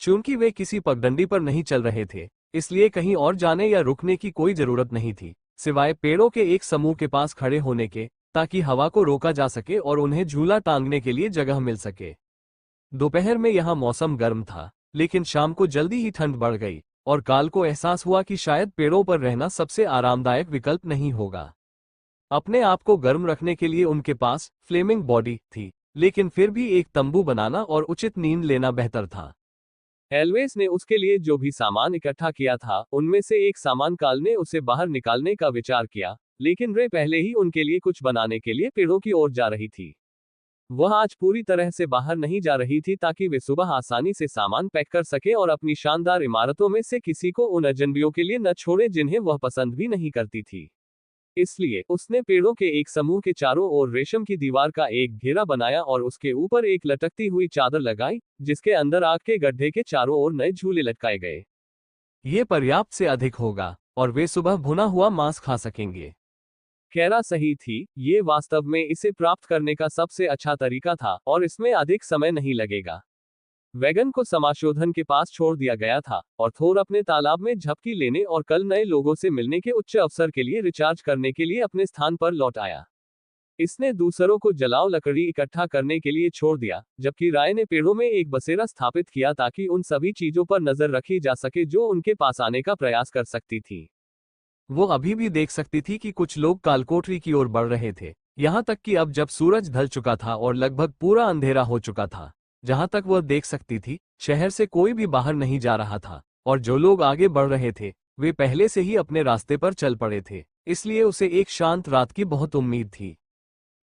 चूंकि वे किसी पगडंडी पर नहीं चल रहे थे, इसलिए कहीं और जाने या रुकने की कोई जरूरत नहीं थी, सिवाय पेड़ों के एक समूह के पास खड़े होने के, ताकि हवा को रोका जा सके और उन्हें झूला टांगने के लिए जगह मिल सके। दोपहर में यहाँ मौसम गर्म था, लेकिन शाम को जल्दी ही ठंड बढ़ गई और काल को एहसास हुआ कि शायद पेड़ों पर रहना सबसे आरामदायक विकल्प नहीं होगा। अपने आप को गर्म रखने के लिए उनके पास फ्लेमिंग बॉडी थी, लेकिन फिर भी एक तंबू बनाना और उचित नींद लेना बेहतर था। एल्वेस ने उसके लिए जो भी सामान इकट्ठा किया था, उनमें से एक सामान काल ने उसे बाहर निकालने का विचार किया, लेकिन रे पहले ही उनके लिए कुछ बनाने के लिए पेड़ों की ओर जा रही थी। वह आज पूरी तरह से बाहर नहीं जा रही थी ताकि वे सुबह आसानी से सामान पैक कर सके और अपनी शानदार इमारतों में से किसी को उन अजनबियों के लिए न छोड़े जिन्हें वह पसंद भी नहीं करती थी। इसलिए उसने पेड़ों के एक समूह के चारों ओर रेशम की दीवार का एक घेरा बनाया और उसके ऊपर एक लटकती हुई चादर लगाई, जिसके अंदर आग के गड्ढे के चारों ओर नए झूले लटकाए गए। ये पर्याप्त से अधिक होगा और वे सुबह भुना हुआ मांस खा सकेंगे। कैरा सही थी, ये वास्तव में इसे प्राप्त करने का सबसे अच्छा तरीका था और इसमें अधिक समय नहीं लगेगा। वैगन को समाशोधन के पास छोड़ दिया गया था और थोर अपने तालाब में झपकी लेने और कल नए लोगों से मिलने के उच्च अवसर के लिए रिचार्ज करने के लिए अपने स्थान पर लौट आया। इसने दूसरों को जलाओ लकड़ी इकट्ठा करने के लिए छोड़ दिया, जबकि राय ने पेड़ों में एक बसेरा स्थापित किया ताकि उन सभी चीजों पर नजर रखी जा सके जो उनके पास आने का प्रयास कर सकती थी। वो अभी भी देख सकती थी कि कुछ लोग कालकोठरी की ओर बढ़ रहे थे, यहां तक कि अब जब सूरज ढल चुका था और लगभग पूरा अंधेरा हो चुका था। जहां तक वह देख सकती थी, शहर से कोई भी बाहर नहीं जा रहा था और जो लोग आगे बढ़ रहे थे वे पहले से ही अपने रास्ते पर चल पड़े थे, इसलिए उसे एक शांत रात की बहुत उम्मीद थी।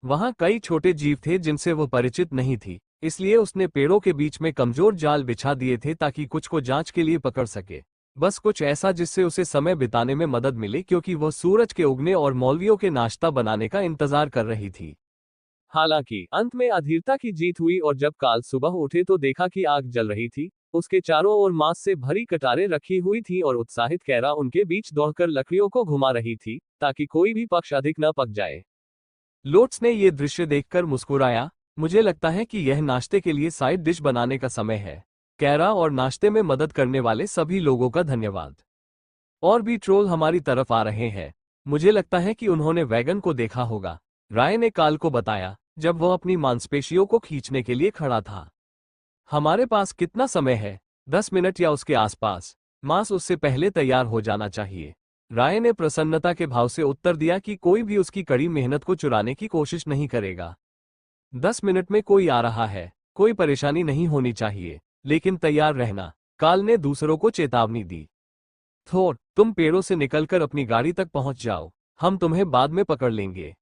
वहां कई छोटे जीव थे जिनसे वह परिचित नहीं थी, इसलिए उसने पेड़ों के बीच में कमजोर जाल बिछा दिए थे ताकि कुछ को जांच के लिए पकड़ सके। बस कुछ ऐसा जिससे उसे समय बिताने में मदद मिले, क्योंकि वह सूरज के उगने और मौलवियों के नाश्ता बनाने का इंतजार कर रही थी। हालांकि अंत में अधीरता की जीत हुई और जब काल सुबह उठे तो देखा कि आग जल रही थी, उसके चारों ओर मांस से भरी कटारें रखी हुई थी और उत्साहित कैरा उनके बीच दौड़कर लकड़ियों को घुमा रही थी ताकि कोई भी पक्ष अधिक न पक जाए। लोट्स ने यह दृश्य देखकर मुस्कुराया। मुझे लगता है कि यह नाश्ते के लिए साइड डिश बनाने का समय है, कैरा, और नाश्ते में मदद करने वाले सभी लोगों का धन्यवाद। और भी ट्रोल हमारी तरफ आ रहे हैं। मुझे लगता है कि उन्होंने वैगन को देखा होगा, राय ने काल को बताया जब वह अपनी मांसपेशियों को खींचने के लिए खड़ा था। हमारे पास कितना समय है? 10 मिनट या उसके आसपास। मांस उससे पहले तैयार हो जाना चाहिए। राय ने प्रसन्नता के भाव से उत्तर दिया कि कोई भी उसकी कड़ी मेहनत को चुराने की कोशिश नहीं करेगा। 10 मिनट में कोई आ रहा है, कोई परेशानी नहीं होनी चाहिए, लेकिन तैयार रहना, काल ने दूसरों को चेतावनी दी। थोर, तुम पेड़ों से निकलकर अपनी गाड़ी तक पहुंच जाओ, हम तुम्हें बाद में पकड़ लेंगे।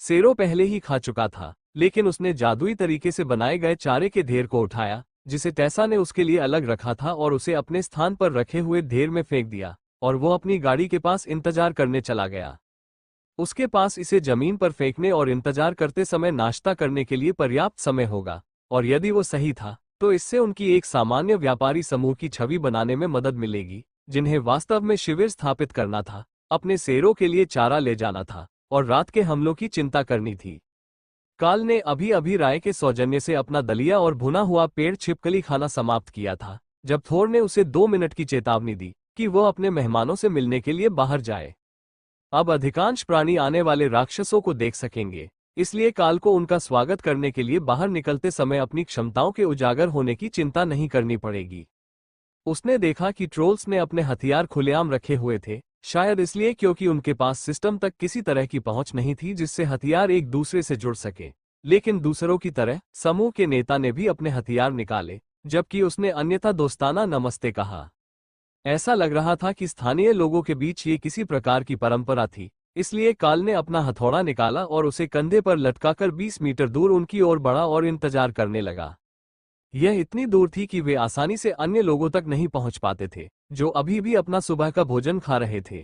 सेरो पहले ही खा चुका था, लेकिन उसने जादुई तरीके से बनाए गए चारे के ढेर को उठाया जिसे टेसा ने उसके लिए अलग रखा था और उसे अपने स्थान पर रखे हुए ढेर में फेंक दिया, और वो अपनी गाड़ी के पास इंतजार करने चला गया। उसके पास इसे जमीन पर फेंकने और इंतजार करते समय नाश्ता करने के लिए पर्याप्त समय होगा, और यदि वो सही था तो इससे उनकी एक सामान्य व्यापारी समूह की छवि बनाने में मदद मिलेगी, जिन्हें वास्तव में शिविर स्थापित करना था, अपने शेरों के लिए चारा ले जाना था और रात के हमलों की चिंता करनी थी। काल ने अभी अभी राय के सौजन्य से अपना दलिया और भुना हुआ पेड़ छिपकली खाना समाप्त किया था जब थोर ने उसे 2 मिनट की चेतावनी दी कि वह अपने मेहमानों से मिलने के लिए बाहर जाए। अब अधिकांश प्राणी आने वाले राक्षसों को देख सकेंगे, इसलिए काल को उनका स्वागत करने के लिए बाहर निकलते समय अपनी क्षमताओं के उजागर होने की चिंता नहीं करनी पड़ेगी। उसने देखा कि ट्रोल्स ने अपने हथियार खुलेआम रखे हुए थे, शायद इसलिए क्योंकि उनके पास सिस्टम तक किसी तरह की पहुंच नहीं थी जिससे हथियार एक दूसरे से जुड़ सके। लेकिन दूसरों की तरह समूह के नेता ने भी अपने हथियार निकाले, जबकि उसने अन्यथा दोस्ताना नमस्ते कहा। ऐसा लग रहा था कि स्थानीय लोगों के बीच ये किसी प्रकार की परंपरा थी, इसलिए काल ने अपना हथौड़ा निकाला और उसे कंधे पर लटकाकर 20 मीटर दूर उनकी ओर बढ़ा और इंतजार करने लगा। यह इतनी दूर थी कि वे आसानी से अन्य लोगों तक नहीं पहुंच पाते थे, जो अभी भी अपना सुबह का भोजन खा रहे थे।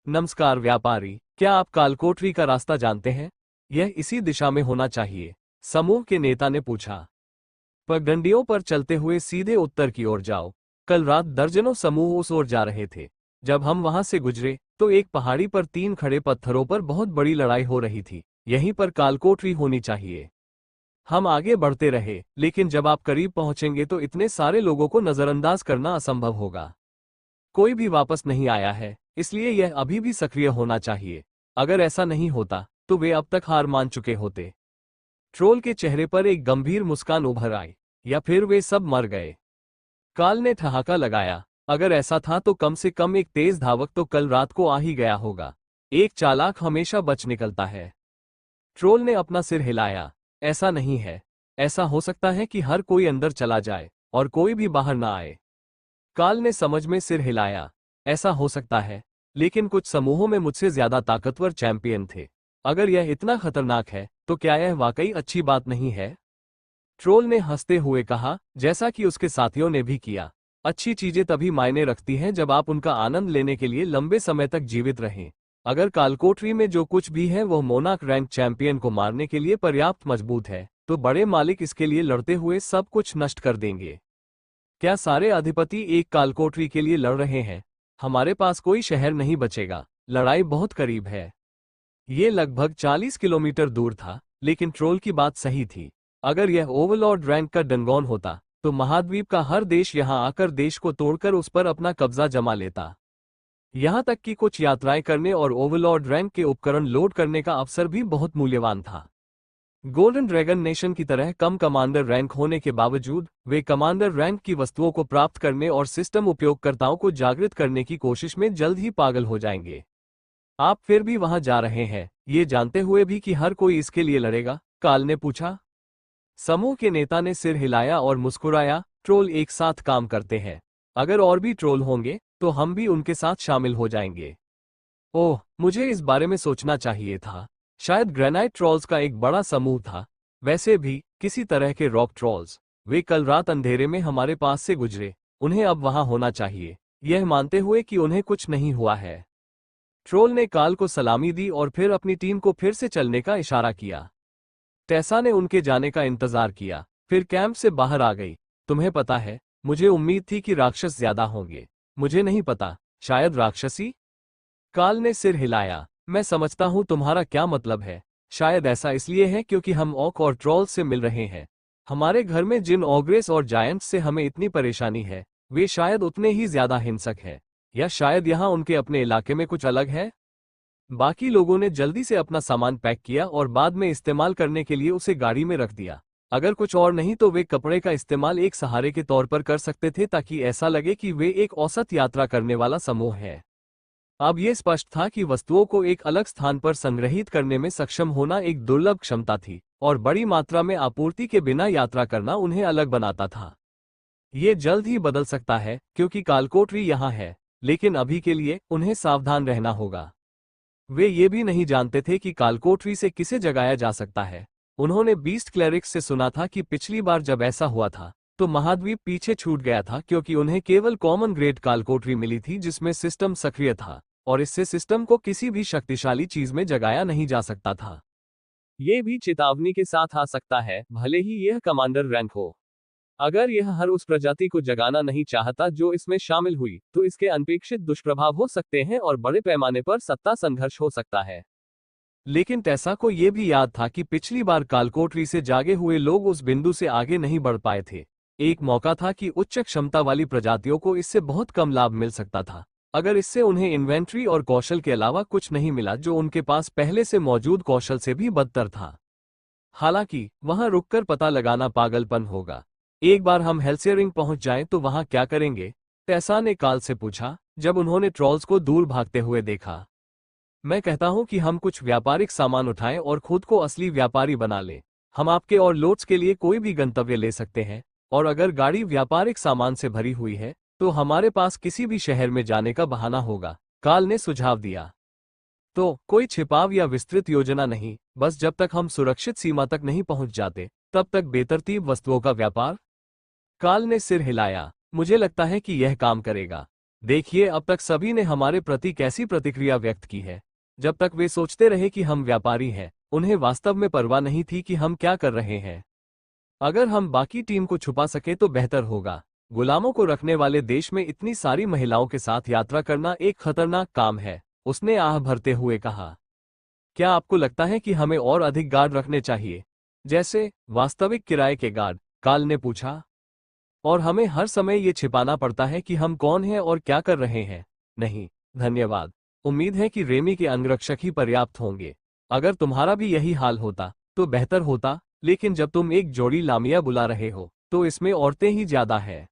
नमस्कार व्यापारी, क्या आप कालकोठरी का रास्ता जानते हैं? यह इसी दिशा में होना चाहिए, समूह के नेता ने पूछा। पगडंडियों पर चलते हुए सीधे उत्तर की ओर जाओ। कल रात दर्जनों समूह उस ओर जा रहे थे। जब हम वहां से गुजरे तो एक पहाड़ी पर 3 खड़े पत्थरों पर बहुत बड़ी लड़ाई हो रही थी। यहीं पर कालकोठरी होनी चाहिए। हम आगे बढ़ते रहे, लेकिन जब आप करीब पहुंचेंगे तो इतने सारे लोगों को नजरअंदाज करना असंभव होगा। कोई भी वापस नहीं आया है, इसलिए यह अभी भी सक्रिय होना चाहिए। अगर ऐसा नहीं होता तो वे अब तक हार मान चुके होते। ट्रोल के चेहरे पर एक गंभीर मुस्कान उभर आई। या फिर वे सब मर गए? काल ने ठहाका लगाया। अगर ऐसा था तो कम से कम एक तेज धावक तो कल रात को आ ही गया होगा। एक चालाक हमेशा बच निकलता है। ट्रोल ने अपना सिर हिलाया। ऐसा नहीं है। ऐसा हो सकता है कि हर कोई अंदर चला जाए और कोई भी बाहर ना आए। काल ने समझ में सिर हिलाया। ऐसा हो सकता है, लेकिन कुछ समूहों में मुझसे ज्यादा ताकतवर चैंपियन थे। अगर यह इतना खतरनाक है तो क्या यह वाकई अच्छी बात नहीं है? ट्रोल ने हंसते हुए कहा, जैसा कि उसके साथियों ने भी किया। अच्छी चीजें तभी मायने रखती हैं जब आप उनका आनंद लेने के लिए लंबे समय तक जीवित रहें। अगर कालकोठरी में जो कुछ भी है वह मोनाक रैंक चैंपियन को मारने के लिए पर्याप्त मजबूत है, तो बड़े मालिक इसके लिए लड़ते हुए सब कुछ नष्ट कर देंगे। क्या सारे अधिपति एक कालकोठरी के लिए लड़ रहे हैं? हमारे पास कोई शहर नहीं बचेगा। लड़ाई बहुत करीब है। ये लगभग 40 किलोमीटर दूर था, लेकिन ट्रोल की बात सही थी। अगर यह ओवरलॉर्ड रैंक का डनगॉन होता तो महाद्वीप का हर देश यहां आकर देश को तोड़कर उस पर अपना कब्जा जमा लेता। यहां तक कि कुछ यात्राएं करने और ओवरलॉर्ड रैंक के उपकरण लोड करने का अवसर भी बहुत मूल्यवान था। गोल्डन ड्रैगन नेशन की तरह कम कमांडर रैंक होने के बावजूद वे कमांडर रैंक की वस्तुओं को प्राप्त करने और सिस्टम उपयोगकर्ताओं को जागृत करने की कोशिश में जल्द ही पागल हो जाएंगे। आप फिर भी वहां जा रहे हैं, ये जानते हुए भी कि हर कोई इसके लिए लड़ेगा? काल ने पूछा। समूह के नेता ने सिर हिलाया और मुस्कुराया। ट्रोल एक साथ काम करते हैं। अगर और भी ट्रोल होंगे तो हम भी उनके साथ शामिल हो जाएंगे। ओह, मुझे इस बारे में सोचना चाहिए था। शायद ग्रेनाइट ट्रोल्स का एक बड़ा समूह था। वैसे भी किसी तरह के रॉक ट्रोल्स। वे कल रात अंधेरे में हमारे पास से गुजरे। उन्हें अब वहां होना चाहिए, यह मानते हुए कि उन्हें कुछ नहीं हुआ है। ट्रोल ने काल को सलामी दी और फिर अपनी टीम को फिर से चलने का इशारा किया। टेसा ने उनके जाने का इंतजार किया, फिर कैंप से बाहर आ गई। तुम्हें पता है, मुझे उम्मीद थी कि राक्षस ज्यादा होंगे। मुझे नहीं पता, शायद राक्षसी? काल ने सिर हिलाया। मैं समझता हूं तुम्हारा क्या मतलब है। शायद ऐसा इसलिए है क्योंकि हम ऑक और ट्रोल से मिल रहे हैं। हमारे घर में जिन ऑग्रेस और जायंट्स से हमें इतनी परेशानी है, वे शायद उतने ही ज्यादा हिंसक हैं। या शायद यहां उनके अपने इलाके में कुछ अलग है। बाकी लोगों ने जल्दी से अपना सामान पैक किया और बाद में इस्तेमाल करने के लिए उसे गाड़ी में रख दिया। अगर कुछ और नहीं तो वे कपड़े का इस्तेमाल एक सहारे के तौर पर कर सकते थे ताकि ऐसा लगे कि वे एक औसत यात्रा करने वाला समूह है। अब यह स्पष्ट था कि वस्तुओं को एक अलग स्थान पर संग्रहित करने में सक्षम होना एक दुर्लभ क्षमता थी, और बड़ी मात्रा में आपूर्ति के बिना यात्रा करना उन्हें अलग बनाता था। ये जल्द ही बदल सकता है क्योंकि कालकोठरी यहाँ है, लेकिन अभी के लिए उन्हें सावधान रहना होगा। वे ये भी नहीं जानते थे कि कालकोठरी से किसे जगाया जा सकता है। उन्होंने बीस्ट क्लेरिक्स से सुना था कि पिछली बार जब ऐसा हुआ था तो महाद्वीप पीछे छूट गया था क्योंकि उन्हें केवल कॉमन ग्रेड कालकोठरी मिली थी जिसमें सिस्टम सक्रिय था, और इससे सिस्टम को किसी भी शक्तिशाली चीज में जगाया नहीं जा सकता था। ये भी चेतावनी के साथ आ सकता है, भले ही यह कमांडर रैंक हो। अगर यह हर उस प्रजाति को जगाना नहीं चाहता जो इसमें शामिल हुई, तो इसके अनपेक्षित दुष्प्रभाव हो सकते हैं और बड़े पैमाने पर सत्ता संघर्ष हो सकता है। लेकिन टेसा को यह भी याद था कि पिछली बार कालकोठरी से जागे हुए लोग उस बिंदु से आगे नहीं बढ़ पाए थे। एक मौका था कि उच्च क्षमता वाली प्रजातियों को इससे बहुत कम लाभ मिल सकता था, अगर इससे उन्हें इन्वेंट्री और कौशल के अलावा कुछ नहीं मिला जो उनके पास पहले से मौजूद कौशल से भी बदतर था। हालांकि वहां रुककर पता लगाना पागलपन होगा। एक बार हम हेल्सियरिंग पहुंच जाएं तो वहां क्या करेंगे? टेसा ने काल से पूछा, जब उन्होंने ट्रॉल्स को दूर भागते हुए देखा। मैं कहता हूं कि हम कुछ व्यापारिक सामान उठाएं और खुद को असली व्यापारी बना लें। हम आपके और लोट्स के लिए कोई भी गंतव्य ले सकते हैं, और अगर गाड़ी व्यापारिक सामान से भरी हुई है तो हमारे पास किसी भी शहर में जाने का बहाना होगा, काल ने सुझाव दिया। तो कोई छिपाव या विस्तृत योजना नहीं, बस जब तक हम सुरक्षित सीमा तक नहीं पहुंच जाते तब तक बेतरतीब वस्तुओं का व्यापार? काल ने सिर हिलाया। मुझे लगता है कि यह काम करेगा। देखिए, अब तक सभी ने हमारे प्रति कैसी प्रतिक्रिया व्यक्त की है। जब तक वे सोचते रहे कि हम व्यापारी हैं, उन्हें वास्तव में परवाह नहीं थी कि हम क्या कर रहे हैं। अगर हम बाकी टीम को छुपा सके तो बेहतर होगा। गुलामों को रखने वाले देश में इतनी सारी महिलाओं के साथ यात्रा करना एक खतरनाक काम है, उसने आह भरते हुए कहा। क्या आपको लगता है कि हमें और अधिक गार्ड रखने चाहिए? जैसे वास्तविक किराए के गार्ड, काल ने पूछा। और हमें हर समय ये छिपाना पड़ता है कि हम कौन हैं और क्या कर रहे हैं? नहीं, धन्यवाद। उम्मीद है कि रेमी के अंगरक्षक ही पर्याप्त होंगे। अगर तुम्हारा भी यही हाल होता तो बेहतर होता, लेकिन जब तुम एक जोड़ी लामिया बुला रहे हो तो इसमें औरतें ही ज्यादा है।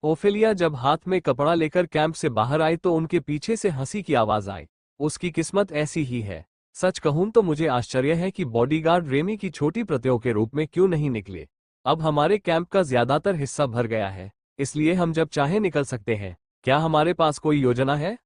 ओफेलिया जब हाथ में कपड़ा लेकर कैंप से बाहर आई तो उनके पीछे से हंसी की आवाज आई। उसकी किस्मत ऐसी ही है। सच कहूं तो मुझे आश्चर्य है कि बॉडीगार्ड रेमी की छोटी प्रतियों के रूप में क्यों नहीं निकले। अब हमारे कैंप का ज्यादातर हिस्सा भर गया है, इसलिए हम जब चाहे निकल सकते हैं। क्या हमारे पास कोई योजना है?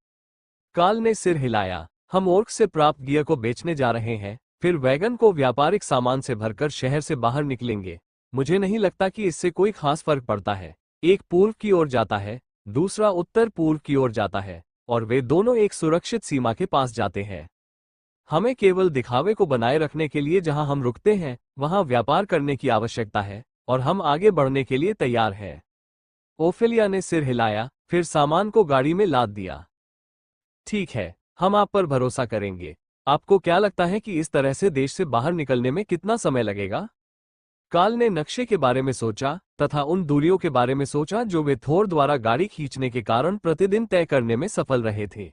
काल ने सिर हिलाया। हम ओर्क से प्राप्त गियर को बेचने जा रहे हैं, फिर वैगन को व्यापारिक सामान से भरकर शहर से बाहर निकलेंगे। मुझे नहीं लगता कि इससे कोई खास फर्क पड़ता है। एक पूर्व की ओर जाता है, दूसरा उत्तर पूर्व की ओर जाता है, और वे दोनों एक सुरक्षित सीमा के पास जाते हैं। हमें केवल दिखावे को बनाए रखने के लिए जहां हम रुकते हैं वहां व्यापार करने की आवश्यकता है, और हम आगे बढ़ने के लिए तैयार हैं। ओफेलिया ने सिर हिलाया, फिर सामान को गाड़ी में लाद दिया। ठीक है, हम आप पर भरोसा करेंगे। आपको क्या लगता है कि इस तरह से देश से बाहर निकलने में कितना समय लगेगा? काल ने नक्शे के बारे में सोचा तथा उन दूरियों के बारे में सोचा जो वे थोर द्वारा गाड़ी खींचने के कारण प्रतिदिन तय करने में सफल रहे थे।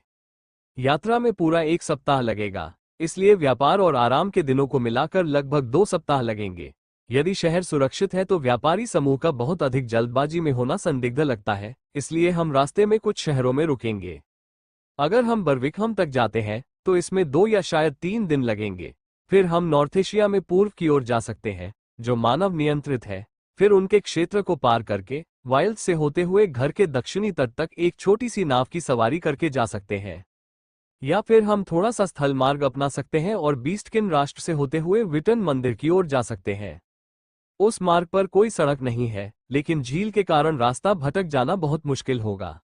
यात्रा में पूरा 1 सप्ताह लगेगा, इसलिए व्यापार और आराम के दिनों को मिलाकर लगभग 2 सप्ताह लगेंगे। यदि शहर सुरक्षित है तो व्यापारी समूह का बहुत अधिक जल्दबाजी में होना संदिग्ध लगता है, इसलिए हम रास्ते में कुछ शहरों में रुकेंगे। अगर हम बर्विकहम तक जाते हैं तो इसमें 2 या शायद 3 दिन लगेंगे। फिर हम नॉर्थ एशिया में पूर्व की ओर जा सकते हैं, जो मानव नियंत्रित है। फिर उनके क्षेत्र को पार करके वाइल्ड से होते हुए घर के दक्षिणी तट तक एक छोटी सी नाव की सवारी करके जा सकते हैं। या फिर हम थोड़ा सा स्थल मार्ग अपना सकते हैं और बीस्टकिन राष्ट्र से होते हुए विटन मंदिर की ओर जा सकते हैं। उस मार्ग पर कोई सड़क नहीं है, लेकिन झील के कारण रास्ता भटक जाना बहुत मुश्किल होगा।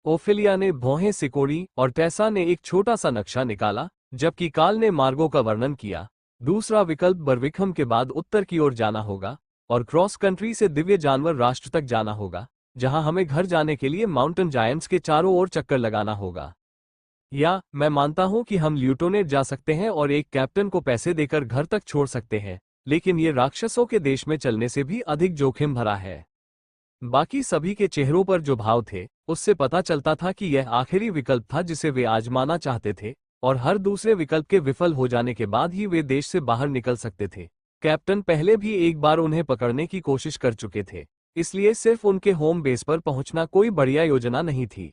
ओफेलिया ने भौहें सिकोड़ी और टेसा ने एक छोटा सा नक्शा निकाला, जबकि काल ने मार्गों का वर्णन किया। दूसरा विकल्प बर्विकहम के बाद उत्तर की ओर जाना होगा और क्रॉस कंट्री से दिव्य जानवर राष्ट्र तक जाना होगा, जहां हमें घर जाने के लिए माउंटेन जायंट्स के चारों ओर चक्कर लगाना होगा। या मैं मानता हूं कि हम ल्यूटोनेट जा सकते हैं और एक कैप्टन को पैसे देकर घर तक छोड़ सकते हैं, लेकिन ये राक्षसों के देश में चलने से भी अधिक जोखिम भरा है। बाकी सभी के चेहरों पर जो भाव थे, उससे पता चलता था कि यह आखिरी विकल्प था जिसे वे आजमाना चाहते थे, और हर दूसरे विकल्प के विफल हो जाने के बाद ही वे देश से बाहर निकल सकते थे। कैप्टन पहले भी एक बार उन्हें पकड़ने की कोशिश कर चुके थे, इसलिए सिर्फ उनके होम बेस पर पहुंचना कोई बढ़िया योजना नहीं थी।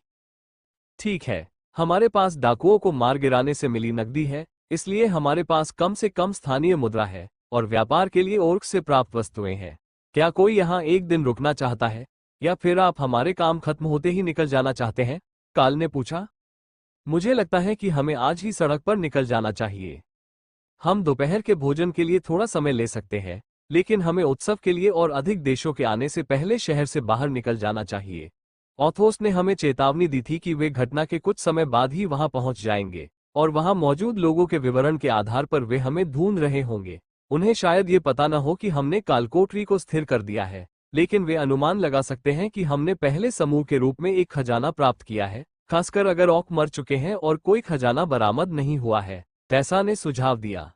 ठीक है, हमारे पास डाकुओं को मार गिराने से मिली नकदी है, इसलिए हमारे पास कम से कम स्थानीय मुद्रा है, और व्यापार के लिए ओर्क से प्राप्त वस्तुएं हैं। क्या कोई यहाँ एक दिन रुकना चाहता है, या फिर आप हमारे काम खत्म होते ही निकल जाना चाहते हैं? काल ने पूछा। मुझे लगता है कि हमें आज ही सड़क पर निकल जाना चाहिए। हम दोपहर के भोजन के लिए थोड़ा समय ले सकते हैं, लेकिन हमें उत्सव के लिए और अधिक देशों के आने से पहले शहर से बाहर निकल जाना चाहिए। ऑथोस ने हमें चेतावनी दी थी कि वे घटना के कुछ समय बाद ही वहां पहुंच जाएंगे, और वहां मौजूद लोगों के विवरण के आधार पर वे हमें ढूंढ रहे होंगे। उन्हें शायद ये पता न हो कि हमने कालकोटरी को स्थिर कर दिया है, लेकिन वे अनुमान लगा सकते हैं कि हमने पहले समूह के रूप में एक खजाना प्राप्त किया है, खासकर अगर ऑक मर चुके हैं और कोई खजाना बरामद नहीं हुआ है, टेसा ने सुझाव दिया।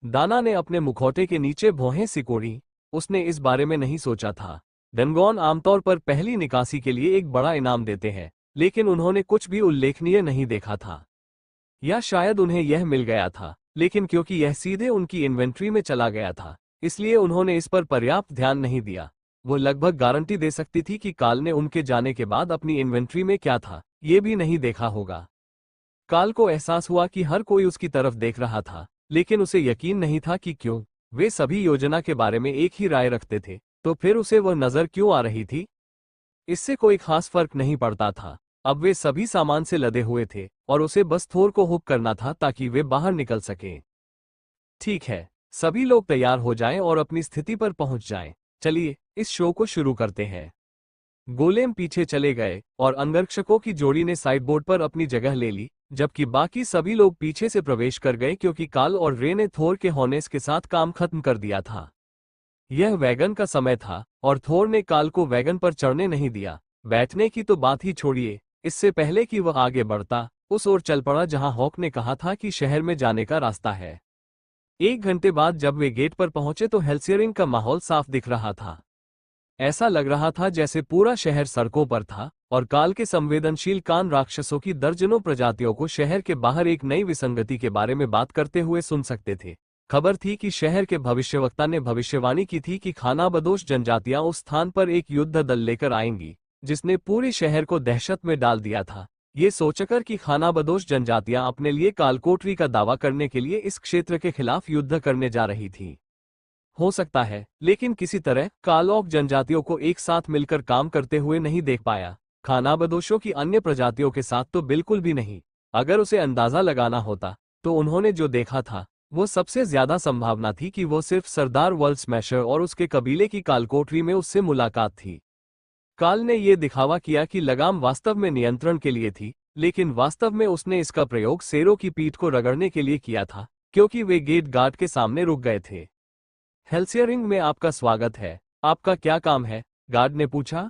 दाना ने अपने मुखौटे के नीचे भौहें सिकोड़ी। उसने इस बारे में नहीं सोचा था। डनगॉन आमतौर पर पहली निकासी के लिए एक बड़ा इनाम देते हैं, लेकिन उन्होंने कुछ भी उल्लेखनीय नहीं देखा था। या शायद उन्हें यह मिल गया था, लेकिन क्योंकि यह सीधे उनकी इन्वेंट्री में चला गया था, इसलिए उन्होंने इस पर पर्याप्त ध्यान नहीं दिया। वो लगभग गारंटी दे सकती थी कि काल ने उनके जाने के बाद अपनी इन्वेंट्री में क्या था, ये भी नहीं देखा होगा। काल को एहसास हुआ कि हर कोई उसकी तरफ देख रहा था, लेकिन उसे यकीन नहीं था कि क्यों। वे सभी योजना के बारे में एक ही राय रखते थे, तो फिर उसे वह नजर क्यों आ रही थी? इससे कोई खास फर्क नहीं पड़ता था। अब वे सभी सामान से लदे हुए थे, और उसे बस थोर को हुक करना था ताकि वे बाहर निकल सकें। ठीक है, सभी लोग तैयार हो जाएं और अपनी स्थिति पर पहुंच जाएं। चलिए, इस शो को शुरू करते हैं। गोलेम पीछे चले गए, और अंगरक्षकों की जोड़ी ने साइडबोर्ड पर अपनी जगह ले ली, जबकि बाकी सभी लोग पीछे से प्रवेश कर गए क्योंकि काल और रे ने थोर के हॉर्नेस के साथ काम खत्म कर दिया था। यह वैगन का समय था, और थोर ने काल को वैगन पर चढ़ने नहीं दिया। बैठने की तो बात ही छोड़िए, इससे पहले कि वह आगे बढ़ता, उस ओर चल पड़ा जहां हॉक ने कहा था कि शहर में जाने का रास्ता है। 1 घंटे बाद जब वे गेट पर पहुंचे तो हेल्सियरिंग का माहौल साफ दिख रहा था। ऐसा लग रहा था जैसे पूरा शहर सड़कों पर था और काल के संवेदनशील कान राक्षसों की दर्जनों प्रजातियों को शहर के बाहर एक नई विसंगति के बारे में बात करते हुए सुन सकते थे। खबर थी कि शहर के भविष्यवक्ता ने भविष्यवाणी की थी कि खानाबदोश जनजातियां उस स्थान पर एक युद्ध दल लेकर आएंगी जिसने पूरे शहर को दहशत में डाल दिया था। ये सोचकर कि खानाबदोश जनजातियां अपने लिए कालकोठरी का दावा करने के लिए इस क्षेत्र के खिलाफ युद्ध करने जा रही थी। हो सकता है, लेकिन किसी तरह कालौक जनजातियों को एक साथ मिलकर काम करते हुए नहीं देख पाया। खानाबदोशों की अन्य प्रजातियों के साथ तो बिल्कुल भी नहीं। अगर उसे अंदाजा लगाना होता तो उन्होंने जो देखा था वो सबसे ज्यादा संभावना थी कि वो सिर्फ सरदार वर्ल्ड स्मैशर और उसके कबीले की कालकोठरी में उससे मुलाकात थी। काल ने ये दिखावा किया कि लगाम वास्तव में नियंत्रण के लिए थी, लेकिन वास्तव में उसने इसका प्रयोग शेरों की पीठ को रगड़ने के लिए किया था, क्योंकि वे गेट गार्ड के सामने रुक गए थे। हेल्सियरिंग में आपका स्वागत है। आपका क्या काम है? गार्ड ने पूछा।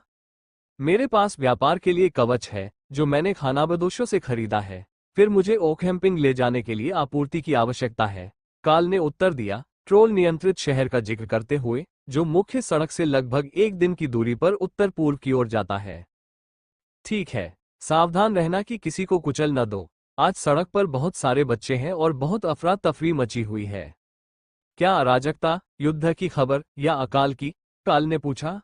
मेरे पास व्यापार के लिए कवच है जो मैंने खानाबदोशों से खरीदा है। फिर मुझे ओकहैम्पिंग ले जाने के लिए आपूर्ति की आवश्यकता है। काल ने उत्तर दिया, ट्रोल नियंत्रित शहर का जिक्र करते हुए, जो मुख्य सड़क से लगभग 1 दिन की दूरी पर उत्तर पूर्व की ओर जाता है। ठीक है, सावधान रहना कि किसी को कुचल न दो। आज सड़क पर बहुत सारे बच्चे हैं और बहुत अफरा तफरी मची हुई है। क्या अराजकता, युद्ध की खबर या अकाल की? काल ने पूछा।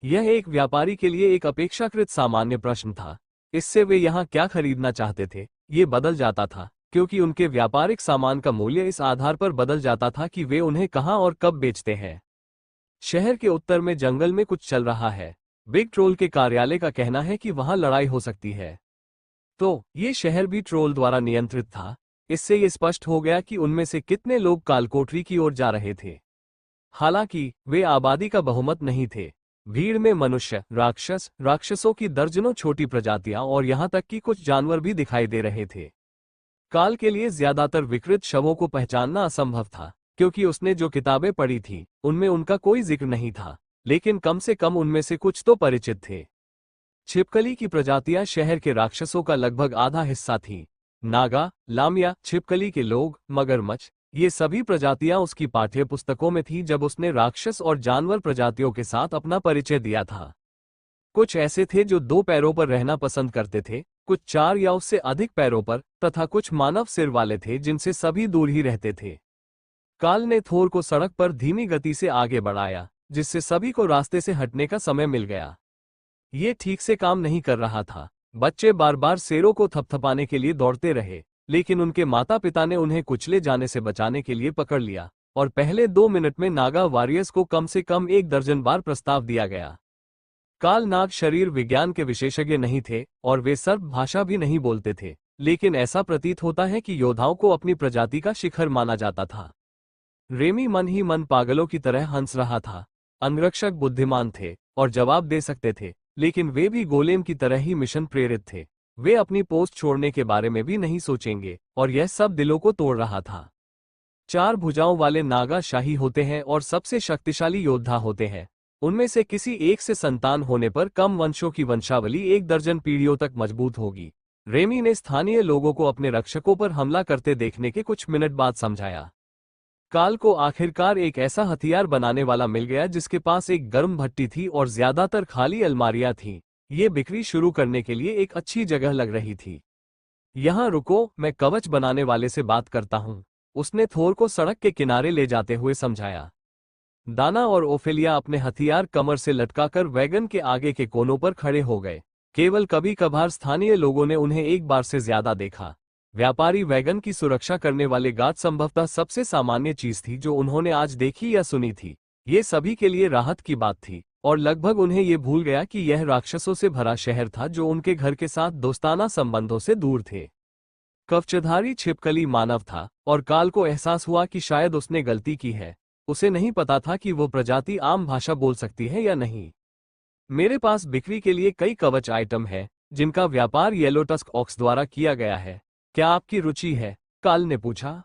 यह एक व्यापारी के लिए एक अपेक्षाकृत सामान्य प्रश्न था। इससे वे यहाँ क्या खरीदना चाहते थे ये बदल जाता था, क्योंकि उनके व्यापारिक सामान का मूल्य इस आधार पर बदल जाता था कि वे उन्हें कहाँ और कब बेचते हैं। शहर के उत्तर में जंगल में कुछ चल रहा है। बिग ट्रोल के कार्यालय का कहना है कि वहां लड़ाई हो सकती है। तो ये शहर भी ट्रोल द्वारा नियंत्रित था। इससे ये स्पष्ट हो गया कि उनमें से कितने लोग कालकोठरी की ओर जा रहे थे। हालांकि वे आबादी का बहुमत नहीं थे। भीड़ में मनुष्य, राक्षसों की दर्जनों छोटी प्रजातियां और यहां तक कि कुछ जानवर भी दिखाई दे रहे थे। काल के लिए ज्यादातर विकृत शवों को पहचानना असंभव था, क्योंकि उसने जो किताबें पढ़ी थी उनमें उनका कोई जिक्र नहीं था, लेकिन कम से कम उनमें से कुछ तो परिचित थे। छिपकली की प्रजातियां शहर के राक्षसों का लगभग आधा हिस्सा थीं। नागा, लामिया, छिपकली के लोग, मगरमच्छ, ये सभी प्रजातियां उसकी पाठ्य पुस्तकों में थी जब उसने राक्षस और जानवर प्रजातियों के साथ अपना परिचय दिया था। कुछ ऐसे थे जो 2 पैरों पर रहना पसंद करते थे, कुछ 4 या उससे अधिक पैरों पर, तथा कुछ मानव सिर वाले थे जिनसे सभी दूर ही रहते थे। काल ने थोर को सड़क पर धीमी गति से आगे बढ़ाया, जिससे सभी को रास्ते से हटने का समय मिल गया। ये ठीक से काम नहीं कर रहा था। बच्चे बार बार शेरों को थपथपाने के लिए दौड़ते रहे, लेकिन उनके माता पिता ने उन्हें कुचले जाने से बचाने के लिए पकड़ लिया, और पहले 2 मिनट में नागा वॉरियर्स को कम से कम 1 दर्जन बार प्रस्ताव दिया गया। काल नाग शरीर विज्ञान के विशेषज्ञ नहीं थे और वे सर्प भाषा भी नहीं बोलते थे, लेकिन ऐसा प्रतीत होता है कि योद्धाओं को अपनी प्रजाति का शिखर माना जाता था। रेमी मन ही मन पागलों की तरह हंस रहा था। अंगरक्षक बुद्धिमान थे और जवाब दे सकते थे, लेकिन वे भी गोलेम की तरह ही मिशन प्रेरित थे। वे अपनी पोस्ट छोड़ने के बारे में भी नहीं सोचेंगे, और यह सब दिलों को तोड़ रहा था। 4 भुजाओं वाले नागा शाही होते हैं और सबसे शक्तिशाली योद्धा होते हैं। उनमें से किसी एक से संतान होने पर कम वंशों की वंशावली 1 दर्जन पीढ़ियों तक मजबूत होगी। रेमी ने स्थानीय लोगों को अपने रक्षकों पर हमला करते देखने के कुछ मिनट बाद समझाया। काल को आखिरकार एक ऐसा हथियार बनाने वाला मिल गया जिसके पास एक गर्म भट्टी थी और ज्यादातर खाली अलमारियां थीं। ये बिक्री शुरू करने के लिए एक अच्छी जगह लग रही थी। यहाँ रुको, मैं कवच बनाने वाले से बात करता हूँ, उसने थोर को सड़क के किनारे ले जाते हुए समझाया। दाना और ओफेलिया अपने हथियार कमर से लटकाकर वैगन के आगे के कोनों पर खड़े हो गए। केवल कभी कभार स्थानीय लोगों ने उन्हें एक बार से ज्यादा देखा। व्यापारी वैगन की सुरक्षा करने वाले गार्ड संभवतः सबसे सामान्य चीज थी जो उन्होंने आज देखी या सुनी थी। ये सभी के लिए राहत की बात थी, और लगभग उन्हें ये भूल गया कि यह राक्षसों से भरा शहर था जो उनके घर के साथ दोस्ताना संबंधों से दूर थे। कवचधारी छिपकली मानव था, और काल को एहसास हुआ कि शायद उसने गलती की है। उसे नहीं पता था कि वो प्रजाति आम भाषा बोल सकती है या नहीं। मेरे पास बिक्री के लिए कई कवच आइटम है जिनका व्यापार येलो टस्क ऑक्स द्वारा किया गया है। क्या आपकी रुचि है? काल ने पूछा।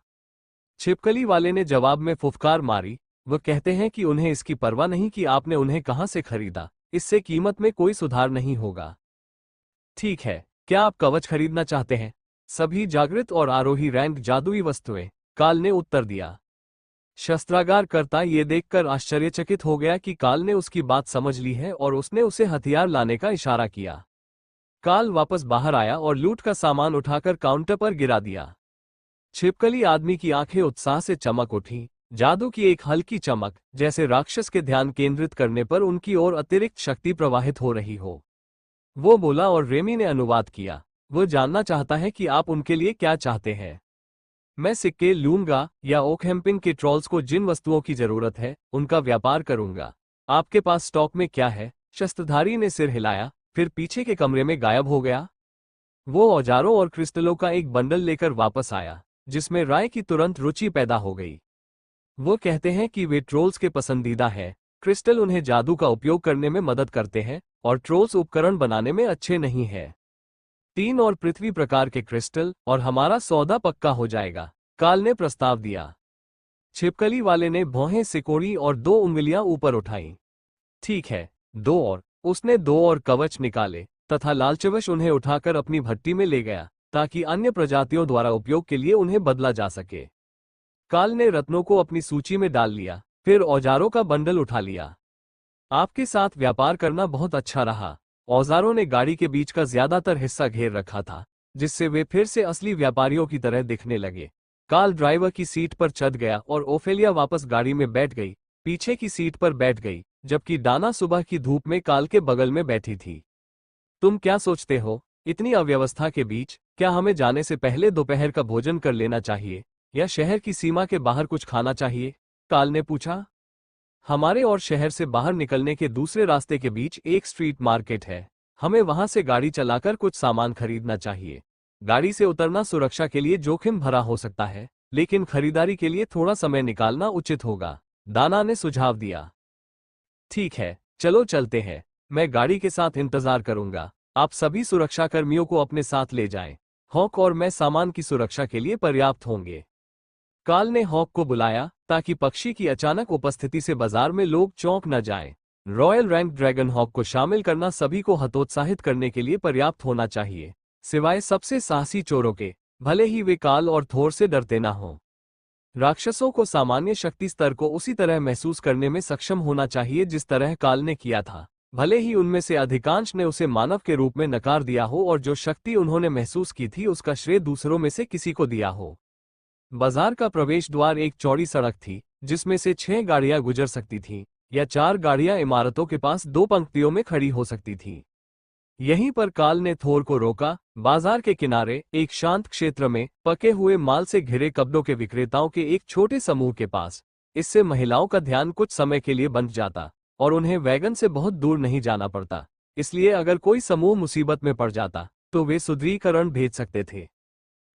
छिपकली वाले ने जवाब में फुफकार मारी। वह कहते हैं कि उन्हें इसकी परवाह नहीं कि आपने उन्हें कहां से खरीदा, इससे कीमत में कोई सुधार नहीं होगा। ठीक है, क्या आप कवच खरीदना चाहते हैं? सभी जागृत और आरोही रैंक जादुई वस्तुएं, काल ने उत्तर दिया। शस्त्रागार करता ये देखकर आश्चर्यचकित हो गया कि काल ने उसकी बात समझ ली है और उसने उसे हथियार लाने का इशारा किया। काल वापस बाहर आया और लूट का सामान उठाकर काउंटर पर गिरा दिया। छिपकली आदमी की आंखें उत्साह से चमक उठी, जादू की एक हल्की चमक, जैसे राक्षस के ध्यान केंद्रित करने पर उनकी ओर अतिरिक्त शक्ति प्रवाहित हो रही हो। वो बोला और रेमी ने अनुवाद किया, वो जानना चाहता है कि आप उनके लिए क्या चाहते हैं। मैं सिक्के लूंगा या ओकहैम्पिंग के ट्रॉल्स को जिन वस्तुओं की जरूरत है उनका व्यापार करूंगा। आपके पास स्टॉक में क्या है? शस्त्रधारी ने सिर हिलाया, फिर पीछे के कमरे में गायब हो गया। वो औजारों और क्रिस्टलों का एक बंडल लेकर वापस आया, जिसमें राय की तुरंत रुचि पैदा हो गई। वो कहते हैं कि वे ट्रोल्स के पसंदीदा है। क्रिस्टल उन्हें जादू का उपयोग करने में मदद करते हैं और ट्रोल्स उपकरण बनाने में अच्छे नहीं है। 3 और पृथ्वी प्रकार के क्रिस्टल और हमारा सौदा पक्का हो जाएगा, काल ने प्रस्ताव दिया। छिपकली वाले ने भौहें सिकोड़ी और 2 उंगलियां ऊपर उठाई। ठीक है, 2 और। उसने 2 और कवच निकाले तथा लालचवश उन्हें उठाकर अपनी भट्टी में ले गया, ताकि अन्य प्रजातियों द्वारा उपयोग के लिए उन्हें बदला जा सके। काल ने रत्नों को अपनी सूची में डाल लिया, फिर औजारों का बंडल उठा लिया। आपके साथ व्यापार करना बहुत अच्छा रहा। औजारों ने गाड़ी के बीच का ज्यादातर हिस्सा घेर रखा था, जिससे वे फिर से असली व्यापारियों की तरह दिखने लगे। काल ड्राइवर की सीट पर चढ़ गया और ओफेलिया वापस गाड़ी में बैठ गई, पीछे की सीट पर बैठ गई, जबकि डाना सुबह की धूप में काल के बगल में बैठी थी। तुम क्या सोचते हो? इतनी अव्यवस्था के बीच क्या हमें जाने से पहले दोपहर का भोजन कर लेना चाहिए या शहर की सीमा के बाहर कुछ खाना चाहिए? काल ने पूछा। हमारे और शहर से बाहर निकलने के दूसरे रास्ते के बीच एक स्ट्रीट मार्केट है। हमें वहां से गाड़ी चलाकर कुछ सामान खरीदना चाहिए। गाड़ी से उतरना सुरक्षा के लिए जोखिम भरा हो सकता है, लेकिन खरीदारी के लिए थोड़ा समय निकालना उचित होगा, दाना ने सुझाव दिया। ठीक है, चलो चलते हैं। मैं गाड़ी के साथ इंतजार करूंगा। आप सभी सुरक्षाकर्मियों को अपने साथ ले जाएं। हॉक और मैं सामान की सुरक्षा के लिए पर्याप्त होंगे। काल ने हॉक को बुलाया ताकि पक्षी की अचानक उपस्थिति से बाजार में लोग चौंक न जाएं। रॉयल रैंक ड्रैगन हॉक को शामिल करना सभी को हतोत्साहित करने के लिए पर्याप्त होना चाहिए, सिवाय सबसे साहसी चोरों के, भले ही वे काल और थोर से डरते ना हों। राक्षसों को सामान्य शक्ति स्तर को उसी तरह महसूस करने में सक्षम होना चाहिए जिस तरह काल ने किया था, भले ही उनमें से अधिकांश ने उसे मानव के रूप में नकार दिया हो और जो शक्ति उन्होंने महसूस की थी उसका श्रेय दूसरों में से किसी को दिया हो। बाजार का प्रवेश द्वार एक चौड़ी सड़क थी, जिसमें से 6 गाड़ियां गुजर सकती थीं, या 4 गाड़ियां इमारतों के पास 2 पंक्तियों में खड़ी हो सकती थीं। यहीं पर काल ने थोर को रोका। बाजार के किनारे एक शांत क्षेत्र में पके हुए माल से घिरे कपड़ों के विक्रेताओं के एक छोटे समूह के पास। इससे महिलाओं का ध्यान कुछ समय के लिए बंध जाता और उन्हें वैगन से बहुत दूर नहीं जाना पड़ता, इसलिए अगर कोई समूह मुसीबत में पड़ जाता तो वे सुदृढ़ीकरण भेज सकते थे।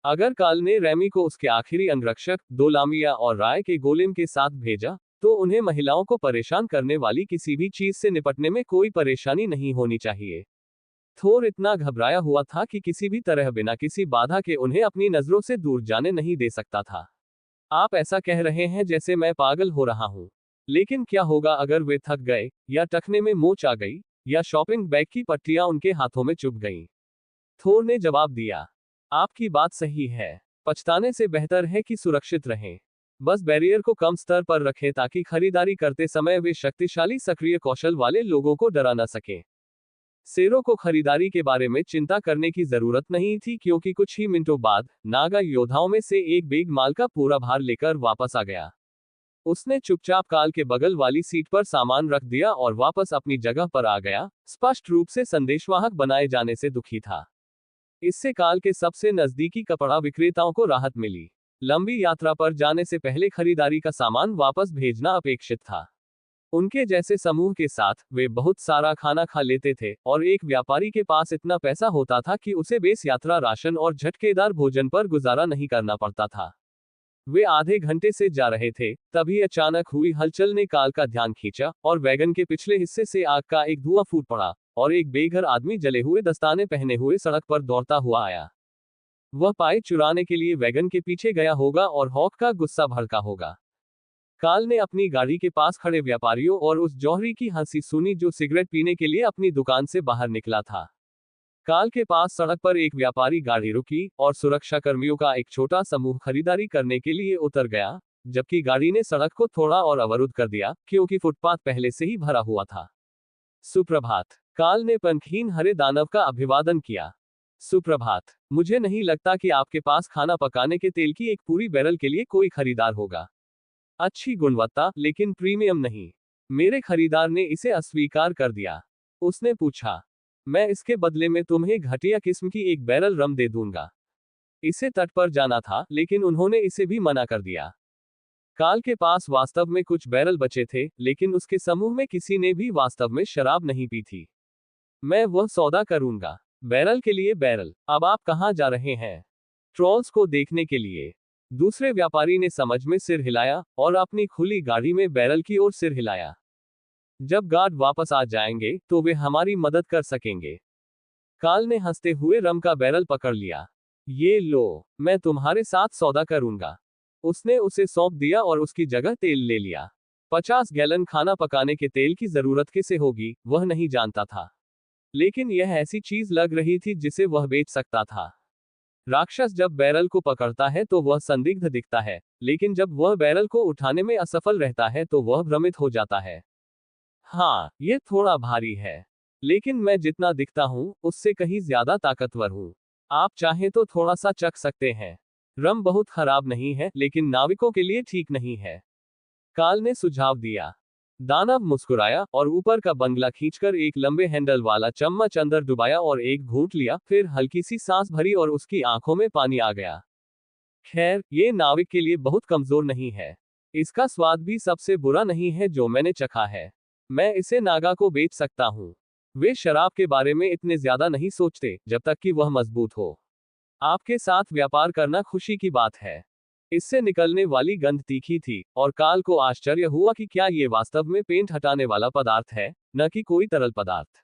अगर काल ने रैमी को उसके आखिरी अंगरक्षक दोलामिया और राय के गोलेम के साथ भेजा, तो उन्हें महिलाओं को परेशान करने वाली किसी भी चीज से निपटने में कोई परेशानी नहीं होनी चाहिए। थोर इतना घबराया हुआ था कि किसी भी तरह बिना किसी बाधा के उन्हें अपनी नजरों से दूर जाने नहीं दे सकता था। आप ऐसा कह रहे हैं जैसे मैं पागल हो रहा हूं। लेकिन क्या होगा अगर वे थक गए, या टखने में मोच आ गई, या शॉपिंग बैग की पट्टियां उनके हाथों में चुभ गईं? थोर ने जवाब दिया, आपकी बात सही है। पछताने से बेहतर है कि सुरक्षित रहें। बस बैरियर को कम स्तर पर रखें ताकि खरीदारी करते समय वे शक्तिशाली सक्रिय कौशल वाले लोगों को डरा न सकें। सेरो को खरीदारी के बारे में चिंता करने की जरूरत नहीं थी, क्योंकि कुछ ही मिनटों बाद नागा योद्धाओं में से एक बेग माल का पूरा भार लेकर वापस आ गया। उसने चुपचाप काल के बगल वाली सीट पर सामान रख दिया और वापस अपनी जगह पर आ गया, स्पष्ट रूप से संदेशवाहक बनाए जाने से दुखी था। इससे काल के सबसे नजदीकी कपड़ा विक्रेताओं को राहत मिली। लंबी यात्रा पर जाने से पहले खरीदारी का सामान वापस भेजना अपेक्षित था। उनके जैसे समूह के साथ वे बहुत सारा खाना खा लेते थे, और एक व्यापारी के पास इतना पैसा होता था कि उसे बेस यात्रा राशन और झटकेदार भोजन पर गुजारा नहीं करना पड़ता था। वे आधे घंटे से जा रहे थे, तभी अचानक हुई हलचल ने काल का ध्यान खींचा, और वैगन के पिछले हिस्से से आग का एक धुआं फूट पड़ा, और एक बेघर आदमी जले हुए दस्ताने पहने हुए सड़क पर दौड़ता हुआ आया। वह पाए चुराने के लिए वैगन के पीछे गया होगा और हॉक का गुस्सा भड़का होगा। काल ने अपनी गाड़ी के पास खड़े व्यापारियों और उस जौहरी की हंसी सुनी जो सिगरेट पीने के लिए अपनी दुकान से बाहर निकला था। काल के पास सड़क पर एक व्यापारी गाड़ी रुकी, और सुरक्षाकर्मियों का एक छोटा समूह खरीदारी करने के लिए उतर गया, जबकि गाड़ी ने सड़क को थोड़ा और अवरुद्ध कर दिया क्योंकि फुटपाथ पहले से ही भरा हुआ था। सुप्रभात। काल ने पंखहीन हरे दानव का अभिवादन किया। सुप्रभात। मुझे नहीं लगता कि आपके पास खाना पकाने के तेल की एक पूरी बैरल के लिए कोई खरीदार होगा। अच्छी गुणवत्ता, लेकिन प्रीमियम नहीं। मेरे खरीदार ने इसे अस्वीकार कर दिया। उसने पूछा, मैं इसके बदले में तुम्हें घटिया किस्म की एक बैरल रम दे दूंगा। इसे तट पर जाना था, लेकिन उन्होंने इसे भी मना कर दिया। काल के पास वास्तव में कुछ बैरल बचे थे, लेकिन उसके समूह में किसी ने भी वास्तव में शराब नहीं पी थी। मैं वह सौदा करूंगा। बैरल के लिए बैरल। अब आप कहां जा रहे हैं? ट्रॉल्स को देखने के लिए। दूसरे व्यापारी ने समझ में सिर हिलाया और अपनी खुली गाड़ी में बैरल की ओर सिर हिलाया। जब गार्ड वापस आ जाएंगे तो वे हमारी मदद कर सकेंगे। काल ने हंसते हुए रम का बैरल पकड़ लिया। ये लो, मैं तुम्हारे साथ सौदा करूंगा। उसने उसे सौंप दिया और उसकी जगह तेल ले लिया। 50 गैलन खाना पकाने के तेल की जरूरत किसे होगी, वह नहीं जानता था। लेकिन यह ऐसी चीज लग रही थी जिसे वह बेच सकता था। राक्षस जब बैरल को पकड़ता है तो वह संदिग्ध दिखता है, लेकिन जब वह बैरल को उठाने में असफल रहता है तो वह भ्रमित हो जाता है। हाँ, यह थोड़ा भारी है, लेकिन मैं जितना दिखता हूं उससे कहीं ज्यादा ताकतवर हूं। आप चाहें तो थोड़ा सा चख सकते हैं। रम बहुत खराब नहीं है, लेकिन नाविकों के लिए ठीक नहीं है। काल ने सुझाव दिया। दानव मुस्कुराया और ऊपर का बंगला खींचकर एक लंबे हैंडल वाला चम्मच अंदर डुबाया और एक घूंट लिया, फिर हल्की सी सांस भरी और उसकी आंखों में पानी आ गया। खैर, ये नाविक के लिए बहुत कमजोर नहीं है। इसका स्वाद भी सबसे बुरा नहीं है जो मैंने चखा है। मैं इसे नागा को बेच सकता हूँ। वे शराब के बारे में इतने ज्यादा नहीं सोचते जब तक कि वह मजबूत हो। आपके साथ व्यापार करना खुशी की बात है। इससे निकलने वाली गंध तीखी थी और काल को आश्चर्य हुआ कि क्या ये वास्तव में पेंट हटाने वाला पदार्थ है, न कि कोई तरल पदार्थ।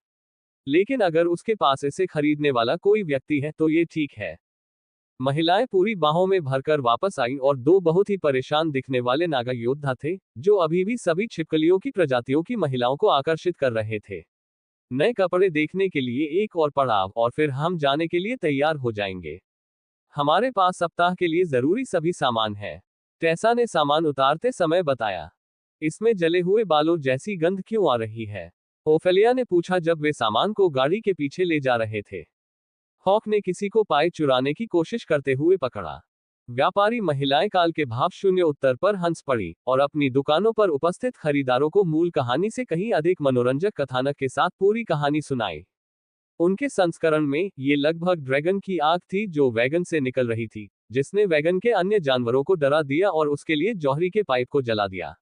लेकिन अगर उसके पास इसे खरीदने वाला कोई व्यक्ति है तो ये ठीक है। महिलाएं पूरी बाहों में भरकर वापस आईं और दो बहुत ही परेशान दिखने वाले नागा योद्धा थे, जो अभी भी सभी छिपकलियों की प्रजातियों की महिलाओं को आकर्षित कर रहे थे। नए कपड़े देखने के लिए एक और पड़ाव और फिर हम जाने के लिए तैयार हो जाएंगे। हमारे पास सप्ताह के लिए जरूरी सभी सामान है। टेसा ने सामान उतारते समय बताया। इसमें जले हुए बालों जैसी गंध क्यों आ रही है? ओफेलिया ने पूछा जब वे सामान को गाड़ी के पीछे ले जा रहे थे। हॉक ने किसी को पाए चुराने की कोशिश करते हुए पकड़ा। व्यापारी महिलाएं काल के भावशून्य उत्तर पर हंस पड़ी और अपनी दुकानों पर उपस्थित खरीदारों को मूल कहानी से कहीं अधिक मनोरंजक कथानक के साथ पूरी कहानी सुनाई। उनके संस्करण में ये लगभग ड्रैगन की आग थी जो वैगन से निकल रही थी, जिसने वैगन के अन्य जानवरों को डरा दिया और उसके लिए जौहरी के पाइप को जला दिया।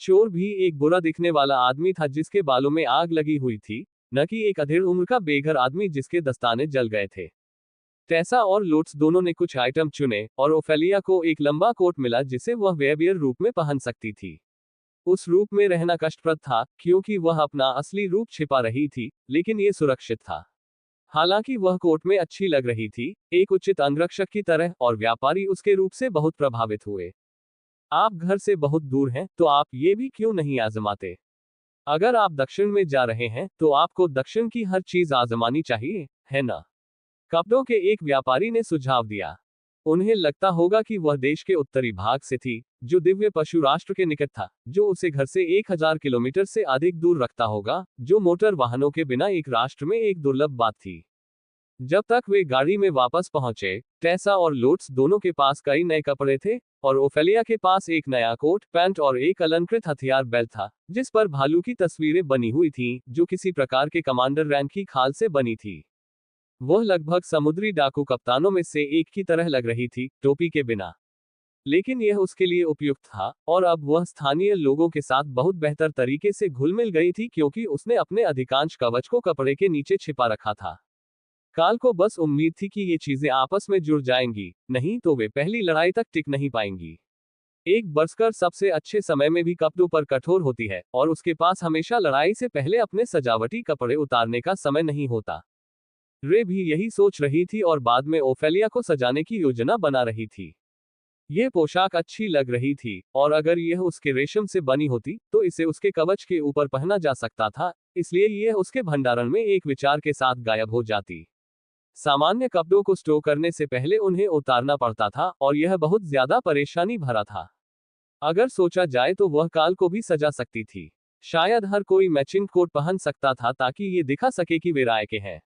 चोर भी एक बुरा दिखने वाला आदमी था जिसके बालों में आग लगी हुई थी, न कि एक अधेड़ उम्र का बेघर आदमी जिसके दस्ताने जल गए थे। टेसा और लोट्स दोनों ने कुछ आइटम चुने और ओफेलिया को एक लंबा कोट मिला जिसे वह वेबियर रूप में पहन सकती थी। उस रूप में रहना कष्टप्रद था क्योंकि वह अपना असली रूप छिपा रही थी, लेकिन ये सुरक्षित था। हालांकि वह कोट में अच्छी लग रही थी, एक उचित अंगरक्षक की तरह, और व्यापारी उसके रूप से बहुत प्रभावित हुए। आप घर से बहुत दूर हैं, तो आप ये भी क्यों नहीं आजमाते? अगर आप दक्षिण में जा रहे हैं तो आपको दक्षिण की हर चीज आजमानी चाहिए, है ना? कपड़ों के एक व्यापारी ने सुझाव दिया। उन्हें लगता होगा कि वह देश के उत्तरी भाग से थी, जो दिव्य पशु राष्ट्र के निकट था, जो उसे घर से 1000 किलोमीटर से अधिक दूर रखता होगा, जो मोटर वाहनों के बिना एक राष्ट्र में एक दुर्लभ बात थी। जब तक वे गाड़ी में वापस पहुंचे, टेसा और लोट्स दोनों के पास कई नए कपड़े थे, और ओफेलिया के पास एक नया कोट, पैंट और एक अलंकृत हथियार बेल्ट था, जिस पर भालू की तस्वीरें बनी हुई थीं, जो किसी प्रकार के कमांडर रैंक की खाल से बनी थी। वह लगभग समुद्री डाकू कप्तानों में से एक की तरह लग रही थी, टोपी के बिना। लेकिन यह उसके लिए उपयुक्त था, और अब वह स्थानीय लोगों के साथ बहुत बेहतर तरीके से घुल मिल गई थी क्योंकि उसने अपने अधिकांश कवच को कपड़े के नीचे छिपा रखा था। काल को बस उम्मीद थी कि ये चीजें आपस में जुड़ जाएंगी, नहीं तो वे पहली लड़ाई तक टिक नहीं पाएंगी। एक बरस्कर सबसे अच्छे समय में भी कपड़ों पर कठोर होती है, और उसके पास हमेशा लड़ाई से पहले अपने सजावटी कपड़े उतारने का समय नहीं होता। रे भी यही सोच रही थी और बाद में ओफेलिया को सजाने की योजना बना रही थी। यह पोशाक अच्छी लग रही थी, और अगर यह उसके रेशम से बनी होती तो इसे उसके कवच के ऊपर पहना जा सकता था, इसलिए यह उसके भंडारण में एक विचार के साथ गायब हो जाती। सामान्य कपड़ों को स्टोर करने से पहले उन्हें उतारना पड़ता था, और यह बहुत ज्यादा परेशानी भरा था। अगर सोचा जाए तो वह काल को भी सजा सकती थी। शायद हर कोई मैचिंग कोट पहन सकता था ताकि ये दिखा सके कि वे राय के हैं।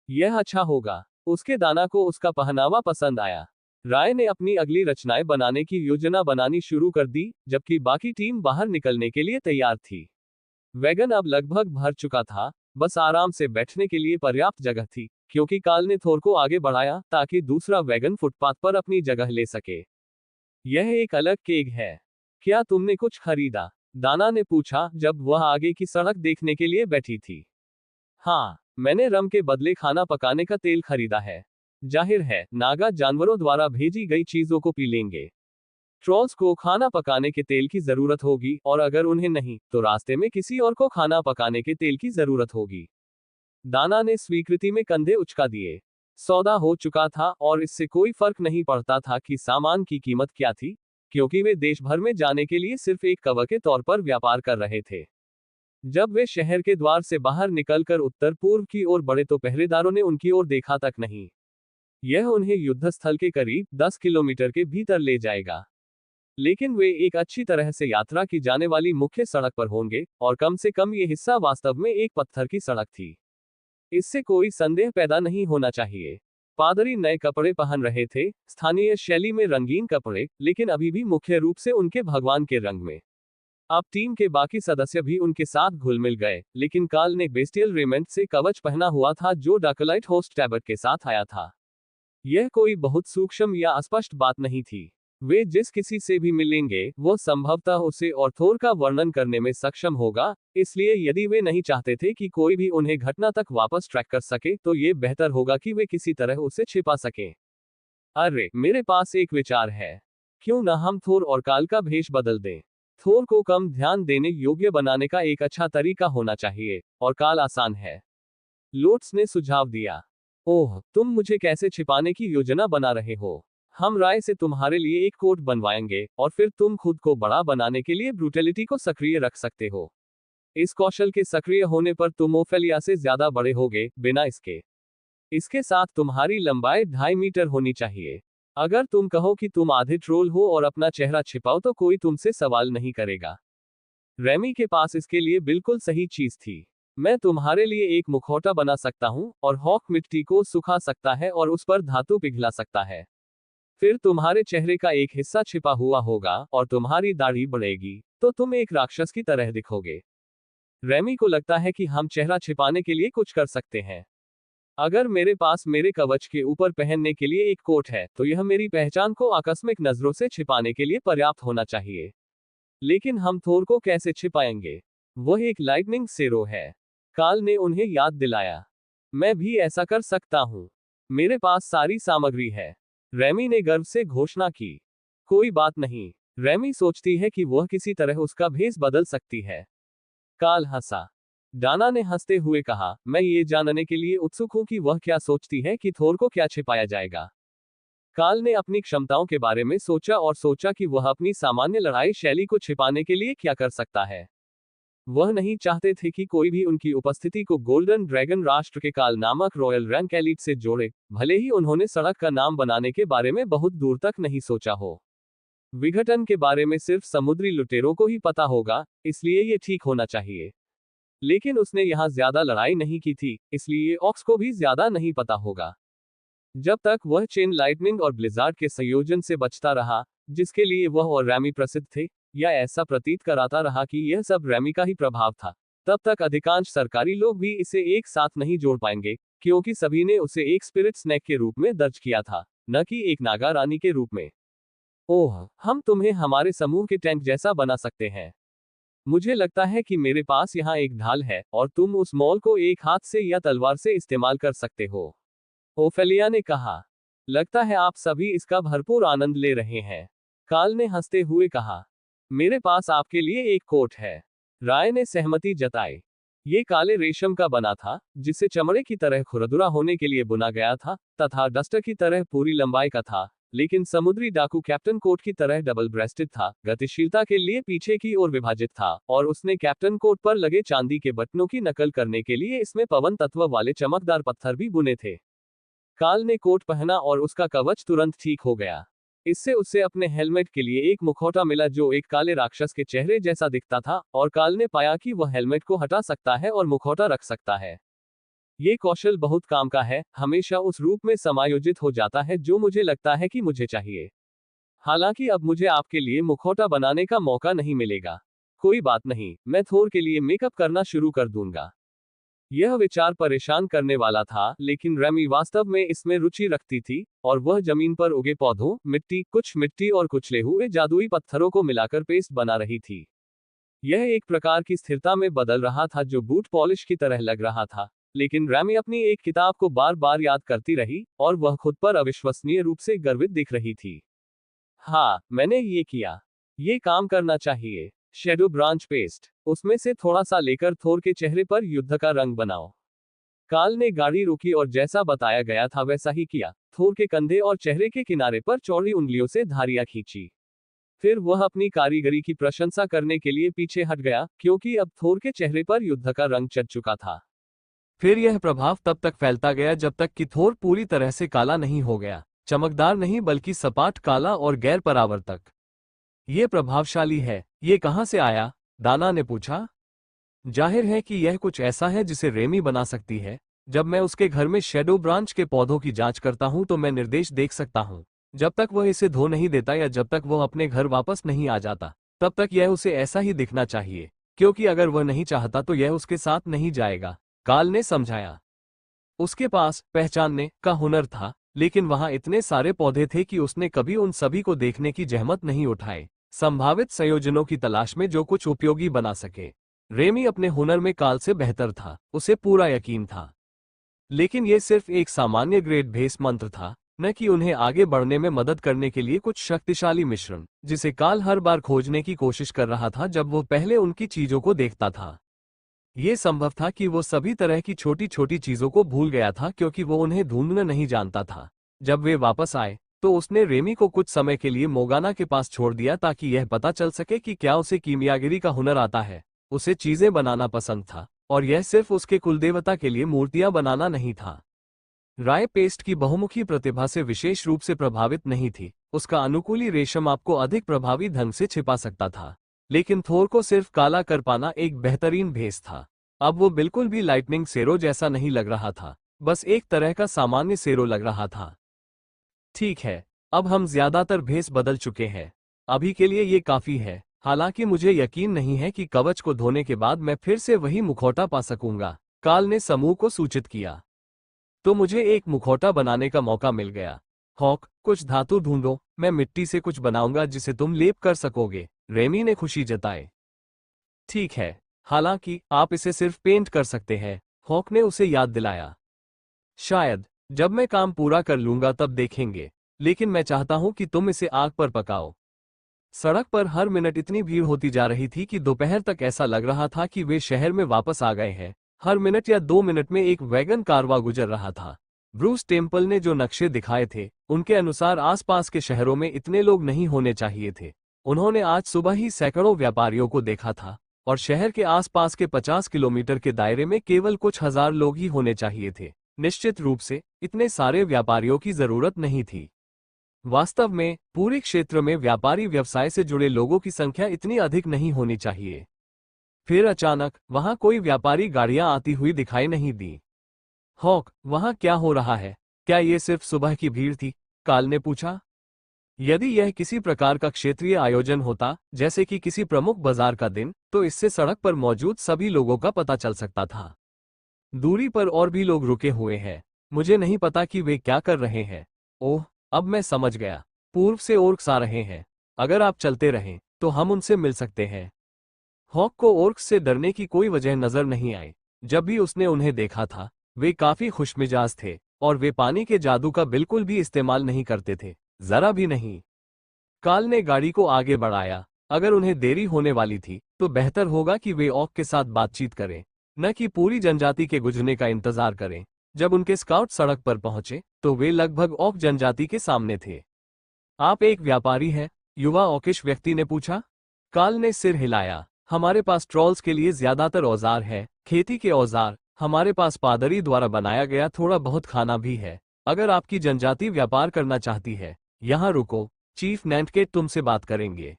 यह अच्छा होगा। उसके दाना को उसका पहनावा पसंद आया। राय ने अपनी अगली रचनाएं बनाने की योजना बनानी शुरू कर दी, जबकि बाकी टीम बाहर निकलने के लिए तैयार थी। वैगन अब लगभग भर चुका था, बस आराम से बैठने के लिए पर्याप्त जगह थी, क्योंकि काल ने थोर को आगे बढ़ाया ताकि दूसरा वैगन फुटपाथ पर अपनी जगह ले सके। यह एक अलग केक है। क्या तुमने कुछ खरीदा? दाना ने पूछा जब वह आगे की सड़क देखने के लिए बैठी थी। हाँ, मैंने रम के बदले खाना पकाने का तेल खरीदा है। जाहिर है, नागा जानवरों द्वारा भेजी गई चीजों को पी लेंगे। ट्रॉल्स को खाना पकाने के तेल की जरूरत होगी, और अगर उन्हें नहीं, तो रास्ते में किसी और को खाना पकाने के तेल की जरूरत होगी। दाना ने स्वीकृति में कंधे उचका दिए। सौदा हो चुका था और इससे कोई फर्क नहीं पड़ता था कि सामान की कीमत क्या थी, क्योंकि वे देश भर में जाने के लिए सिर्फ एक कवर के तौर पर व्यापार कर रहे थे। जब वे शहर के द्वार से बाहर निकलकर उत्तर पूर्व की ओर बढ़े तो पहरेदारों ने उनकी ओर देखा तक नहीं। यह उन्हें युद्धस्थल के करीब 10 किलोमीटर के भीतर ले जाएगा। लेकिन वे एक अच्छी तरह से यात्रा की जाने वाली मुख्य सड़क पर होंगे, और कम से कम ये हिस्सा वास्तव में एक पत्थर की सड़क थी। इससे कोई संदेह पैदा नहीं होना चाहिए। पादरी नए कपड़े पहन रहे थे, स्थानीय शैली में रंगीन कपड़े, लेकिन अभी भी मुख्य रूप से उनके भगवान के रंग में। अब टीम के बाकी सदस्य भी उनके साथ घुल मिल गए, लेकिन काल ने बेस्टियल रेमेंट से कवच पहना हुआ था जो डाकलाइट होस्ट टैबट के साथ आया था। यह कोई बहुत सूक्ष्म या अस्पष्ट बात नहीं थी। वे जिस किसी से भी मिलेंगे, वो संभवतः उसे और थोर का वर्णन करने में सक्षम होगा, इसलिए यदि वे नहीं चाहते थे कि कोई भी उन्हें घटना तक वापस ट्रैक कर सके, तो ये बेहतर होगा कि वे किसी तरह उसे छिपा सकें। अरे, मेरे पास एक विचार है। क्यों न हम थोर और काल का भेष बदल दें? थोर को कम ध्यान देने योग्य बनाने का एक अच्छा तरीका होना चाहिए, और काल आसान है। लोट्स ने सुझाव दिया। ओह, तुम मुझे कैसे छिपाने की योजना बना रहे हो? हम राय से तुम्हारे लिए एक कोट बनवाएंगे, और फिर तुम खुद को बड़ा बनाने के लिए ब्रूटलिटी को सक्रिय रख सकते हो। इस कौशल के सक्रिय होने पर तुम ओफेलिया से ज्यादा बड़े होगे, बिना इसके। इसके साथ तुम्हारी लंबाई 2.5 मीटर होनी चाहिए। अगर तुम कहो कि तुम आधे ट्रोल हो और अपना चेहरा छिपाओ तो कोई तुमसे सवाल नहीं करेगा। रेमी के पास इसके लिए बिल्कुल सही चीज थी। मैं तुम्हारे लिए एक मुखौटा बना सकता हूं, और हॉक मिट्टी को सुखा सकता है और उस पर धातु पिघला सकता है। फिर तुम्हारे चेहरे का एक हिस्सा छिपा हुआ होगा, और तुम्हारी दाढ़ी बढ़ेगी, तो तुम एक राक्षस की तरह दिखोगे। रेमी को लगता है कि हम चेहरा छिपाने के लिए कुछ कर सकते हैं। अगर मेरे पास मेरे कवच के ऊपर पहनने के लिए एक कोट है, तो यह मेरी पहचान को आकस्मिक नजरों से छिपाने के लिए पर्याप्त होना चाहिए। लेकिन हम थोर को कैसे छिपाएंगे? वह एक लाइटनिंग सेरो है। काल ने उन्हें याद दिलाया। मैं भी ऐसा कर सकता हूं। मेरे पास सारी सामग्री है। रेमी ने गर्व से घोषणा की। कोई बात नहीं। रेमी सोचती है कि वह किसी तरह उसका भेष बदल सकती है। काल हंसा। डाना ने हंसते हुए कहा, मैं ये जानने के लिए उत्सुक हूं कि वह क्या सोचती है कि थोर को क्या छिपाया जाएगा। काल ने अपनी क्षमताओं के बारे में सोचा और सोचा कि वह अपनी सामान्य लड़ाई शैली को छिपाने के लिए क्या कर सकता है। वह नहीं चाहते थे कि कोई भी उनकी उपस्थिति को गोल्डन ड्रैगन राष्ट्र के काल नामक रॉयल रैंक एलिट से जोड़े, भले ही उन्होंने सड़क का नाम बनाने के बारे में बहुत दूर तक नहीं सोचा हो। विघटन के बारे में सिर्फ समुद्री लुटेरों को ही पता होगा, इसलिए ये ठीक होना चाहिए। लेकिन उसने यहां ज्यादा लड़ाई नहीं की थी, इसलिए ऑक्स को भी ज्यादा नहीं पता होगा। जब तक वह चेन लाइटनिंग और ब्लिजार्ड के संयोजन से बचता रहा, जिसके लिए वह और रैमी प्रसिद्ध थे, या ऐसा प्रतीत कराता रहा कि यह सब रैमी का ही प्रभाव था, तब तक अधिकांश सरकारी लोग भी इसे एक साथ नहीं जोड़ पाएंगे, क्योंकि सभी ने उसे एक स्पिरिट स्नैक के रूप में दर्ज किया था, न कि एक नागा रानी के रूप में। ओह, हम तुम्हें हमारे समूह के टैंक जैसा बना सकते हैं। मुझे लगता है कि मेरे पास यहाँ एक ढाल है, और तुम उस मॉल को एक हाथ से या तलवार से इस्तेमाल कर सकते हो। ओफेलिया ने कहा। लगता है आप सभी इसका भरपूर आनंद ले रहे हैं। काल ने हंसते हुए कहा। मेरे पास आपके लिए एक कोट है। राय ने सहमति जताई। ये काले रेशम का बना था, जिसे चमड़े की तरह खुरदुरा होने के लिए बुना गया था, तथा डस्टर की तरह पूरी लंबाई का था, लेकिन समुद्री डाकू कैप्टन कोट की तरह डबल ब्रेस्टेड था, गतिशीलता के लिए पीछे की ओर विभाजित था, और उसने कैप्टन कोट पर लगे चांदी के बटनों की नकल करने के लिए इसमें पवन तत्व वाले चमकदार पत्थर भी बुने थे। काल ने कोट पहना और उसका कवच तुरंत ठीक हो गया। इससे उसे अपने हेलमेट के लिए एक मुखौटा मिला जो एक काले राक्षस के चेहरे जैसा दिखता था, और काल ने पाया कि वह हेलमेट को हटा सकता है और मुखौटा रख सकता है। ये कौशल बहुत काम का है, हमेशा उस रूप में समायोजित हो जाता है जो मुझे लगता है कि मुझे चाहिए। हालांकि अब मुझे आपके लिए मुखौटा बनाने का मौका नहीं मिलेगा। कोई बात नहीं, मैं थोर के लिए मेकअप करना शुरू कर दूंगा। यह विचार परेशान करने वाला था, लेकिन रेमी वास्तव में इसमें रुचि रखती थी, और वह जमीन पर उगे पौधों, कुछ मिट्टी और कुचले हुए जादुई पत्थरों को मिलाकर पेस्ट बना रही थी। यह एक प्रकार की स्थिरता में बदल रहा था जो बूट पॉलिश की तरह लग रहा था। लेकिन रेमी अपनी एक किताब को बार बार याद करती रही, और वह खुद पर अविश्वसनीय रूप से गर्वित दिख रही थी। हाँ, मैंने ये किया। ये काम करना चाहिए। शेडो ब्रांच पेस्ट, उसमें से थोड़ा सा लेकर थोर के चेहरे पर युद्ध का रंग बनाओ। काल ने गाड़ी रोकी और जैसा बताया गया था वैसा ही किया। थोर के कंधे और चेहरे के किनारे पर चौड़ी उंगलियों से धारियां खींची। फिर वह अपनी कारीगरी की प्रशंसा करने के लिए पीछे हट गया, क्योंकि अब थोर के चेहरे पर युद्ध का रंग चढ़ चुका था। फिर यह प्रभाव तब तक फैलता गया जब तक कि थोर पूरी तरह से काला नहीं हो गया, चमकदार नहीं बल्कि सपाट काला और गैर परावर्तक। ये प्रभावशाली है, ये कहां से आया? दाना ने पूछा। जाहिर है कि यह कुछ ऐसा है जिसे रेमी बना सकती है। जब मैं उसके घर में शेडो ब्रांच के पौधों की जांच करता हूं तो मैं निर्देश देख सकता हूं। जब तक वह इसे धो नहीं देता या जब तक वह अपने घर वापस नहीं आ जाता, तब तक यह उसे ऐसा ही दिखना चाहिए, क्योंकि अगर वह नहीं चाहता तो यह उसके साथ नहीं जाएगा, काल ने समझाया। उसके पास पहचानने का हुनर था, लेकिन वहां इतने सारे पौधे थे कि उसने कभी उन सभी को देखने की जहमत नहीं उठाई, संभावित संयोजनों की तलाश में जो कुछ उपयोगी बना सके। रेमी अपने हुनर में काल से बेहतर था, उसे पूरा यकीन था। लेकिन यह सिर्फ एक सामान्य ग्रेड भेस मंत्र था, न कि उन्हें आगे बढ़ने में मदद करने के लिए कुछ शक्तिशाली मिश्रण, जिसे काल हर बार खोजने की कोशिश कर रहा था जब वो पहले उनकी चीजों को देखता था। ये संभव था कि वो सभी तरह की छोटी छोटी चीजों को भूल गया था क्योंकि वो उन्हें ढूंढना नहीं जानता था। जब वे वापस आए तो उसने रेमी को कुछ समय के लिए मोगाना के पास छोड़ दिया ताकि यह पता चल सके कि क्या उसे कीमियागिरी का हुनर आता है। उसे चीजें बनाना पसंद था, और यह सिर्फ उसके कुलदेवता के लिए मूर्तियां बनाना नहीं था। राय पेस्ट की बहुमुखी प्रतिभा से विशेष रूप से प्रभावित नहीं थी। उसका अनुकूली रेशम आपको अधिक प्रभावी ढंग से छिपा सकता था, लेकिन थोर को सिर्फ काला कर पाना एक बेहतरीन भेस था। अब वो बिल्कुल भी लाइटनिंग सेरो जैसा नहीं लग रहा था, बस एक तरह का सामान्य सेरो लग रहा था। ठीक है, अब हम ज्यादातर भेस बदल चुके हैं। अभी के लिए ये काफी है। हालांकि मुझे यकीन नहीं है कि कवच को धोने के बाद मैं फिर से वही मुखौटा पा सकूंगा, काल ने समूह को सूचित किया। तो मुझे एक मुखौटा बनाने का मौका मिल गया। हॉक, कुछ धातु ढूंढो, मैं मिट्टी से कुछ बनाऊंगा जिसे तुम लेप कर सकोगे, रेमी ने खुशी जताई। ठीक है, हालांकि आप इसे सिर्फ पेंट कर सकते हैं, हॉक ने उसे याद दिलाया। शायद जब मैं काम पूरा कर लूंगा तब देखेंगे, लेकिन मैं चाहता हूं कि तुम इसे आग पर पकाओ। सड़क पर हर मिनट इतनी भीड़ होती जा रही थी कि दोपहर तक ऐसा लग रहा था कि वे शहर में वापस आ गए हैं। हर मिनट या 2 मिनट में एक वैगन कारवां गुजर रहा था। ब्रूस टेम्पल ने जो नक्शे दिखाए थे, उनके अनुसार आसपास के शहरों में इतने लोग नहीं होने चाहिए थे। उन्होंने आज सुबह ही सैकड़ों व्यापारियों को देखा था, और शहर के आसपास के 50 किलोमीटर के दायरे में केवल कुछ हजार लोग ही होने चाहिए थे। निश्चित रूप से इतने सारे व्यापारियों की जरूरत नहीं थी। वास्तव में पूरे क्षेत्र में व्यापारी व्यवसाय से जुड़े लोगों की संख्या इतनी अधिक नहीं होनी चाहिए। फिर अचानक वहां कोई व्यापारी गाड़ियां आती हुई दिखाई नहीं दी। हॉक, वहां क्या हो रहा है? क्या ये सिर्फ सुबह की भीड़ थी? काल ने पूछा। यदि यह किसी प्रकार का क्षेत्रीय आयोजन होता, जैसे कि किसी प्रमुख बाजार का दिन, तो इससे सड़क पर मौजूद सभी लोगों का पता चल सकता था। दूरी पर और भी लोग रुके हुए हैं। मुझे नहीं पता कि वे क्या कर रहे हैं। ओह, अब मैं समझ गया। पूर्व से ओर्क्स आ रहे हैं। अगर आप चलते रहें तो हम उनसे मिल सकते हैं। हॉक को ओर्क्स से डरने की कोई वजह नजर नहीं आई। जब भी उसने उन्हें देखा था, वे काफी खुशमिजाज थे, और वे पानी के जादू का बिल्कुल भी इस्तेमाल नहीं करते थे, जरा भी नहीं। काल ने गाड़ी को आगे बढ़ाया। अगर उन्हें देरी होने वाली थी तो बेहतर होगा कि वे ऑक के साथ बातचीत करें, न कि पूरी जनजाति के गुजरने का इंतजार करें। जब उनके स्काउट सड़क पर पहुंचे तो वे लगभग ऑक जनजाति के सामने थे। आप एक व्यापारी हैं? युवा ऑकिश व्यक्ति ने पूछा। काल ने सिर हिलाया। हमारे पास ट्रॉल्स के लिए ज्यादातर औजार है, खेती के औजार। हमारे पास पादरी द्वारा बनाया गया थोड़ा बहुत खाना भी है। अगर आपकी जनजाति व्यापार करना चाहती है, यहाँ रुको। चीफ नैंटकेट तुमसे बात करेंगे।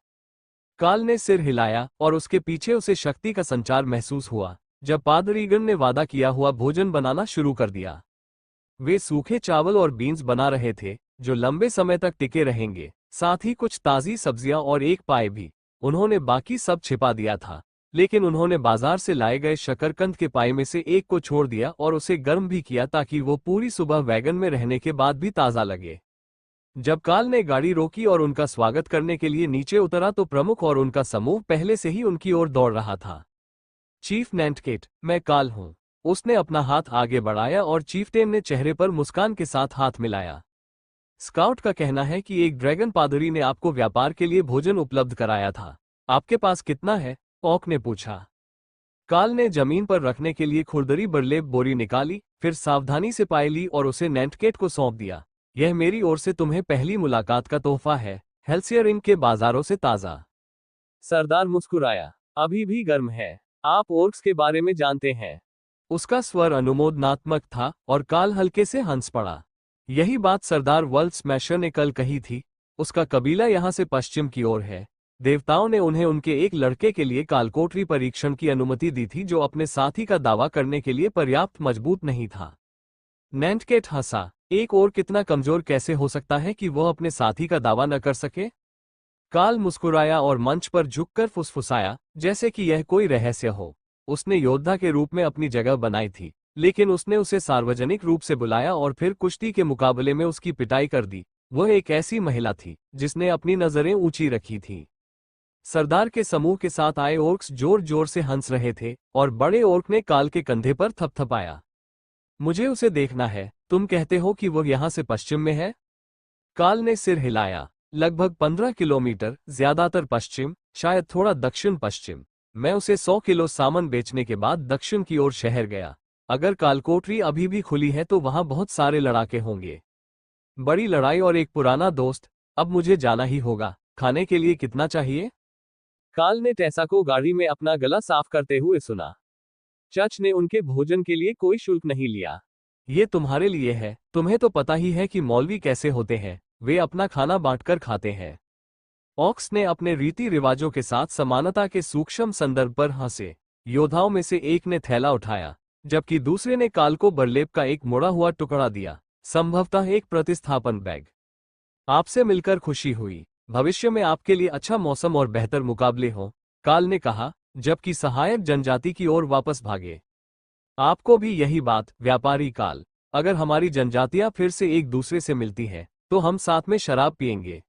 काल ने सिर हिलाया और उसके पीछे उसे शक्ति का संचार महसूस हुआ जब पादरीगण ने वादा किया हुआ भोजन बनाना शुरू कर दिया। वे सूखे चावल और बीन्स बना रहे थे जो लंबे समय तक टिके रहेंगे, साथ ही कुछ ताज़ी सब्जियां और एक पाए भी। उन्होंने बाकी सब छिपा दिया था, लेकिन उन्होंने बाजार से लाए गए शकरकंद के पाए में से एक को छोड़ दिया और उसे गर्म भी किया ताकि वो पूरी सुबह वैगन में रहने के बाद भी ताज़ा लगे। जब काल ने गाड़ी रोकी और उनका स्वागत करने के लिए नीचे उतरा तो प्रमुख और उनका समूह पहले से ही उनकी ओर दौड़ रहा था। चीफ नैंटकेट, मैं काल हूं। उसने अपना हाथ आगे बढ़ाया और चीफटेन ने चेहरे पर मुस्कान के साथ हाथ मिलाया। स्काउट का कहना है कि एक ड्रैगन पादरी ने आपको व्यापार के लिए भोजन उपलब्ध कराया था। आपके पास कितना है? ऑक ने पूछा। काल ने जमीन पर रखने के लिए खुरदरी बरलेब बोरी निकाली, फिर सावधानी से पाई ली और उसे नैंटकेट को सौंप दिया। यह मेरी ओर से तुम्हें पहली मुलाकात का तोहफा है, हेल्सियर इन के बाजारों से ताज़ा। सरदार मुस्कुराया। अभी भी गर्म है। आप ओर्क्स के बारे में जानते हैं। उसका स्वर अनुमोदनात्मक था और काल हल्के से हंस पड़ा। यही बात सरदार वर्ल्ड स्मैशर ने कल कही थी। उसका कबीला यहाँ से पश्चिम की ओर है। देवताओं ने उन्हें उनके एक लड़के के लिए कालकोटरी परीक्षण की अनुमति दी थी जो अपने साथी का दावा करने के लिए पर्याप्त मजबूत नहीं था। नैंटकेट हंसा। एक और कितना कमजोर कैसे हो सकता है कि वह अपने साथी का दावा न कर सके? काल मुस्कुराया और मंच पर झुककर फुसफुसाया, जैसे कि यह कोई रहस्य हो। उसने योद्धा के रूप में अपनी जगह बनाई थी, लेकिन उसने उसे सार्वजनिक रूप से बुलाया और फिर कुश्ती के मुकाबले में उसकी पिटाई कर दी। वह एक ऐसी महिला थी जिसने अपनी नजरें ऊंची रखी थीं। सरदार के समूह के साथ आए ओर्क्स जोर जोर से हंस रहे थे और बड़े ओर्क ने काल के कंधे पर थपथपाया। मुझे उसे देखना है। तुम कहते हो कि वह यहां से पश्चिम में है? काल ने सिर हिलाया। लगभग 15 किलोमीटर, ज्यादातर पश्चिम, शायद थोड़ा दक्षिण पश्चिम। मैं उसे 100 किलो सामान बेचने के बाद दक्षिण की ओर शहर गया। अगर कालकोटरी अभी भी खुली है तो वहां बहुत सारे लड़ाके होंगे। बड़ी लड़ाई और एक पुराना दोस्त। अब मुझे जाना ही होगा। खाने के लिए कितना चाहिए? काल ने टेसा को गाड़ी में अपना गला साफ करते हुए सुना। चच ने उनके भोजन के लिए कोई शुल्क नहीं लिया। ये तुम्हारे लिए है। तुम्हें तो पता ही है कि मौलवी कैसे होते हैं, वे अपना खाना बांटकर खाते हैं। ऑक्स ने अपने रीति रिवाजों के साथ समानता के सूक्ष्म संदर्भ पर हंसे। योद्धाओं में से एक ने थैला उठाया, जबकि दूसरे ने काल को बरलेब का एक मुड़ा हुआ टुकड़ा दिया, संभवतः एक प्रतिस्थापन बैग। आपसे मिलकर खुशी हुई। भविष्य में आपके लिए अच्छा मौसम और बेहतर मुकाबले हो, काल ने कहा, जबकि सहायक जनजाति की ओर वापस भागे। आपको भी यही बात, व्यापारी काल। अगर हमारी जनजातियां फिर से एक दूसरे से मिलती हैं, तो हम साथ में शराब पिएंगे।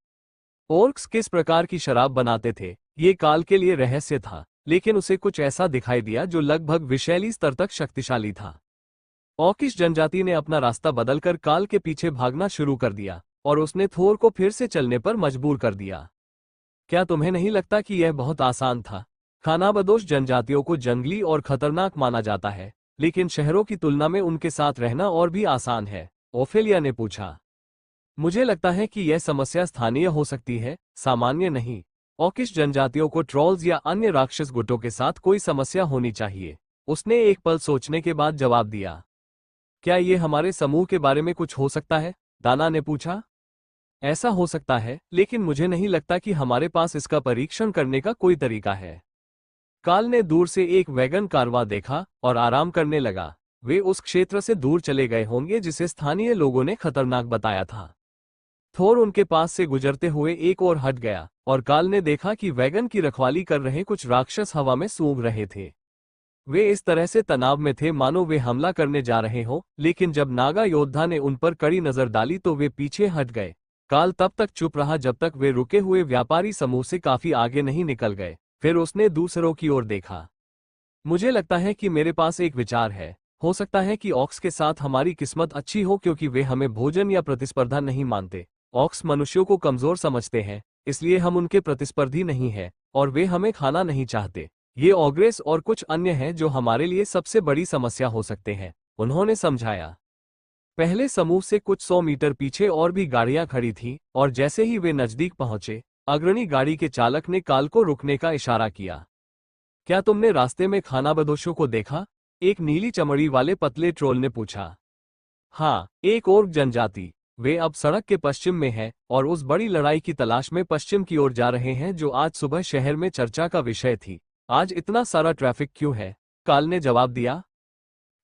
ओर्क्स किस प्रकार की शराब बनाते थे, ये काल के लिए रहस्य था, लेकिन उसे कुछ ऐसा दिखाई दिया जो लगभग विषैली स्तर तक शक्तिशाली था। ऑकिश जनजाति ने अपना रास्ता बदलकर काल के पीछे भागना शुरू कर दिया और उसने थोर को फिर से चलने पर मजबूर कर दिया। क्या तुम्हें नहीं लगता कि यह बहुत आसान था? खानाबदोश जनजातियों को जंगली और खतरनाक माना जाता है, लेकिन शहरों की तुलना में उनके साथ रहना और भी आसान है, ओफेलिया ने पूछा। मुझे लगता है कि यह समस्या स्थानीय हो सकती है, सामान्य नहीं। ऑकिश जनजातियों को ट्रॉल्स या अन्य राक्षस गुटों के साथ कोई समस्या होनी चाहिए। उसने एक पल सोचने के बाद जवाब दिया। क्या ये हमारे समूह के बारे में कुछ हो सकता है? दाना ने पूछा। ऐसा हो सकता है, लेकिन मुझे नहीं लगता कि हमारे पास इसका परीक्षण करने का कोई तरीका है। काल ने दूर से एक वैगन कारवां देखा और आराम करने लगा। वे उस क्षेत्र से दूर चले गए होंगे जिसे स्थानीय लोगों ने खतरनाक बताया था। थोर उनके पास से गुजरते हुए एक और हट गया और काल ने देखा कि वैगन की रखवाली कर रहे कुछ राक्षस हवा में सूंघ रहे थे। वे इस तरह से तनाव में थे मानो वे हमला करने जा रहे हों, लेकिन जब नागा योद्धा ने उन पर कड़ी नजर डाली तो वे पीछे हट गए। काल तब तक चुप रहा जब तक वे रुके हुए व्यापारी समूह से काफी आगे नहीं निकल गए। फिर उसने दूसरों की ओर देखा। मुझे लगता है कि मेरे पास एक विचार है। हो सकता है कि ऑक्स के साथ हमारी किस्मत अच्छी हो क्योंकि वे हमें भोजन या प्रतिस्पर्धा नहीं मानते। ऑक्स मनुष्यों को कमजोर समझते हैं, इसलिए हम उनके प्रतिस्पर्धी नहीं हैं, और वे हमें खाना नहीं चाहते। ये ऑग्रेस और कुछ अन्य हैं जो हमारे लिए सबसे बड़ी समस्या हो सकते हैं, उन्होंने समझाया। पहले समूह से कुछ 100 मीटर पीछे और भी गाड़ियां खड़ी थीं, और जैसे ही वे नजदीक पहुंचे, अग्रणी गाड़ी के चालक ने काल को रुकने का इशारा किया। क्या तुमने रास्ते में खानाबदोशों को देखा? एक नीली चमड़ी वाले पतले ट्रोल ने पूछा। हाँ, एक ओर्क जनजाति। वे अब सड़क के पश्चिम में हैं और उस बड़ी लड़ाई की तलाश में पश्चिम की ओर जा रहे हैं जो आज सुबह शहर में चर्चा का विषय थी। आज इतना सारा ट्रैफिक क्यों है? काल ने जवाब दिया।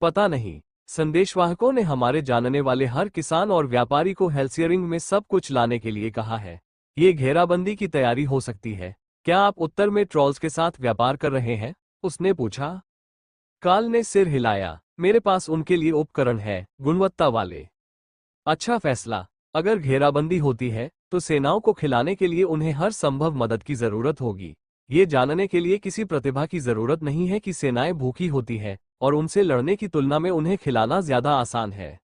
पता नहीं। संदेशवाहकों ने हमारे जानने वाले हर किसान और व्यापारी को हेल्सियरिंग में सब कुछ लाने के लिए कहा है। ये घेराबंदी की तैयारी हो सकती है। क्या आप उत्तर में ट्रॉल्स के साथ व्यापार कर रहे हैं? उसने पूछा। काल ने सिर हिलाया। मेरे पास उनके लिए उपकरण है, गुणवत्ता वाले। अच्छा फैसला। अगर घेराबंदी होती है तो सेनाओं को खिलाने के लिए उन्हें हर संभव मदद की जरूरत होगी। ये जानने के लिए किसी प्रतिभा की जरूरत नहीं है कि सेनाएं भूखी होती है और उनसे लड़ने की तुलना में उन्हें खिलाना ज्यादा आसान है।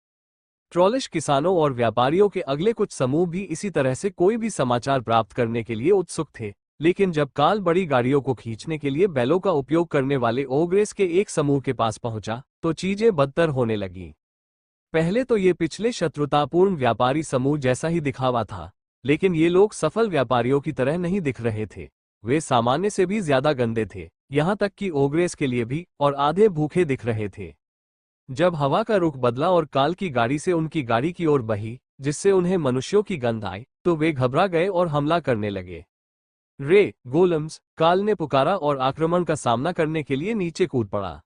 ट्रॉलिश किसानों और व्यापारियों के अगले कुछ समूह भी इसी तरह से कोई भी समाचार प्राप्त करने के लिए उत्सुक थे, लेकिन जब काल बड़ी गाड़ियों को खींचने के लिए बैलों का उपयोग करने वाले ओग्रेस के एक समूह के पास पहुंचा तो चीजें बदतर होने लगीं। पहले तो ये पिछले शत्रुतापूर्ण व्यापारी समूह जैसा ही दिखावा था, लेकिन ये लोग सफल व्यापारियों की तरह नहीं दिख रहे थे। वे सामान्य से भी ज्यादा गंदे थे, यहां तक कि ओग्रेस के लिए भी, और आधे भूखे दिख रहे थे। जब हवा का रुख बदला और काल की गाड़ी से उनकी गाड़ी की ओर बही, जिससे उन्हें मनुष्यों की गंध आई, तो वे घबरा गए और हमला करने लगे। रे गोलम्स, काल ने पुकारा और आक्रमण का सामना करने के लिए नीचे कूद पड़ा।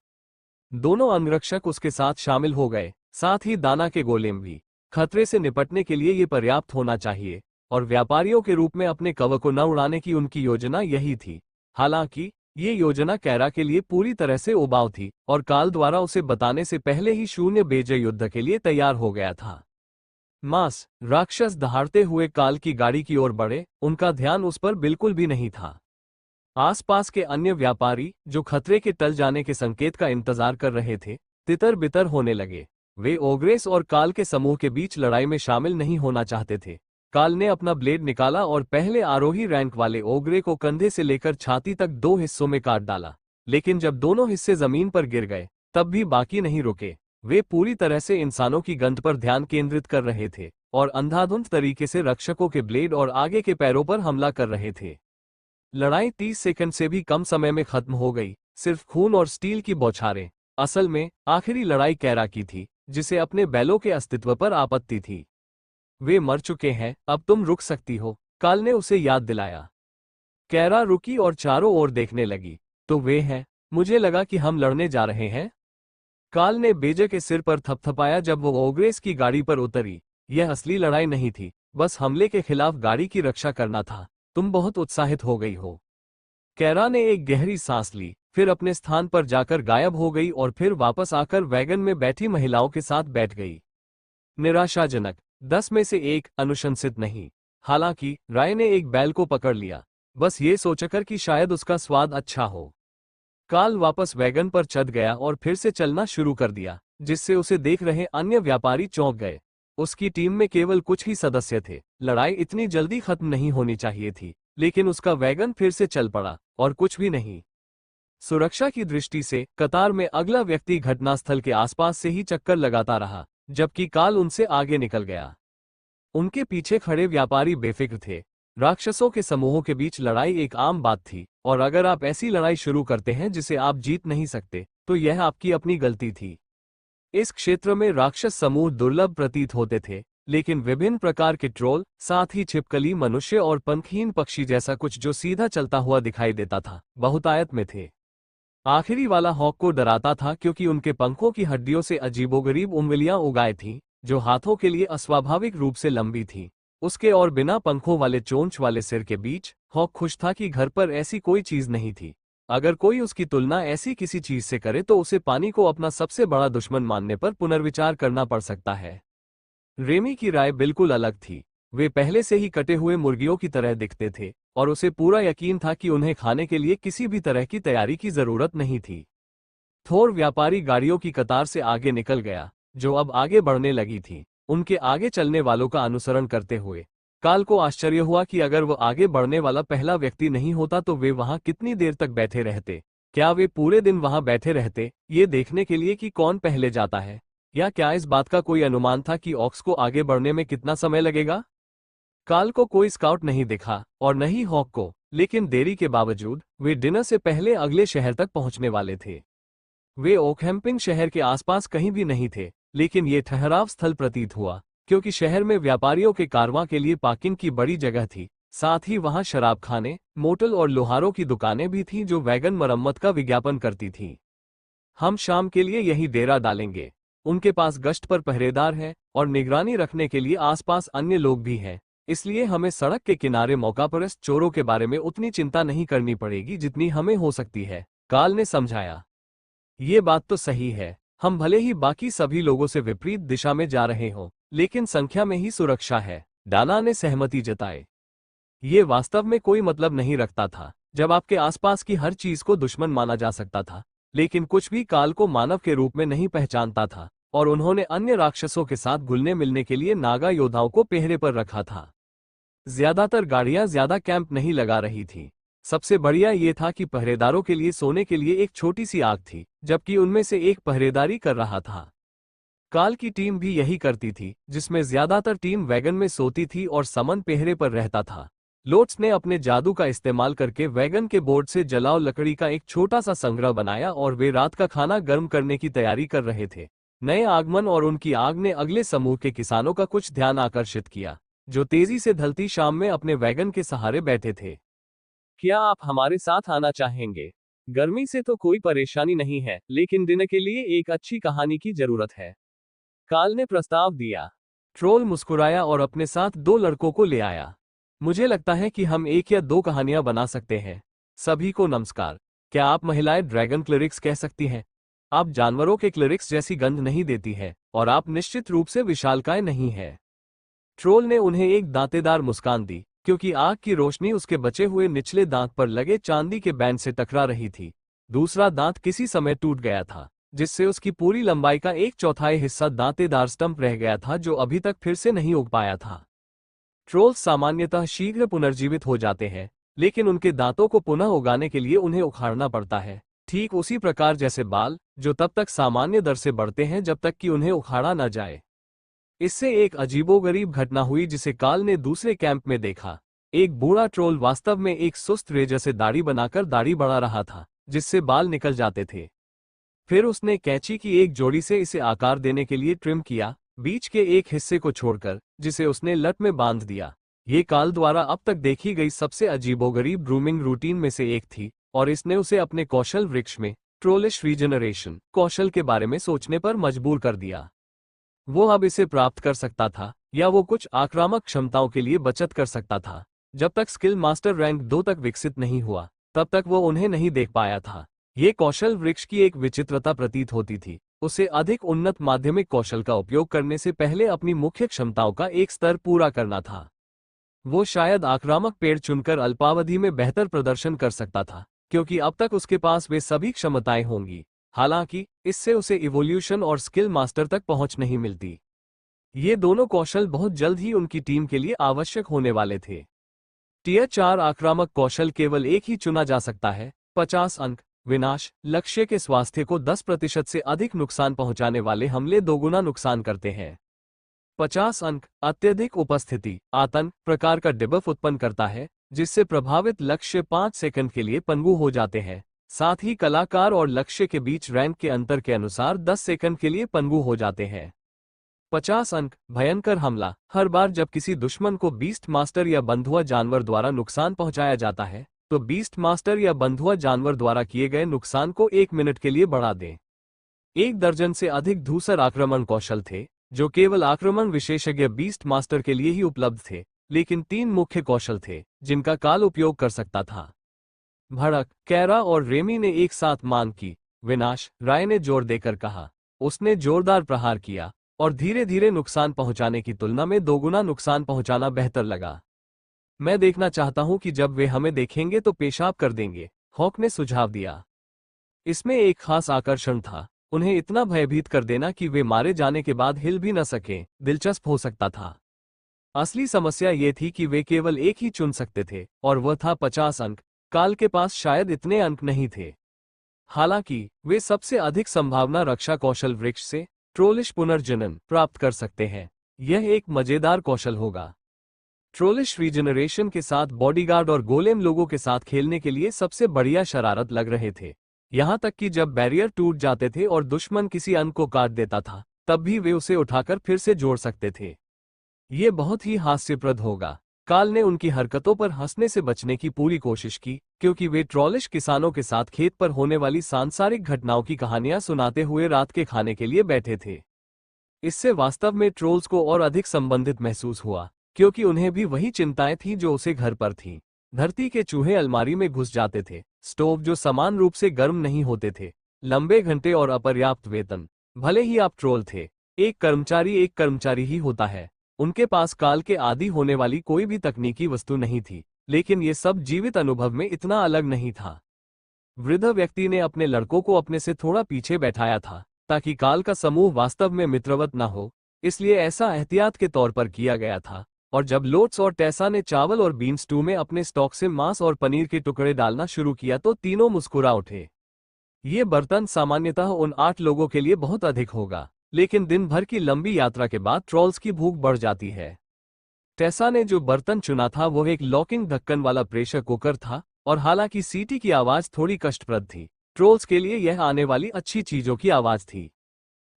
दोनों अंगरक्षक उसके साथ शामिल हो गए, साथ ही दाना के गोलेम भी। खतरे से निपटने के लिए ये पर्याप्त होना चाहिए, और व्यापारियों के रूप में अपने कवच को न उड़ाने की उनकी योजना यही थी। हालांकि ये योजना कैरा के लिए पूरी तरह से उबाऊ थी और काल द्वारा उसे बताने से पहले ही शून्य बेजे युद्ध के लिए तैयार हो गया था। मास राक्षस दहाड़ते हुए काल की गाड़ी की ओर बढ़े, उनका ध्यान उस पर बिल्कुल भी नहीं था। आसपास के अन्य व्यापारी जो खतरे के टल जाने के संकेत का इंतजार कर रहे थे, तितर बितर होने लगे। वे ओग्रेस और काल के समूह के बीच लड़ाई में शामिल नहीं होना चाहते थे। काल ने अपना ब्लेड निकाला और पहले आरोही रैंक वाले ओग्रे को कंधे से लेकर छाती तक 2 हिस्सों में काट डाला, लेकिन जब दोनों हिस्से जमीन पर गिर गए तब भी बाकी नहीं रुके। वे पूरी तरह से इंसानों की गंध पर ध्यान केंद्रित कर रहे थे और अंधाधुंध तरीके से रक्षकों के ब्लेड और आगे के पैरों पर हमला कर रहे थे। लड़ाई 30 सेकंड से भी कम समय में खत्म हो गई, सिर्फ खून और स्टील की बौछारें। असल में आखिरी लड़ाई कैरा की थी, जिसे अपने बैलों के अस्तित्व पर आपत्ति थी। वे मर चुके हैं, अब तुम रुक सकती हो, काल ने उसे याद दिलाया। कैरा रुकी और चारों ओर देखने लगी। तो वे हैं? मुझे लगा कि हम लड़ने जा रहे हैं। काल ने बेजे के सिर पर थपथपाया जब वो ओग्रेस की गाड़ी पर उतरी। यह असली लड़ाई नहीं थी, बस हमले के खिलाफ गाड़ी की रक्षा करना था। तुम बहुत उत्साहित हो गई हो। कैरा ने एक गहरी सांस ली, फिर अपने स्थान पर जाकर गायब हो गई और फिर वापस आकर वैगन में बैठी महिलाओं के साथ बैठ गई। निराशाजनक। 10 में से 1 अनुशंसित नहीं। हालांकि राय ने एक बैल को पकड़ लिया, बस ये सोचकर कि शायद उसका स्वाद अच्छा हो। काल वापस वैगन पर चढ़ गया और फिर से चलना शुरू कर दिया, जिससे उसे देख रहे अन्य व्यापारी चौंक गए। उसकी टीम में केवल कुछ ही सदस्य थे। लड़ाई इतनी जल्दी खत्म नहीं होनी चाहिए थी, लेकिन उसका वैगन फिर से चल पड़ा और कुछ भी नहीं। सुरक्षा की दृष्टि से कतार में अगला व्यक्ति घटनास्थल के आसपास से ही चक्कर लगाता रहा, जबकि काल उनसे आगे निकल गया। उनके पीछे खड़े व्यापारी बेफिक्र थे। राक्षसों के समूहों के बीच लड़ाई एक आम बात थी, और अगर आप ऐसी लड़ाई शुरू करते हैं जिसे आप जीत नहीं सकते, तो यह आपकी अपनी गलती थी। इस क्षेत्र में राक्षस समूह दुर्लभ प्रतीत होते थे, लेकिन विभिन्न प्रकार के ट्रोल, साथ ही छिपकली मनुष्य और पंखहीन पक्षी जैसा कुछ जो सीधा चलता हुआ दिखाई देता था, बहुतायत में थे। आखिरी वाला हॉक को डराता था क्योंकि उनके पंखों की हड्डियों से अजीबोगरीब उंगलियां उगाई थीं, जो हाथों के लिए अस्वाभाविक रूप से लंबी थीं। उसके और बिना पंखों वाले चोंच वाले सिर के बीच हॉक खुश था कि घर पर ऐसी कोई चीज नहीं थी। अगर कोई उसकी तुलना ऐसी किसी चीज से करे तो उसे पानी को अपना सबसे बड़ा दुश्मन मानने पर पुनर्विचार करना पड़ सकता है। रेमी की राय बिल्कुल अलग थी। वे पहले से ही कटे हुए मुर्गियों की तरह दिखते थे और उसे पूरा यकीन था कि उन्हें खाने के लिए किसी भी तरह की तैयारी की जरूरत नहीं थी। थोर व्यापारी गाड़ियों की कतार से आगे निकल गया, जो अब आगे बढ़ने लगी थी, उनके आगे चलने वालों का अनुसरण करते हुए। काल को आश्चर्य हुआ कि अगर वो आगे बढ़ने वाला पहला व्यक्ति नहीं होता तो वे वहां कितनी देर तक बैठे रहते। क्या वे पूरे दिन वहां बैठे रहते, ये देखने के लिए कि कौन पहले जाता है? या क्या इस बात का कोई अनुमान था कि ऑक्स को आगे बढ़ने में कितना समय लगेगा? काल को कोई स्काउट नहीं दिखा और न ही हॉक को, लेकिन देरी के बावजूद वे डिनर से पहले अगले शहर तक पहुंचने वाले थे। वे ओकहैम्पिंग शहर के आसपास कहीं भी नहीं थे, लेकिन ये ठहराव स्थल प्रतीत हुआ। क्योंकि शहर में व्यापारियों के कारवां के लिए पार्किंग की बड़ी जगह थी। साथ ही वहां शराब खाने, मोटल और लोहारों की दुकानें भी थीं जो वैगन मरम्मत का विज्ञापन करती थीं। हम शाम के लिए यही डेरा डालेंगे। उनके पास गश्त पर पहरेदार है और निगरानी रखने के लिए आसपास अन्य लोग भी हैं, इसलिए हमें सड़क के किनारे मौकापरस्त चोरों के बारे में उतनी चिंता नहीं करनी पड़ेगी जितनी हमें हो सकती है, कार्ल ने समझाया। ये बात तो सही है, हम भले ही बाकी सभी लोगों से विपरीत दिशा में जा रहे हों, लेकिन संख्या में ही सुरक्षा है, डाना ने सहमति जताई। ये वास्तव में कोई मतलब नहीं रखता था जब आपके आसपास की हर चीज को दुश्मन माना जा सकता था, लेकिन कुछ भी काल को मानव के रूप में नहीं पहचानता था और उन्होंने अन्य राक्षसों के साथ घुलने मिलने के लिए नागा योद्धाओं को पहरे पर रखा था। ज्यादातर गाड़ियां ज्यादा कैंप नहीं लगा रही थीं। सबसे बढ़िया ये था कि पहरेदारों के लिए सोने के लिए एक छोटी सी आग थी, जबकि उनमें से एक पहरेदारी कर रहा था। काल की टीम भी यही करती थी, जिसमें ज्यादातर टीम वैगन में सोती थी और समन पहरे पर रहता था। लोट्स ने अपने जादू का इस्तेमाल करके वैगन के बोर्ड से जलाओ लकड़ी का एक छोटा सा संग्रह बनाया और वे रात का खाना गर्म करने की तैयारी कर रहे थे। नए आगमन और उनकी आग ने अगले समूह के किसानों का कुछ ध्यान आकर्षित किया, जो तेजी से ढलती शाम में अपने वैगन के सहारे बैठे थे। क्या आप हमारे साथ आना चाहेंगे? गर्मी से तो कोई परेशानी नहीं है, लेकिन दिन के लिए एक अच्छी कहानी की जरूरत है, काल ने प्रस्ताव दिया। ट्रोल मुस्कुराया और अपने साथ 2 लड़कों को ले आया। मुझे लगता है कि हम 1 या 2 कहानियां बना सकते हैं। सभी को नमस्कार। क्या आप महिलाएं ड्रैगन क्लिरिक्स कह सकती हैं? आप जानवरों के क्लिरिक्स जैसी गंध नहीं देती है और आप निश्चित रूप से विशालकाय नहीं है। ट्रोल ने उन्हें एक दांतेदार मुस्कान दी, क्योंकि आग की रोशनी उसके बचे हुए निचले दांत पर लगे चांदी के बैंड से टकरा रही थी। दूसरा दांत किसी समय टूट गया था, जिससे उसकी पूरी लंबाई का 1/4 हिस्सा दांतेदार स्टंप रह गया था जो अभी तक फिर से नहीं उग पाया था। ट्रोल्स सामान्यतः शीघ्र पुनर्जीवित हो जाते हैं, लेकिन उनके दांतों को पुनः उगाने के लिए उन्हें उखाड़ना पड़ता है, ठीक उसी प्रकार जैसे बाल, जो तब तक सामान्य दर से बढ़ते हैं जब तक कि उन्हें उखाड़ा न जाए। इससे एक अजीबोगरीब घटना हुई जिसे काल ने दूसरे कैंप में देखा। एक बूढ़ा ट्रोल वास्तव में एक सुस्त रेजर से दाढ़ी बनाकर दाढ़ी बढ़ा रहा था, जिससे बाल निकल जाते थे। फिर उसने कैंची की एक जोड़ी से इसे आकार देने के लिए ट्रिम किया, बीच के एक हिस्से को छोड़कर, जिसे उसने लट में बांध दिया। ये काल द्वारा अब तक देखी गई सबसे अजीबोगरीब ग्रूमिंग रूटीन में से एक थी, और इसने उसे अपने कौशल वृक्ष में ट्रोलिश रीजनरेशन कौशल के बारे में सोचने पर मजबूर कर दिया। वो अब इसे प्राप्त कर सकता था, या वो कुछ आक्रामक क्षमताओं के लिए बचत कर सकता था। जब तक स्किल मास्टर रैंक 2 तक विकसित नहीं हुआ, तब तक वो उन्हें नहीं देख पाया था। ये कौशल वृक्ष की एक विचित्रता प्रतीत होती थी। उसे अधिक उन्नत माध्यमिक कौशल का उपयोग करने से पहले अपनी मुख्य क्षमताओं का एक स्तर पूरा करना था। वो शायद आक्रामक पेड़ चुनकर अल्पावधि में बेहतर प्रदर्शन कर सकता था, क्योंकि अब तक उसके पास वे सभी क्षमताएं होंगी। हालांकि इससे उसे इवोल्यूशन और स्किल मास्टर तक पहुंच नहीं मिलती। ये दोनों कौशल बहुत जल्द ही उनकी टीम के लिए आवश्यक होने वाले थे। टियर 4 आक्रामक कौशल केवल एक ही चुना जा सकता है। 50 अंक विनाश, लक्ष्य के स्वास्थ्य को 10% से अधिक नुकसान पहुंचाने वाले हमले 2 गुना नुकसान करते हैं। 50 अंक अत्यधिक उपस्थिति, आतंक प्रकार का डिबफ उत्पन्न करता है, जिससे प्रभावित लक्ष्य 5 सेकंड के लिए पनगु हो जाते हैं। साथ ही कलाकार और लक्ष्य के बीच रैंक के अंतर के अनुसार 10 सेकंड के लिए पनगु हो जाते हैं। 50 अंक भयंकर हमला, हर बार जब किसी दुश्मन को बीस्ट मास्टर या बंधुआ जानवर द्वारा नुकसान पहुंचाया जाता है, तो बीस्ट मास्टर या बंधुआ जानवर द्वारा किए गए नुकसान को 1 मिनट के लिए बढ़ा दें। 1 दर्जन से अधिक धूसर आक्रमण कौशल थे, जो केवल आक्रमण विशेषज्ञ बीस्ट मास्टर के लिए ही उपलब्ध थे, लेकिन 3 मुख्य कौशल थे जिनका काल उपयोग कर सकता था। भड़क, कैरा और रेमी ने एक साथ मांग की। विनाश, राय ने जोर देकर कहा। उसने जोरदार प्रहार किया, और धीरे धीरे नुकसान पहुंचाने की तुलना में 2 गुना नुकसान पहुंचाना बेहतर लगा। मैं देखना चाहता हूं कि जब वे हमें देखेंगे तो पेशाब कर देंगे, हॉक ने सुझाव दिया। इसमें एक खास आकर्षण था, उन्हें इतना भयभीत कर देना कि वे मारे जाने के बाद हिल भी न सकें, दिलचस्प हो सकता था। असली समस्या ये थी कि वे केवल एक ही चुन सकते थे, और वह था 50 अंक। काल के पास शायद इतने अंक नहीं थे। हालांकि वे सबसे अधिक संभावना रक्षा कौशल वृक्ष से ट्रोलिश पुनर्जनन प्राप्त कर सकते हैं। यह एक मजेदार कौशल होगा। ट्रोलिश रीजनरेशन के साथ बॉडीगार्ड और गोलेम लोगों के साथ खेलने के लिए सबसे बढ़िया शरारत लग रहे थे। यहां तक कि जब बैरियर टूट जाते थे और दुश्मन किसी अंक को काट देता था, तब भी वे उसे उठाकर फिर से जोड़ सकते थे। ये बहुत ही हास्यप्रद होगा। काल ने उनकी हरकतों पर हंसने से बचने की पूरी कोशिश की, क्योंकि वे ट्रॉलिश किसानों के साथ खेत पर होने वाली सांसारिक घटनाओं की कहानियां सुनाते हुए रात के खाने के लिए बैठे थे। इससे वास्तव में ट्रोल्स को और अधिक संबंधित महसूस हुआ, क्योंकि उन्हें भी वही चिंताएं थीं जो उसे घर पर थीं। धरती के चूहे अलमारी में घुस जाते थे, स्टोव जो समान रूप से गर्म नहीं होते थे, लंबे घंटे और अपर्याप्त वेतन। भले ही आप ट्रोल थे, एक कर्मचारी ही होता है। उनके पास काल के आदी होने वाली कोई भी तकनीकी वस्तु नहीं थी, लेकिन ये सब जीवित अनुभव में इतना अलग नहीं था। वृद्ध व्यक्ति ने अपने लड़कों को अपने से थोड़ा पीछे बैठाया था, ताकि काल का समूह वास्तव में मित्रवत न हो, इसलिए ऐसा एहतियात के तौर पर किया गया था। और जब लोट्स और टेसा ने चावल और बीन स्टू में अपने स्टॉक से मांस और पनीर के टुकड़े डालना शुरू किया तो तीनों मुस्कुरा उठे। ये बर्तन सामान्यतः उन 8 लोगों के लिए बहुत अधिक होगा, लेकिन दिन भर की लंबी यात्रा के बाद ट्रॉल्स की भूख बढ़ जाती है। टेसा ने जो बर्तन चुना था वो एक लॉकिंग ढक्कन वाला प्रेशर कुकर था, और हालांकि सीटी की आवाज थोड़ी कष्टप्रद थी, ट्रोल्स के लिए यह आने वाली अच्छी चीजों की आवाज थी।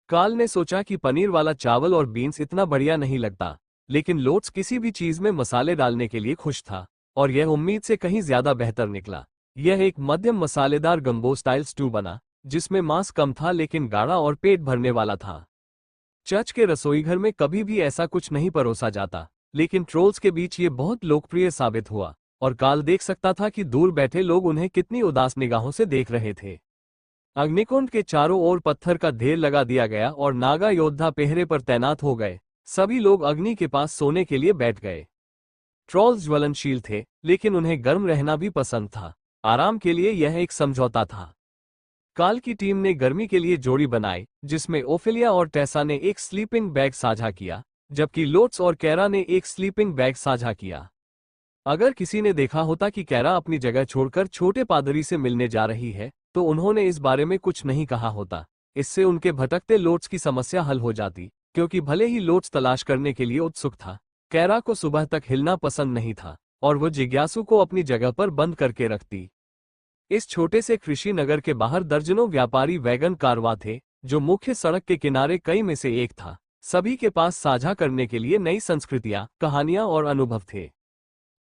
काल ने सोचा कि पनीर वाला चावल और बीन्स इतना बढ़िया नहीं लगता, लेकिन लोट्स किसी भी चीज में मसाले डालने के लिए खुश था, और यह उम्मीद से कहीं ज्यादा बेहतर निकला। यह एक मध्यम मसालेदार गंबो स्टाइल स्टू बना, जिसमें मांस कम था लेकिन गाढ़ा और पेट भरने वाला था। चर्च के रसोईघर में कभी भी ऐसा कुछ नहीं परोसा जाता, लेकिन ट्रोल्स के बीच ये बहुत लोकप्रिय साबित हुआ, और काल देख सकता था कि दूर बैठे लोग उन्हें कितनी उदास निगाहों से देख रहे थे। अग्निकुंड के चारों ओर पत्थर का ढेर लगा दिया गया और नागा योद्धा पहरे पर तैनात हो गए। सभी लोग अग्नि के पास सोने के लिए बैठ गए। ट्रॉल्स ज्वलनशील थे, लेकिन उन्हें गर्म रहना भी पसंद था। आराम के लिए यह एक समझौता था। काल की टीम ने गर्मी के लिए जोड़ी बनाई, जिसमें ओफिलिया और टेसा ने एक स्लीपिंग बैग साझा किया, जबकि लोट्स और कैरा ने एक स्लीपिंग बैग साझा किया। अगर किसी ने देखा होता कि कैरा अपनी जगह छोड़कर छोटे पादरी से मिलने जा रही है, तो उन्होंने इस बारे में कुछ नहीं कहा होता। इससे उनके भटकते लोट्स की समस्या हल हो जाती, क्योंकि भले ही लोट्स तलाश करने के लिए उत्सुक था, कैरा को सुबह तक हिलना पसंद नहीं था, और वो जिज्ञासु को अपनी जगह पर बंद करके रखती। इस छोटे से कृषि नगर के बाहर दर्जनों व्यापारी वैगन कारवां थे, जो मुख्य सड़क के किनारे कई में से एक था। सभी के पास साझा करने के लिए नई संस्कृतियां, कहानियां और अनुभव थे।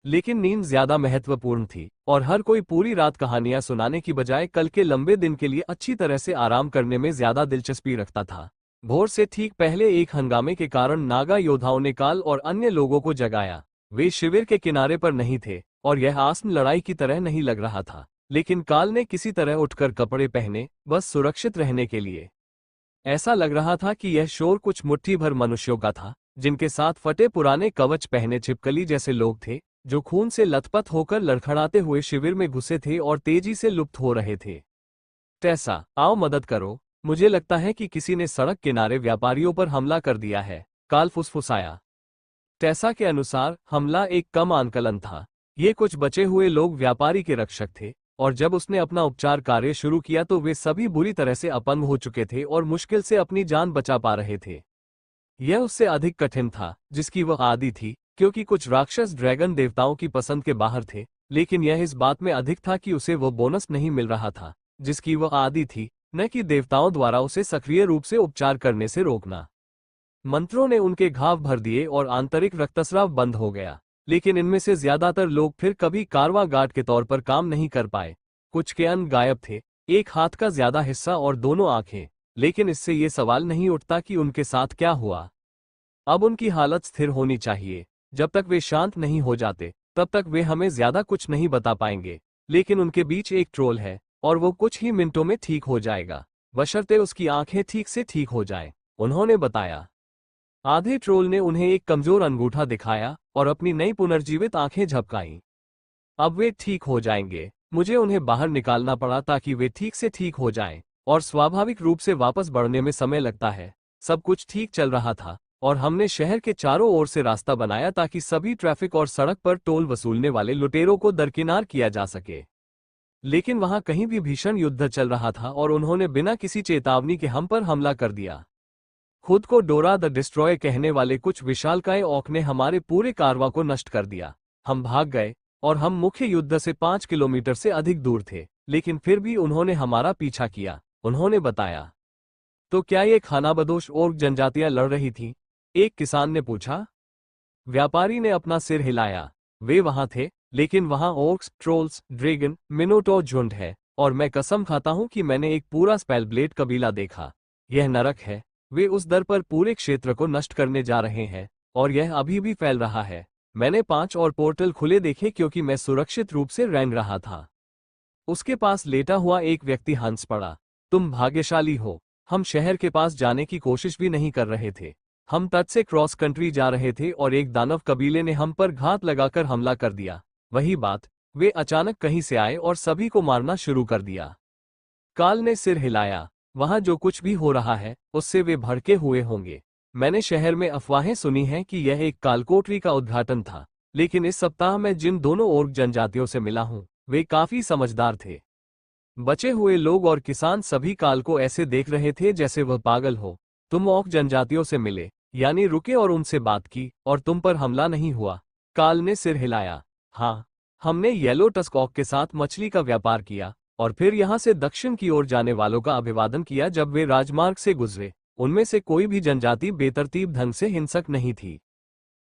लेकिन नींद ज्यादा महत्वपूर्ण थी, और हर कोई पूरी रात कहानियां सुनाने की बजाय कल के लंबे दिन के लिए अच्छी तरह से आराम करने में ज्यादा दिलचस्पी रखता था। भोर से ठीक पहले एक हंगामे के कारण नागा योद्धाओं ने काल और अन्य लोगों को जगाया। वे शिविर के किनारे पर नहीं थे, और यह आसन्न लड़ाई की तरह नहीं लग रहा था, लेकिन काल ने किसी तरह उठकर कपड़े पहने, बस सुरक्षित रहने के लिए। ऐसा लग रहा था कि यह शोर कुछ मुट्ठी भर मनुष्यों का था, जिनके साथ फटे पुराने कवच पहने छिपकली जैसे लोग थे, जो खून से लथपथ होकर लड़खड़ाते हुए शिविर में घुसे थे और तेजी से लुप्त हो रहे थे। टेसा, आओ मदद करो, मुझे लगता है कि किसी ने सड़क किनारे व्यापारियों पर हमला कर दिया है, काल फुसफुसाया। टेसा के अनुसार हमला एक कम आंकलन था। ये कुछ बचे हुए लोग व्यापारी के रक्षक थे, और जब उसने अपना उपचार कार्य शुरू किया तो वे सभी बुरी तरह से अपंग हो चुके थे और मुश्किल से अपनी जान बचा पा रहे थे। यह उससे अधिक कठिन था, जिसकी वह आदी थी, क्योंकि कुछ राक्षस ड्रैगन देवताओं की पसंद के बाहर थे, लेकिन यह इस बात में अधिक था कि उसे वो बोनस नहीं मिल रहा था, जिसकी वह आदी थी, न कि देवताओं द्वारा उसे सक्रिय रूप से उपचार करने से रोकना। मंत्रों ने उनके घाव भर दिए और आंतरिक रक्तस्राव बंद हो गया, लेकिन इनमें से ज्यादातर लोग फिर कभी कारवा गार्ड के तौर पर काम नहीं कर पाए। कुछ के अंग गायब थे, एक हाथ का ज्यादा हिस्सा और दोनों आंखें, लेकिन इससे ये सवाल नहीं उठता कि उनके साथ क्या हुआ। अब उनकी हालत स्थिर होनी चाहिए। जब तक वे शांत नहीं हो जाते, तब तक वे हमें ज्यादा कुछ नहीं बता पाएंगे, लेकिन उनके बीच एक ट्रोल है, और वो कुछ ही मिनटों में ठीक हो जाएगा, बशर्ते उसकी आंखें ठीक से ठीक हो जाएं, उन्होंने बताया। आधे ट्रोल ने उन्हें एक कमजोर अंगूठा दिखाया और अपनी नई पुनर्जीवित आंखें झपकाईं। अब वे ठीक हो जाएंगे। मुझे उन्हें बाहर निकालना पड़ा ताकि वे ठीक से ठीक हो जाएं, और स्वाभाविक रूप से वापस बढ़ने में समय लगता है। सब कुछ ठीक चल रहा था, और हमने शहर के चारों ओर से रास्ता बनाया ताकि सभी ट्रैफिक और सड़क पर टोल वसूलने वाले लुटेरों को दरकिनार किया जा सके। लेकिन वहां कहीं भी भीषण युद्ध चल रहा था और उन्होंने बिना किसी चेतावनी के हम पर हमला कर दिया। खुद को डोरा द डिस्ट्रॉय कहने वाले कुछ विशालकाय ऑक ने हमारे पूरे कारवां को नष्ट कर दिया। हम भाग गए, और हम मुख्य युद्ध से 5 किलोमीटर से अधिक दूर थे, लेकिन फिर भी उन्होंने हमारा पीछा किया, उन्होंने बताया। तो क्या ये खानाबदोश ओर्क जनजातियां लड़ रही थीं? एक किसान ने पूछा। व्यापारी ने अपना सिर हिलाया। वे वहां थे, लेकिन वहां ओर्क्स, ट्रोल्स, ड्रैगन, मिनोटॉर झुंड है, और मैं कसम खाता हूं कि मैंने एक पूरा स्पेलब्लेड कबीला देखा। यह नरक है। वे उस दर पर पूरे क्षेत्र को नष्ट करने जा रहे हैं, और यह अभी भी फैल रहा है। मैंने 5 और पोर्टल खुले देखे क्योंकि मैं सुरक्षित रूप से रेंग रहा था। उसके पास लेटा हुआ एक व्यक्ति हंस पड़ा। तुम भाग्यशाली हो। हम शहर के पास जाने की कोशिश भी नहीं कर रहे थे। हम तट से क्रॉस कंट्री जा रहे थे और एक दानव कबीले ने हम पर घात लगाकर हमला कर दिया। वही बात, वे अचानक कहीं से आए और सभी को मारना शुरू कर दिया। काल ने सिर हिलाया। वहां जो कुछ भी हो रहा है उससे वे भड़के हुए होंगे। मैंने शहर में अफवाहें सुनी हैं कि यह एक कालकोठरी का उद्घाटन था, लेकिन इस सप्ताह मैं जिन दोनों ओर्क जनजातियों से मिला हूं, वे काफी समझदार थे। बचे हुए लोग और किसान सभी काल को ऐसे देख रहे थे जैसे वह पागल हो। तुम ओर्क जनजातियों से मिले, यानी रुके और उनसे बात की, और तुम पर हमला नहीं हुआ? काल ने सिर हिलाया। हाँ, हमने येलो टस्क ऑक के साथ मछली का व्यापार किया, और फिर यहां से दक्षिण की ओर जाने वालों का अभिवादन किया जब वे राजमार्ग से गुजरे। उनमें से कोई भी जनजाति बेतरतीब ढंग से हिंसक नहीं थी।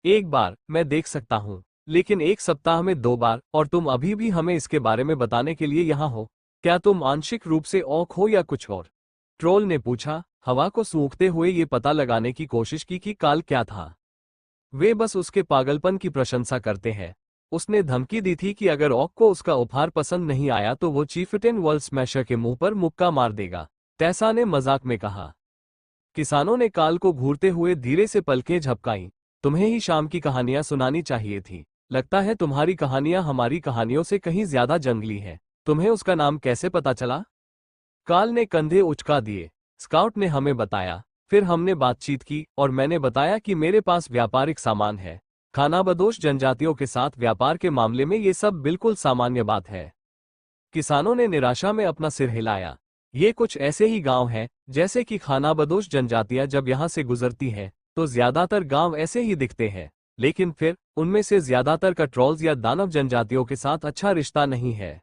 एक बार मैं देख सकता हूं, लेकिन एक सप्ताह में 2 बार, और तुम अभी भी हमें इसके बारे में बताने के लिए यहाँ हो? क्या तुम आंशिक रूप से औक हो या कुछ और? ट्रोल ने पूछा, हवा को सूंघते हुए ये पता लगाने की कोशिश की कि काल क्या था। वे बस उसके पागलपन की प्रशंसा करते हैं। उसने धमकी दी थी कि अगर ऑक को उसका उपहार पसंद नहीं आया तो वो चीफटेन वर्ल्ड स्मैशर के मुंह पर मुक्का मार देगा, टेसा ने मजाक में कहा। किसानों ने काल को घूरते हुए धीरे से पलकें झपकाईं। तुम्हें ही शाम की कहानियां सुनानी चाहिए थी। लगता है तुम्हारी कहानियां हमारी कहानियों से कहीं ज्यादा जंगली हैं। तुम्हें उसका नाम कैसे पता चला? काल ने कंधे उचका दिए। स्काउट ने हमें बताया, फिर हमने बातचीत की और मैंने बताया कि मेरे पास व्यापारिक सामान है। खानाबदोश जनजातियों के साथ व्यापार के मामले में ये सब बिल्कुल सामान्य बात है। किसानों ने निराशा में अपना सिर हिलाया। ये कुछ ऐसे ही गांव हैं, जैसे कि खानाबदोश जनजातियां जब यहां से गुजरती हैं, तो ज्यादातर गांव ऐसे ही दिखते हैं, लेकिन फिर उनमें से ज्यादातर का ट्रॉल्स या दानव जनजातियों के साथ अच्छा रिश्ता नहीं है।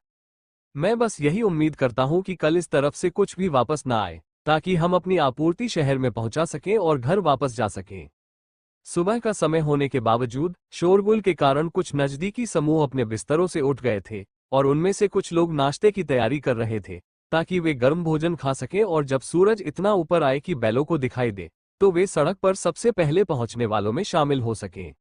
मैं बस यही उम्मीद करता हूं कि कल इस तरफ से कुछ भी वापस ना आए, ताकि हम अपनी आपूर्ति शहर में पहुंचा सकें और घर वापस जा सकें। सुबह का समय होने के बावजूद शोरगुल के कारण कुछ नजदीकी समूह अपने बिस्तरों से उठ गए थे, और उनमें से कुछ लोग नाश्ते की तैयारी कर रहे थे, ताकि वे गर्म भोजन खा सकें और जब सूरज इतना ऊपर आए कि बैलों को दिखाई दे, तो वे सड़क पर सबसे पहले पहुंचने वालों में शामिल हो सकें।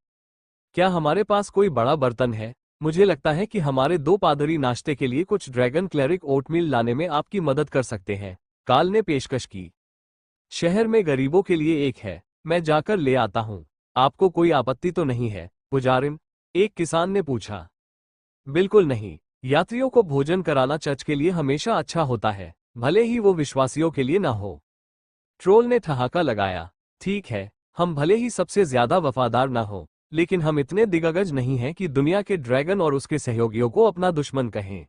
क्या हमारे पास कोई बड़ा बर्तन है? मुझे लगता है कि हमारे 2 पादरी नाश्ते के लिए कुछ ड्रैगन क्लेरिक ओटमील लाने में आपकी मदद कर सकते हैं, काल ने पेशकश की। शहर में गरीबों के लिए एक है, मैं जाकर ले आता हूं। आपको कोई आपत्ति तो नहीं है, पुजारिन? एक किसान ने पूछा। बिल्कुल नहीं। यात्रियों को भोजन कराना चर्च के लिए हमेशा अच्छा होता है, भले ही वो विश्वासियों के लिए न हो। ट्रोल ने ठहाका लगाया। ठीक है, हम भले ही सबसे ज्यादा वफादार न हो, लेकिन हम इतने दिग्गज नहीं हैं कि दुनिया के ड्रैगन और उसके सहयोगियों को अपना दुश्मन कहें।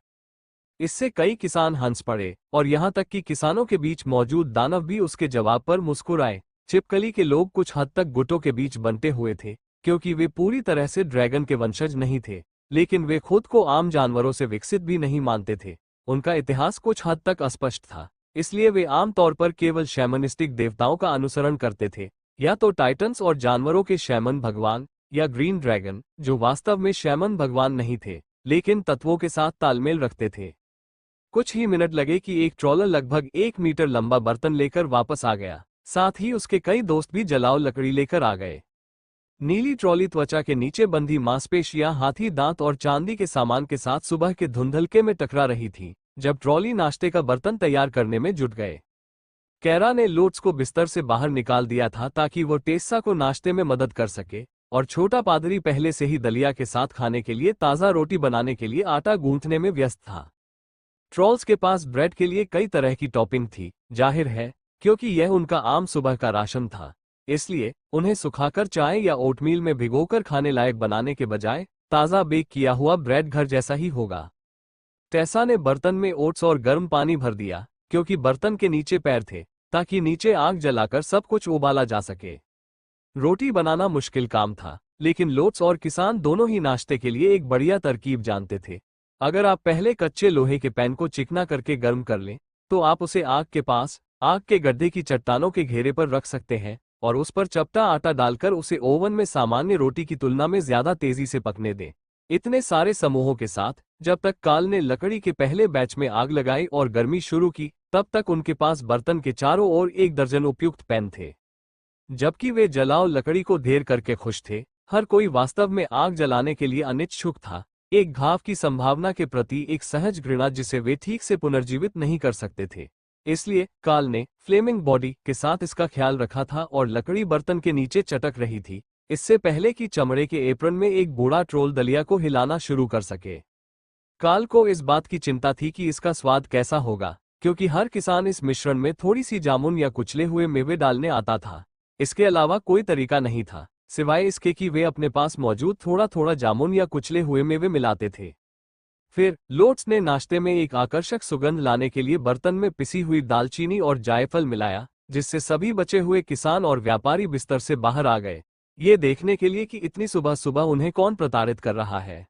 इससे कई किसान हंस पड़े, और यहां तक कि किसानों के बीच मौजूद दानव भी उसके जवाब पर मुस्कुराए। छिपकली के लोग कुछ हद तक गुटों के बीच बंटे हुए थे, क्योंकि वे पूरी तरह से ड्रैगन के वंशज नहीं थे, लेकिन वे खुद को आम जानवरों से विकसित भी नहीं मानते थे। उनका इतिहास कुछ हद तक अस्पष्ट था, इसलिए वे आमतौर पर केवल शैमनिस्टिक देवताओं का अनुसरण करते थे, या तो टाइटन्स और जानवरों के शैमन भगवान, या ग्रीन ड्रैगन, जो वास्तव में शैमन भगवान नहीं थे, लेकिन तत्वों के साथ तालमेल रखते थे। कुछ ही मिनट लगे कि एक ट्रॉलर लगभग 1 मीटर लंबा बर्तन लेकर वापस आ गया। साथ ही उसके कई दोस्त भी जलाओ लकड़ी लेकर आ गए। नीली ट्रॉली त्वचा के नीचे बंधी मांसपेशियां हाथी दांत और चांदी के सामान के साथ सुबह के धुंधलके में टकरा रही थी, जब ट्रॉली नाश्ते का बर्तन तैयार करने में जुट गए। कैरा ने लोट्स को बिस्तर से बाहर निकाल दिया था ताकि वो टेस्सा को नाश्ते में मदद कर सके, और छोटा पादरी पहले से ही दलिया के साथ खाने के लिए ताज़ा रोटी बनाने के लिए आटा गूंथने में व्यस्त था। ट्रॉल्स के पास ब्रेड के लिए कई तरह की टॉपिंग थी, जाहिर है, क्योंकि यह उनका आम सुबह का राशन था। इसलिए उन्हें सुखाकर चाय या ओटमील में भिगोकर खाने लायक बनाने के बजाय ताज़ा बेक किया हुआ ब्रेड घर जैसा ही होगा। टेसा ने बर्तन में ओट्स और गर्म पानी भर दिया, क्योंकि बर्तन के नीचे पैर थे, ताकि नीचे आग जलाकर सब कुछ उबाला जा सके। रोटी बनाना मुश्किल काम था, लेकिन लोट्स और किसान दोनों ही नाश्ते के लिए एक बढ़िया तरकीब जानते थे। अगर आप पहले कच्चे लोहे के पैन को चिकना करके गर्म कर लें, तो आप उसे आग के पास, आग के गड्ढे की चट्टानों के घेरे पर रख सकते हैं, और उस पर चपटा आटा डालकर उसे ओवन में सामान्य रोटी की तुलना में ज्यादा तेजी से पकने दें। इतने सारे समूहों के साथ जब तक काल ने लकड़ी के पहले बैच में आग लगाई और गर्मी शुरू की, तब तक उनके पास बर्तन के चारों ओर 1 दर्जन उपयुक्त पैन थे। जबकि वे जलाओ लकड़ी को ढेर करके खुश थे, हर कोई वास्तव में आग जलाने के लिए अनिच्छुक था, एक घाव की संभावना के प्रति एक सहज घृणा जिसे वे ठीक से पुनर्जीवित नहीं कर सकते थे। इसलिए काल ने फ्लेमिंग बॉडी के साथ इसका ख्याल रखा था और लकड़ी बर्तन के नीचे चटक रही थी, इससे पहले कि चमड़े के एप्रन में एक बूढ़ा ट्रोल दलिया को हिलाना शुरू कर सके। काल को इस बात की चिंता थी कि इसका स्वाद कैसा होगा, क्योंकि हर किसान इस मिश्रण में थोड़ी सी जामुन या कुचले हुए मेवे डालने आता था। इसके अलावा कोई तरीका नहीं था, सिवाय इसके कि वे अपने पास मौजूद थोड़ा थोड़ा जामुन या कुचले हुए मेवे मिलाते थे। फिर लोट्स ने नाश्ते में एक आकर्षक सुगंध लाने के लिए बर्तन में पिसी हुई दालचीनी और जायफल मिलाया, जिससे सभी बचे हुए किसान और व्यापारी बिस्तर से बाहर आ गए, ये देखने के लिए कि इतनी सुबह सुबह उन्हें कौन प्रताड़ित कर रहा है।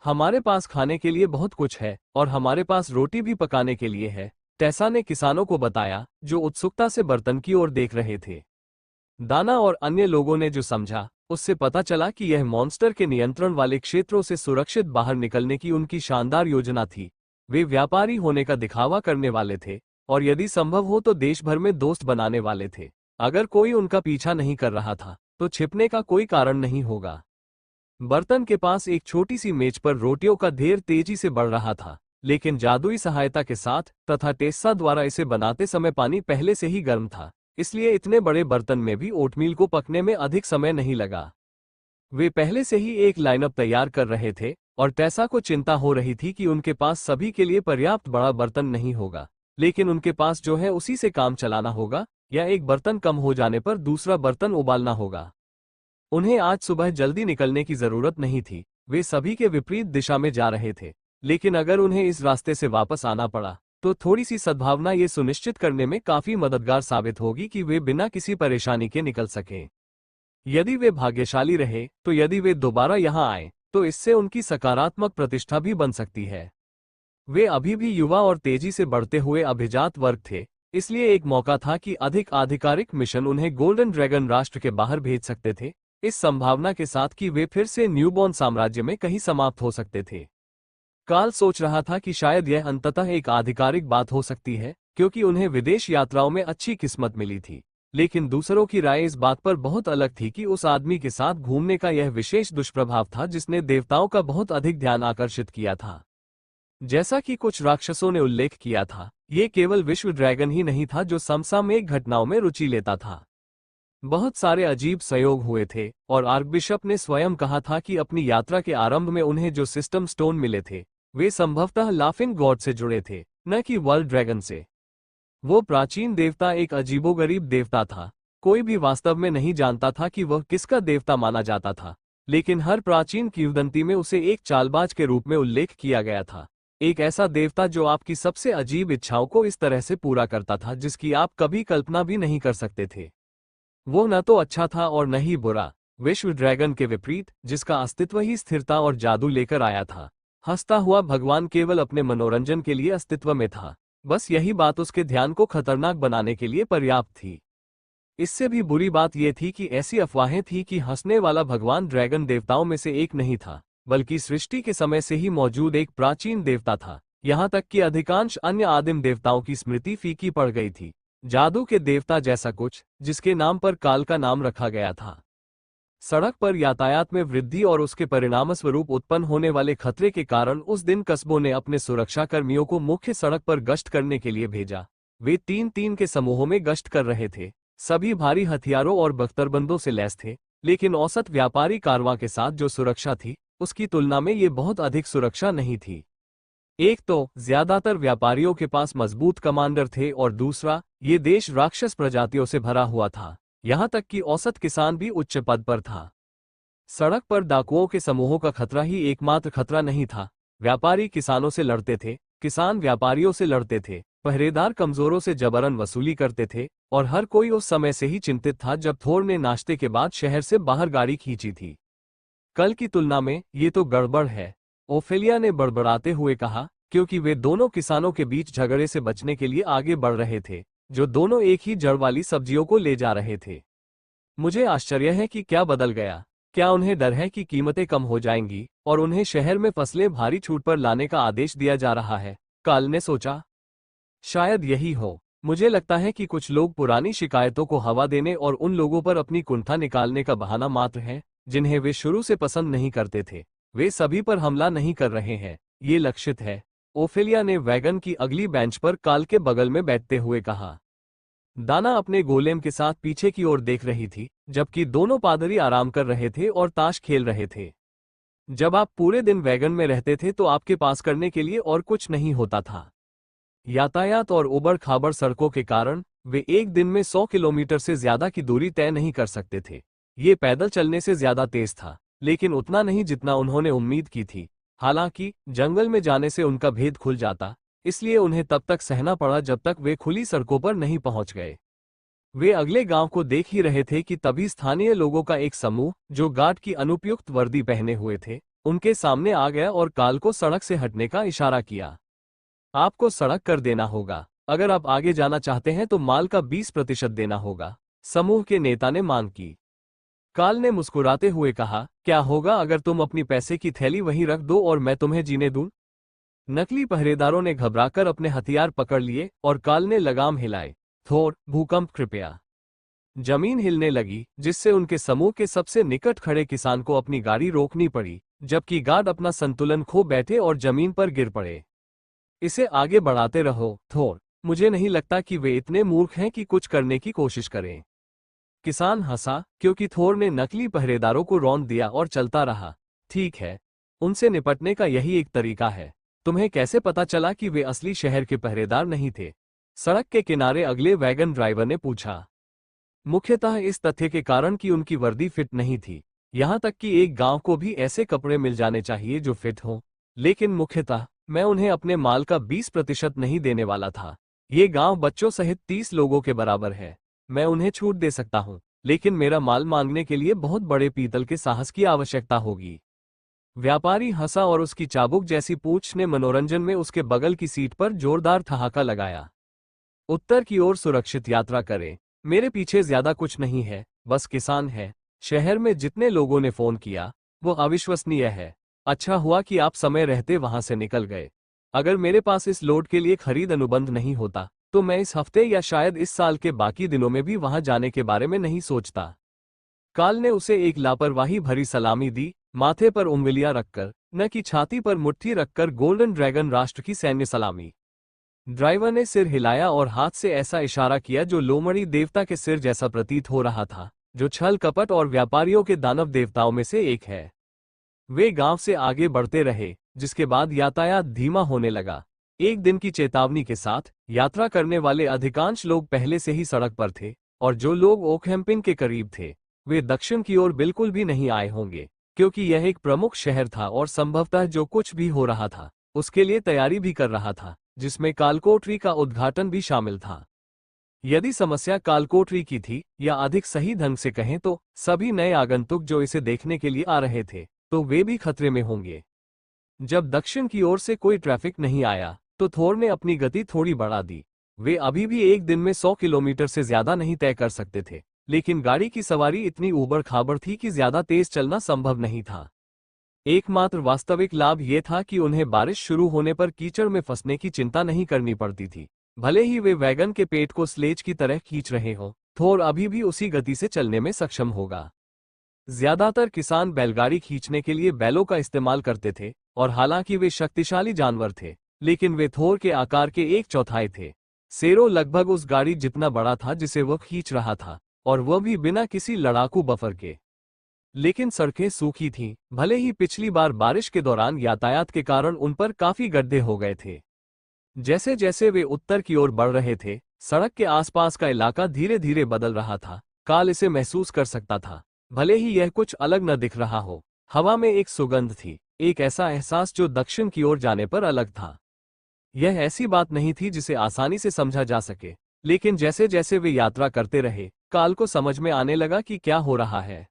हमारे पास खाने के लिए बहुत कुछ है और हमारे पास रोटी भी पकाने के लिए है, टेसा ने किसानों को बताया, जो उत्सुकता से बर्तन की ओर देख रहे थे। दाना और अन्य लोगों ने जो समझा, उससे पता चला कि यह मॉन्स्टर के नियंत्रण वाले क्षेत्रों से सुरक्षित बाहर निकलने की उनकी शानदार योजना थी। वे व्यापारी होने का दिखावा करने वाले थे और यदि संभव हो तो देश भर में दोस्त बनाने वाले थे। अगर कोई उनका पीछा नहीं कर रहा था तो छिपने का कोई कारण नहीं होगा। बर्तन के पास एक छोटी सी मेज पर रोटियों का ढेर तेजी से बढ़ रहा था, लेकिन जादुई सहायता के साथ तथा टेस्सा द्वारा इसे बनाते समय पानी पहले से ही गर्म था, इसलिए इतने बड़े बर्तन में भी ओटमील को पकने में अधिक समय नहीं लगा। वे पहले से ही एक लाइनअप तैयार कर रहे थे और टेसा को चिंता हो रही थी कि उनके पास सभी के लिए पर्याप्त बड़ा बर्तन नहीं होगा, लेकिन उनके पास जो है उसी से काम चलाना होगा या एक बर्तन कम हो जाने पर दूसरा बर्तन उबालना होगा। उन्हें आज सुबह जल्दी निकलने की जरूरत नहीं थी, वे सभी के विपरीत दिशा में जा रहे थे, लेकिन अगर उन्हें इस रास्ते से वापस आना पड़ा तो थोड़ी सी सद्भावना ये सुनिश्चित करने में काफी मददगार साबित होगी कि वे बिना किसी परेशानी के निकल सकें। यदि वे भाग्यशाली रहे तो यदि वे दोबारा यहां आए तो इससे उनकी सकारात्मक प्रतिष्ठा भी बन सकती है। वे अभी भी युवा और तेजी से बढ़ते हुए अभिजात वर्ग थे, इसलिए एक मौका था कि अधिक आधिकारिक मिशन उन्हें गोल्डन ड्रैगन राष्ट्र के बाहर भेज सकते थे, इस संभावना के साथ कि वे फिर से न्यूबॉर्न साम्राज्य में कहीं समाप्त हो सकते थे। काल सोच रहा था कि शायद यह अंततः एक आधिकारिक बात हो सकती है, क्योंकि उन्हें विदेश यात्राओं में अच्छी किस्मत मिली थी, लेकिन दूसरों की राय इस बात पर बहुत अलग थी कि उस आदमी के साथ घूमने का यह विशेष दुष्प्रभाव था जिसने देवताओं का बहुत अधिक ध्यान आकर्षित किया था। जैसा कि कुछ राक्षसों ने उल्लेख किया था, ये केवल विश्व ड्रैगन ही नहीं था जो समसामयिक घटनाओं में रुचि लेता था। बहुत सारे अजीब संयोग हुए थे और आर्कबिशप ने स्वयं कहा था कि अपनी यात्रा के आरंभ में उन्हें जो सिस्टम स्टोन मिले थे वे संभवतः लाफिंग गॉड से जुड़े थे, न कि वर्ल्ड ड्रैगन से। वो प्राचीन देवता एक अजीबोगरीब देवता था, कोई भी वास्तव में नहीं जानता था कि वह किसका देवता माना जाता था, लेकिन हर प्राचीन किंवदंती में उसे एक चालबाज के रूप में उल्लेख किया गया था, एक ऐसा देवता जो आपकी सबसे अजीब इच्छाओं को इस तरह से पूरा करता था जिसकी आप कभी कल्पना भी नहीं कर सकते थे। वो न तो अच्छा था और न ही बुरा, विश्व ड्रैगन के विपरीत जिसका अस्तित्व ही स्थिरता और जादू लेकर आया था। हंसता हुआ भगवान केवल अपने मनोरंजन के लिए अस्तित्व में था, बस यही बात उसके ध्यान को खतरनाक बनाने के लिए पर्याप्त थी। इससे भी बुरी बात यह थी कि ऐसी अफवाहें थी कि हंसने वाला भगवान ड्रैगन देवताओं में से एक नहीं था, बल्कि सृष्टि के समय से ही मौजूद एक प्राचीन देवता था, यहाँ तक कि अधिकांश अन्य आदिम देवताओं की स्मृति फीकी पड़ गई थी। जादू के देवता जैसा कुछ जिसके नाम पर काल का नाम रखा गया था। सड़क पर यातायात में वृद्धि और उसके परिणामस्वरूप उत्पन्न होने वाले खतरे के कारण उस दिन कस्बों ने अपने सुरक्षाकर्मियों को मुख्य सड़क पर गश्त करने के लिए भेजा। वे 3-3 के समूहों में गश्त कर रहे थे, सभी भारी हथियारों और बख्तरबंदों से लैस थे, लेकिन औसत व्यापारी कारवां के साथ जो सुरक्षा थी उसकी तुलना में ये बहुत अधिक सुरक्षा नहीं थी। एक तो ज्यादातर व्यापारियों के पास मजबूत कमांडर थे और दूसरा, ये देश राक्षस प्रजातियों से भरा हुआ था, यहाँ तक कि औसत किसान भी उच्च पद पर था। सड़क पर डाकुओं के समूहों का खतरा ही एकमात्र खतरा नहीं था, व्यापारी किसानों से लड़ते थे, किसान व्यापारियों से लड़ते थे, पहरेदार कमजोरों से जबरन वसूली करते थे, और हर कोई उस समय से ही चिंतित था जब थोर ने नाश्ते के बाद शहर से बाहर गाड़ी खींची थी। कल की तुलना में ये तो गड़बड़ है, ओफेलिया ने बड़बड़ाते हुए कहा, क्योंकि वे दोनों किसानों के बीच झगड़े से बचने के लिए आगे बढ़ रहे थे, जो दोनों एक ही जड़ वाली सब्जियों को ले जा रहे थे। मुझे आश्चर्य है कि क्या बदल गया। क्या उन्हें डर है कि कीमतें कम हो जाएंगी और उन्हें शहर में फसलें भारी छूट पर लाने का आदेश दिया जा रहा है? काल ने सोचा। शायद यही हो। मुझे लगता है कि कुछ लोग पुरानी शिकायतों को हवा देने और उन लोगों पर अपनी कुंठा निकालने का बहाना मात्र है जिन्हें वे शुरू से पसंद नहीं करते थे। वे सभी पर हमला नहीं कर रहे हैं, ये लक्षित है। ओफेलिया ने वैगन की अगली बेंच पर काल के बगल में बैठते हुए कहा। दाना अपने गोलेम के साथ पीछे की ओर देख रही थी, जबकि दोनों पादरी आराम कर रहे थे और ताश खेल रहे थे। जब आप पूरे दिन वैगन में रहते थे तो आपके पास करने के लिए और कुछ नहीं होता था। यातायात और उबड़ खाबड़ सड़कों के कारण वे एक दिन में 100 किलोमीटर से ज्यादा की दूरी तय नहीं कर सकते थे। ये पैदल चलने से ज्यादा तेज था, लेकिन उतना नहीं जितना उन्होंने उम्मीद की थी। हालांकि जंगल में जाने से उनका भेद खुल जाता, इसलिए उन्हें तब तक सहना पड़ा जब तक वे खुली सड़कों पर नहीं पहुंच गए। वे अगले गांव को देख ही रहे थे कि तभी स्थानीय लोगों का एक समूह, जो गार्ड की अनुपयुक्त वर्दी पहने हुए थे, उनके सामने आ गया और काल को सड़क से हटने का इशारा किया। आपको सड़क कर देना होगा। अगर आप आगे जाना चाहते हैं तो माल का 20% देना होगा, समूह के नेता ने मांग की। काल ने मुस्कुराते हुए कहा, क्या होगा अगर तुम अपनी पैसे की थैली वहीं रख दो और मैं तुम्हें जीने दूं? नकली पहरेदारों ने घबराकर अपने हथियार पकड़ लिए और काल ने लगाम हिलाए। थोर, भूकंप कृपया। जमीन हिलने लगी, जिससे उनके समूह के सबसे निकट खड़े किसान को अपनी गाड़ी रोकनी पड़ी, जबकि गार्ड अपना संतुलन खो बैठे और जमीन पर गिर पड़े। इसे आगे बढ़ाते रहो, थोर। मुझे नहीं लगता कि वे इतने मूर्ख हैं कि कुछ करने की कोशिश करें। किसान हंसा, क्योंकि थोर ने नकली पहरेदारों को रौंद दिया और चलता रहा। ठीक है, उनसे निपटने का यही एक तरीका है। तुम्हें कैसे पता चला कि वे असली शहर के पहरेदार नहीं थे? सड़क के किनारे अगले वैगन ड्राइवर ने पूछा। मुख्यतः इस तथ्य के कारण कि उनकी वर्दी फिट नहीं थी। यहां तक कि एक गांव को भी ऐसे कपड़े मिल जाने चाहिए जो फिट हों। लेकिन मुख्यतः मैं उन्हें अपने माल का 20% नहीं देने वाला था। ये गांव बच्चों सहित 30 लोगों के बराबर है। मैं उन्हें छूट दे सकता हूं, लेकिन मेरा माल मांगने के लिए बहुत बड़े पीतल के साहस की आवश्यकता होगी। व्यापारी हंसा और उसकी चाबुक जैसी पूंछ ने मनोरंजन में उसके बगल की सीट पर जोरदार ठहाका लगाया। उत्तर की ओर सुरक्षित यात्रा करें। मेरे पीछे ज्यादा कुछ नहीं है, बस किसान है। शहर में जितने लोगों ने फोन किया, वो अविश्वसनीय है। अच्छा हुआ कि आप समय रहते वहां से निकल गए। अगर मेरे पास इस लोड के लिए खरीद अनुबंध नहीं होता तो मैं इस हफ्ते या शायद इस साल के बाकी दिनों में भी वहां जाने के बारे में नहीं सोचता। काल ने उसे एक लापरवाही भरी सलामी दी, माथे पर उंगलियां रखकर, न कि छाती पर मुट्ठी रखकर गोल्डन ड्रैगन राष्ट्र की सैन्य सलामी। ड्राइवर ने सिर हिलाया और हाथ से ऐसा इशारा किया जो लोमड़ी देवता के सिर जैसा प्रतीत हो रहा था, जो छल कपट और व्यापारियों के दानव देवताओं में से एक है। वे गांव से आगे बढ़ते रहे, जिसके बाद यातायात धीमा होने लगा। एक दिन की चेतावनी के साथ यात्रा करने वाले अधिकांश लोग पहले से ही सड़क पर थे, और जो लोग ओकहैम्पिन के करीब थे, वे दक्षिण की ओर बिल्कुल भी नहीं आए होंगे, क्योंकि यह एक प्रमुख शहर था और संभवतः जो कुछ भी हो रहा था उसके लिए तैयारी भी कर रहा था, जिसमें कालकोठरी का उद्घाटन भी शामिल था। यदि समस्या कालकोठरी की थी, या अधिक सही ढंग से कहें तो सभी नए आगंतुक जो इसे देखने के लिए आ रहे थे, तो वे भी खतरे में होंगे। जब दक्षिण की ओर से कोई ट्रैफिक नहीं आया तो थोर ने अपनी गति थोड़ी बढ़ा दी। वे अभी भी एक दिन में 100 किलोमीटर से ज्यादा नहीं तय कर सकते थे, लेकिन गाड़ी की सवारी इतनी ऊबड़ खाबड़ थी कि ज्यादा तेज चलना संभव नहीं था। एकमात्र वास्तविक लाभ यह था कि उन्हें बारिश शुरू होने पर कीचड़ में फंसने की चिंता नहीं करनी पड़ती थी। भले ही वे वैगन के पेट को स्लेज की तरह खींच रहे हों, थोर अभी भी उसी गति से चलने में सक्षम होगा। ज्यादातर किसान बैलगाड़ी खींचने के लिए बैलों का इस्तेमाल करते थे, और हालांकि वे शक्तिशाली जानवर थे, लेकिन वे थोर के आकार के 1/4 थे। सेरो लगभग उस गाड़ी जितना बड़ा था जिसे वह खींच रहा था, और वह भी बिना किसी लड़ाकू बफर के। लेकिन सड़कें सूखी थीं, भले ही पिछली बार बारिश के दौरान यातायात के कारण उन पर काफी गड्ढे हो गए थे। जैसे जैसे वे उत्तर की ओर बढ़ रहे थे, सड़क के आसपास का इलाका धीरे धीरे बदल रहा था। काल इसे महसूस कर सकता था, भले ही यह कुछ अलग न दिख रहा हो। हवा में एक सुगंध थी, एक ऐसा एहसास जो दक्षिण की ओर जाने पर अलग था। यह ऐसी बात नहीं थी जिसे आसानी से समझा जा सके, लेकिन जैसे जैसे वे यात्रा करते रहे, काल को समझ में आने लगा कि क्या हो रहा है।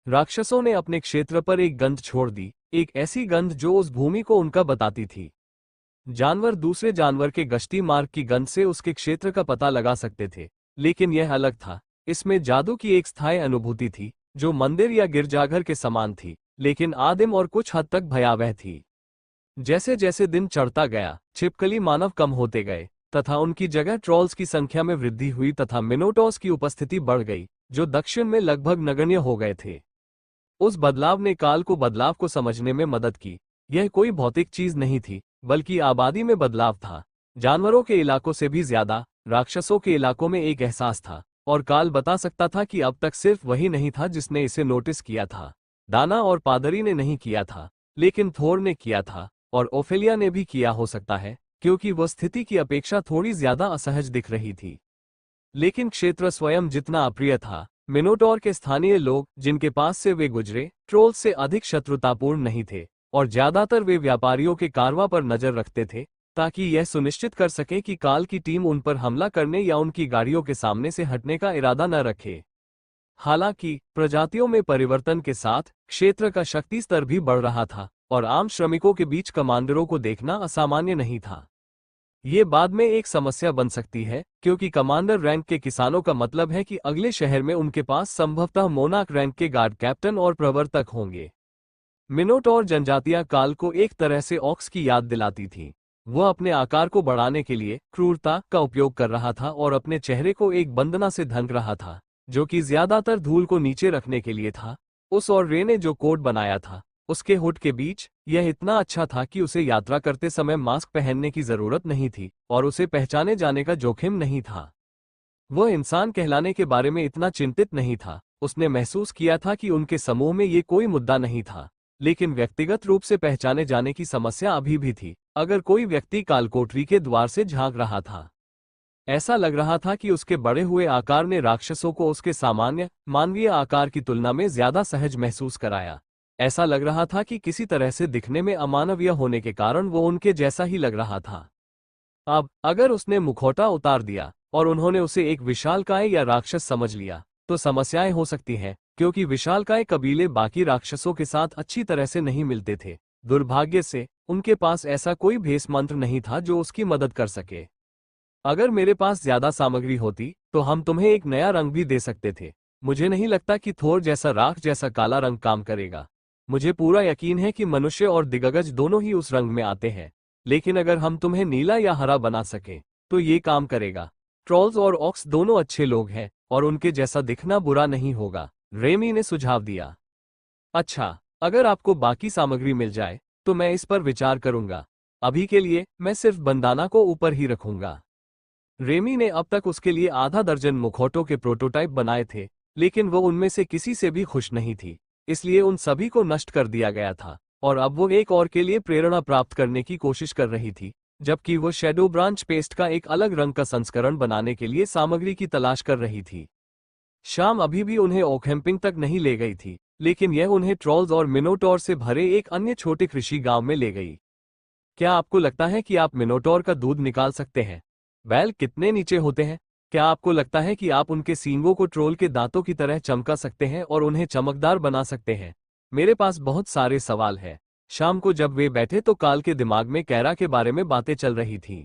राक्षसों ने अपने क्षेत्र पर एक गंध छोड़ दी, एक ऐसी गंध जो उस भूमि को उनका बताती थी। जानवर दूसरे जानवर के गश्ती मार्ग की गंध से उसके क्षेत्र का पता लगा सकते थे, लेकिन यह अलग था। इसमें जादू की एक स्थायी अनुभूति थी जो मंदिर या गिरजाघर के समान थी, लेकिन आदिम और कुछ हद तक भयावह थी। जैसे जैसे दिन चढ़ता गया, छिपकली मानव कम होते गए तथा उनकी जगह ट्रॉल्स की संख्या में वृद्धि हुई तथा मिनोटॉर्स की उपस्थिति बढ़ गई, जो दक्षिण में लगभग नगण्य हो गए थे। उस बदलाव ने काल को बदलाव को समझने में मदद की। यह कोई भौतिक चीज नहीं थी, बल्कि आबादी में बदलाव था। जानवरों के इलाकों से भी ज्यादा राक्षसों के इलाकों में एक एहसास था, और काल बता सकता था कि अब तक सिर्फ वही नहीं था जिसने इसे नोटिस किया था। दाना और पादरी ने नहीं किया था, लेकिन थोर ने किया था, और ओफेलिया ने भी किया हो सकता है, क्योंकि वह स्थिति की अपेक्षा थोड़ी ज्यादा असहज दिख रही थी। लेकिन क्षेत्र स्वयं जितना अप्रिय था, मिनोटॉर के स्थानीय लोग जिनके पास से वे गुजरे, ट्रोल्स से अधिक शत्रुतापूर्ण नहीं थे, और ज्यादातर वे व्यापारियों के कारवां पर नजर रखते थे, ताकि यह सुनिश्चित कर सके कि काल की टीम उन पर हमला करने या उनकी गाड़ियों के सामने से हटने का इरादा न रखे। हालांकि प्रजातियों में परिवर्तन के साथ क्षेत्र का शक्ति स्तर भी बढ़ रहा था, और आम श्रमिकों के बीच कमांडरों को देखना असामान्य नहीं था। ये बाद में एक समस्या बन सकती है, क्योंकि कमांडर रैंक के किसानों का मतलब है कि अगले शहर में उनके पास संभवतः मोनाक रैंक के गार्ड कैप्टन और प्रवर्तक होंगे। मिनोटॉर जनजातियां काल को एक तरह से ऑक्स की याद दिलाती थी। वह अपने आकार को बढ़ाने के लिए क्रूरता का उपयोग कर रहा था और अपने चेहरे को एक बंदना से ढक रहा था, जो कि ज्यादातर धूल को नीचे रखने के लिए था। उस और रे ने जो कोट बनाया था, उसके हुड के बीच, यह इतना अच्छा था कि उसे यात्रा करते समय मास्क पहनने की जरूरत नहीं थी और उसे पहचाने जाने का जोखिम नहीं था। वह इंसान कहलाने के बारे में इतना चिंतित नहीं था। उसने महसूस किया था कि उनके समूह में ये कोई मुद्दा नहीं था, लेकिन व्यक्तिगत रूप से पहचाने जाने की समस्या अभी भी थी। अगर कोई व्यक्ति कालकोठरी के द्वार से झांक रहा था, ऐसा लग रहा था कि उसके बढ़े हुए आकार ने राक्षसों को उसके सामान्य मानवीय आकार की तुलना में ज्यादा सहज महसूस कराया। ऐसा लग रहा था कि किसी तरह से दिखने में अमानवीय होने के कारण वो उनके जैसा ही लग रहा था। अब अगर उसने मुखौटा उतार दिया और उन्होंने उसे एक विशालकाय या राक्षस समझ लिया, तो समस्याएं हो सकती हैं, क्योंकि विशालकाय कबीले बाकी राक्षसों के साथ अच्छी तरह से नहीं मिलते थे। दुर्भाग्य से उनके पास ऐसा कोई भेष मंत्र नहीं था जो उसकी मदद कर सके। अगर मेरे पास ज्यादा सामग्री होती तो हम तुम्हें एक नया रंग भी दे सकते थे। मुझे नहीं लगता कि थोर जैसा राख जैसा काला रंग काम करेगा। मुझे पूरा यकीन है कि मनुष्य और दिग्गज दोनों ही उस रंग में आते हैं, लेकिन अगर हम तुम्हें नीला या हरा बना सकें तो ये काम करेगा। ट्रॉल्स और ऑक्स दोनों अच्छे लोग हैं और उनके जैसा दिखना बुरा नहीं होगा, रेमी ने सुझाव दिया। अच्छा, अगर आपको बाकी सामग्री मिल जाए तो मैं इस पर विचार करूंगा। अभी के लिए मैं सिर्फ बंदाना को ऊपर ही रखूंगा। रेमी ने अब तक उसके लिए आधा दर्जन मुखौटों के प्रोटोटाइप बनाए थे, लेकिन वो उनमें से किसी से भी खुश नहीं थी, इसलिए उन सभी को नष्ट कर दिया गया था, और अब वो एक और के लिए प्रेरणा प्राप्त करने की कोशिश कर रही थी, जबकि वो शैडो ब्रांच पेस्ट का एक अलग रंग का संस्करण बनाने के लिए सामग्री की तलाश कर रही थी। शाम अभी भी उन्हें ओकहैम्पिंग तक नहीं ले गई थी, लेकिन यह उन्हें ट्रॉल्स और मिनोटॉर से भरे एक अन्य छोटे कृषि गांव में ले गई। क्या आपको लगता है कि आप मिनोटॉर का दूध निकाल सकते हैं? बैल कितने नीचे होते हैं? क्या आपको लगता है कि आप उनके सींगों को ट्रोल के दांतों की तरह चमका सकते हैं और उन्हें चमकदार बना सकते हैं? मेरे पास बहुत सारे सवाल हैं। शाम को जब वे बैठे तो काल के दिमाग में कैरा के बारे में बातें चल रही थीं।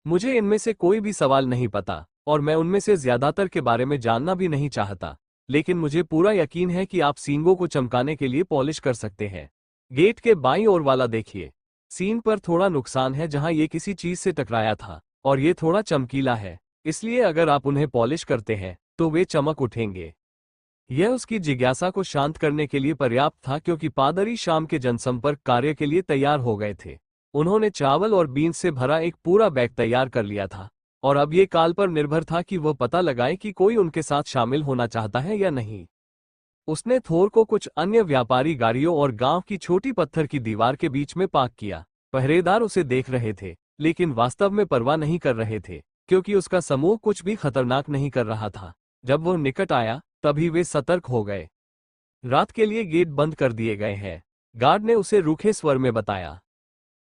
मुझे इनमें से कोई भी सवाल नहीं पता, और मैं उनमें से ज्यादातर के बारे में जानना भी नहीं चाहता, लेकिन मुझे पूरा यकीन है कि आप सींगों को चमकाने के लिए पॉलिश कर सकते हैं। गेट के बाईं ओर वाला देखिए। सीन पर थोड़ा नुकसान है जहां ये किसी चीज से टकराया था, और ये थोड़ा चमकीला है, इसलिए अगर आप उन्हें पॉलिश करते हैं तो वे चमक उठेंगे। यह उसकी जिज्ञासा को शांत करने के लिए पर्याप्त था, क्योंकि पादरी शाम के जनसंपर्क कार्य के लिए तैयार हो गए थे। उन्होंने चावल और बीन्स से भरा एक पूरा बैग तैयार कर लिया था, और अब ये काल पर निर्भर था कि वह पता लगाए कि कोई उनके साथ शामिल होना चाहता है या नहीं। उसने थोर को कुछ अन्य व्यापारी गाड़ियों और गांव की छोटी पत्थर की दीवार के बीच में पार्क किया। पहरेदार उसे देख रहे थे, लेकिन वास्तव में परवाह नहीं कर रहे थे, क्योंकि उसका समूह कुछ भी खतरनाक नहीं कर रहा था। जब वह निकट आया तभी वे सतर्क हो गए। रात के लिए गेट बंद कर दिए गए हैं, गार्ड ने उसे रूखे स्वर में बताया।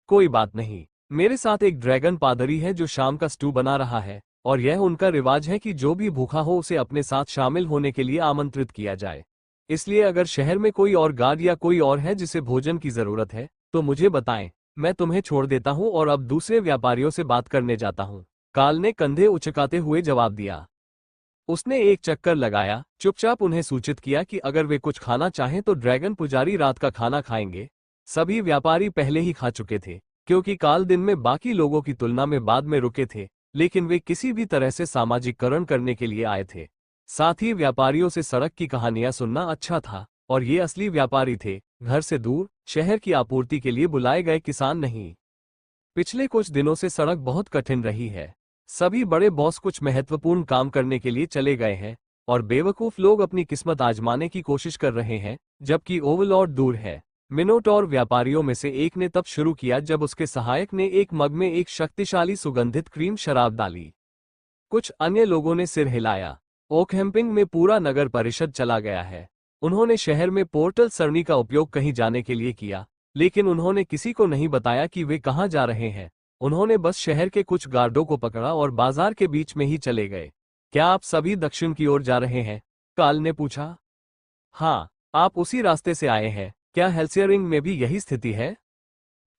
कोई बात नहीं, मेरे साथ एक ड्रैगन पादरी है जो शाम का स्टू बना रहा है, और यह उनका रिवाज है कि जो भी भूखा हो उसे अपने साथ शामिल होने के लिए आमंत्रित किया जाए। इसलिए अगर शहर में कोई और गार्ड या कोई और है जिसे भोजन की जरूरत है तो मुझे बताएं। मैं तुम्हें छोड़ देता हूं और अब दूसरे व्यापारियों से बात करने जाता हूं, काल ने कंधे उचकाते हुए जवाब दिया। उसने एक चक्कर लगाया, चुपचाप उन्हें सूचित किया कि अगर वे कुछ खाना चाहें तो ड्रैगन पुजारी रात का खाना खाएंगे। सभी व्यापारी पहले ही खा चुके थे, क्योंकि काल दिन में बाकी लोगों की तुलना में बाद में रुके थे, लेकिन वे किसी भी तरह से सामाजिकरण करने के लिए आए थे। साथ ही व्यापारियों से सड़क की कहानियां सुनना अच्छा था, और ये असली व्यापारी थे, घर से दूर, शहर की आपूर्ति के लिए बुलाए गए किसान नहीं। पिछले कुछ दिनों से सड़क बहुत कठिन रही है। सभी बड़े बॉस कुछ महत्वपूर्ण काम करने के लिए चले गए हैं, और बेवकूफ लोग अपनी किस्मत आजमाने की कोशिश कर रहे हैं, जबकि ओवरलॉर्ड दूर है। मिनोटॉर व्यापारियों में से एक ने तब शुरू किया जब उसके सहायक ने एक मग में एक शक्तिशाली सुगंधित क्रीम शराब डाली। कुछ अन्य लोगों ने सिर हिलाया। ओकहैम्पिंग में पूरा नगर परिषद चला गया है। उन्होंने शहर में पोर्टल सरणी का उपयोग कहीं जाने के लिए किया, लेकिन उन्होंने किसी को नहीं बताया कि वे कहां जा रहे हैं। उन्होंने बस शहर के कुछ गार्डों को पकड़ा और बाजार के बीच में ही चले गए। क्या आप सभी दक्षिण की ओर जा रहे हैं? काल ने पूछा। हाँ, आप उसी रास्ते से आए हैं। क्या हेल्सियरिंग में भी यही स्थिति है?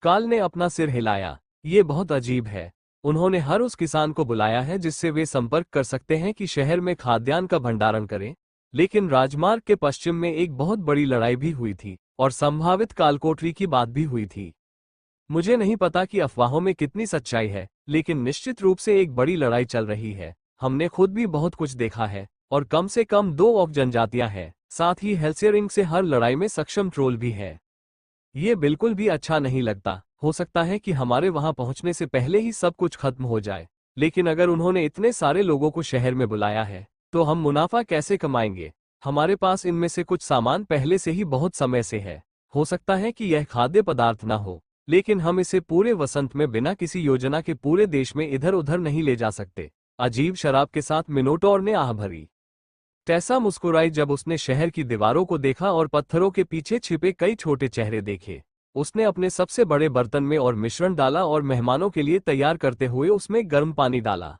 काल ने अपना सिर हिलाया। ये बहुत अजीब है। उन्होंने हर उस किसान को बुलाया है जिससे वे संपर्क कर सकते हैं कि शहर में खाद्यान्न का भंडारण करें, लेकिन राजमार्ग के पश्चिम में एक बहुत बड़ी लड़ाई भी हुई थी, और संभावित कालकोठरी की बात भी हुई थी। मुझे नहीं पता कि अफवाहों में कितनी सच्चाई है, लेकिन निश्चित रूप से एक बड़ी लड़ाई चल रही है। हमने खुद भी बहुत कुछ देखा है, और कम से कम 2 ऑक जनजातियां हैं। साथ ही हेल्सियरिंग से हर लड़ाई में सक्षम ट्रोल भी है। ये बिल्कुल भी अच्छा नहीं लगता। हो सकता है कि हमारे वहां पहुंचने से पहले ही सब कुछ खत्म हो जाए, लेकिन अगर उन्होंने इतने सारे लोगों को शहर में बुलाया है, तो हम मुनाफा कैसे कमाएंगे? हमारे पास इनमें से कुछ सामान पहले से ही बहुत समय से है। हो सकता है कि यह खाद्य पदार्थ ना हो, लेकिन हम इसे पूरे वसंत में बिना किसी योजना के पूरे देश में इधर उधर नहीं ले जा सकते। अजीब शराब के साथ मिनोटॉर ने आह भरी। टेसा मुस्कुराई जब उसने शहर की दीवारों को देखा और पत्थरों के पीछे छिपे कई छोटे चेहरे देखे। उसने अपने सबसे बड़े बर्तन में और मिश्रण डाला और मेहमानों के लिए तैयार करते हुए उसमें गर्म पानी डाला।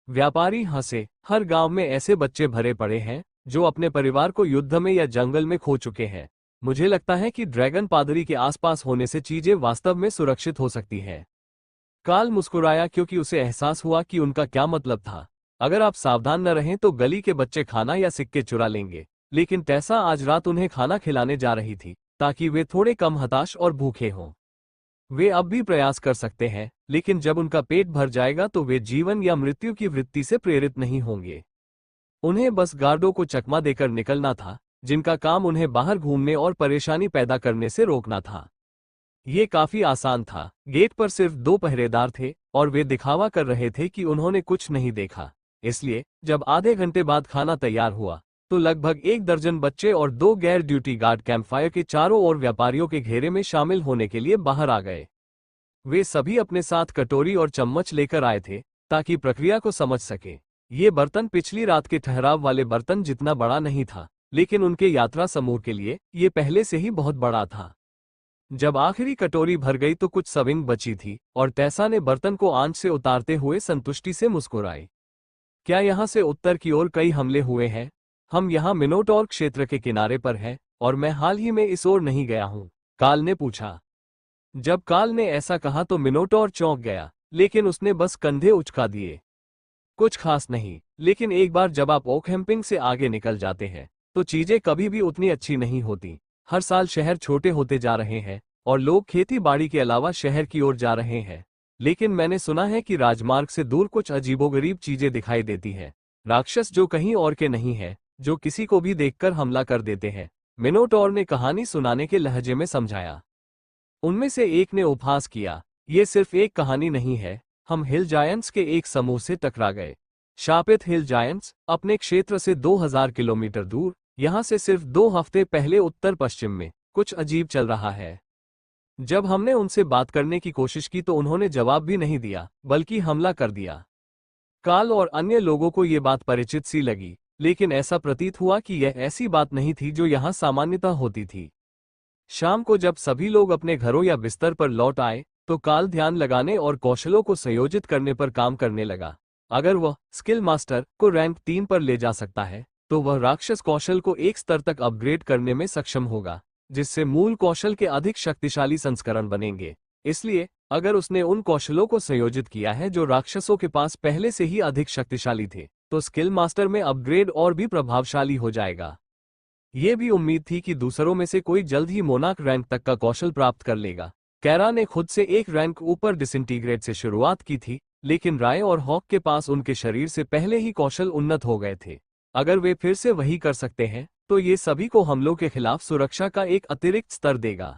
व्यापारी हंसे। हर गांव में ऐसे बच्चे भरे पड़े हैं जो अपने परिवार को युद्ध में या जंगल में खो चुके हैं। मुझे लगता है कि ड्रैगन पादरी के आसपास होने से चीजें वास्तव में सुरक्षित हो सकती हैं। काल मुस्कुराया क्योंकि उसे एहसास हुआ कि उनका क्या मतलब था। अगर आप सावधान न रहें तो गली के बच्चे खाना या सिक्के चुरा लेंगे, लेकिन टेसा आज रात उन्हें खाना खिलाने जा रही थी, ताकि वे थोड़े कम हताश और भूखे हों। वे अब भी प्रयास कर सकते हैं, लेकिन जब उनका पेट भर जाएगा तो वे जीवन या मृत्यु की वृत्ति से प्रेरित नहीं होंगे। उन्हें बस गार्डों को चकमा देकर निकलना था, जिनका काम उन्हें बाहर घूमने और परेशानी पैदा करने से रोकना था। ये काफी आसान था। गेट पर सिर्फ 2 पहरेदार थे, और वे दिखावा कर रहे थे कि उन्होंने कुछ नहीं देखा। इसलिए जब आधे घंटे बाद खाना तैयार हुआ, तो लगभग 1 दर्जन बच्चे और 2 गैर ड्यूटी गार्ड कैंपफायर के चारों ओर व्यापारियों के घेरे में शामिल होने के लिए बाहर आ गए। वे सभी अपने साथ कटोरी और चम्मच लेकर आए थे, ताकि प्रक्रिया को समझ सके। ये बर्तन पिछली रात के ठहराव वाले बर्तन जितना बड़ा नहीं था, लेकिन उनके यात्रा समूह के लिए ये पहले से ही बहुत बड़ा था। जब आखिरी कटोरी भर गई तो कुछ सविंग बची थी, और टेसा ने बर्तन को आंच से उतारते हुए संतुष्टि से मुस्कुराई। क्या यहाँ से उत्तर की ओर कई हमले हुए हैं? हम यहाँ मिनोटॉर क्षेत्र के किनारे पर हैं, और मैं हाल ही में इस ओर नहीं गया हूँ, काल ने पूछा। जब काल ने ऐसा कहा तो मिनोटॉर चौंक गया, लेकिन उसने बस कंधे उचका दिए। कुछ खास नहीं, लेकिन एक बार जब आप ओकहैम्पिंग से आगे निकल जाते हैं, तो चीजें कभी भी उतनी अच्छी नहीं होती। हर साल शहर छोटे होते जा रहे हैं, और लोग खेती बाड़ी के अलावा शहर की ओर जा रहे हैं। लेकिन मैंने सुना है कि राजमार्ग से दूर कुछ अजीबोगरीब चीजें दिखाई देती हैं। राक्षस जो कहीं और के नहीं है, जो किसी को भी देखकर हमला कर देते हैं, मिनोटॉर ने कहानी सुनाने के लहजे में समझाया। उनमें से एक ने उपहास किया, ये सिर्फ एक कहानी नहीं है, हम हिल जायंट्स के एक समूह से टकरा गए। शापित हिल जायंट्स, अपने क्षेत्र से 2000 किलोमीटर दूर, यहां से सिर्फ 2 हफ्ते पहले उत्तर पश्चिम में कुछ अजीब चल रहा है। जब हमने उनसे बात करने की कोशिश की तो उन्होंने जवाब भी नहीं दिया, बल्कि हमला कर दिया। काल और अन्य लोगों को ये बात परिचित सी लगी, लेकिन ऐसा प्रतीत हुआ कि यह ऐसी बात नहीं थी जो यहाँ सामान्यतः होती थी। शाम को जब सभी लोग अपने घरों या बिस्तर पर लौट आए, तो काल ध्यान लगाने और कौशलों को संयोजित करने पर काम करने लगा। अगर वह स्किल मास्टर को रैंक 3 पर ले जा सकता है, तो वह राक्षस कौशल को एक स्तर तक अपग्रेड करने में सक्षम होगा, जिससे मूल कौशल के अधिक शक्तिशाली संस्करण बनेंगे। इसलिए अगर उसने उन कौशलों को संयोजित किया है जो राक्षसों के पास पहले से ही अधिक शक्तिशाली थे, तो स्किल मास्टर में अपग्रेड और भी प्रभावशाली हो जाएगा। ये भी उम्मीद थी कि दूसरों में से कोई जल्द ही मोनार्क रैंक तक का कौशल प्राप्त कर लेगा। कैरा ने खुद से एक रैंक ऊपर डिसइंटीग्रेट से शुरुआत की थी, लेकिन राय और हॉक के पास उनके शरीर से पहले ही कौशल उन्नत हो गए थे। अगर वे फिर से वही कर सकते हैं तो ये सभी को हमलों के खिलाफ सुरक्षा का एक अतिरिक्त स्तर देगा।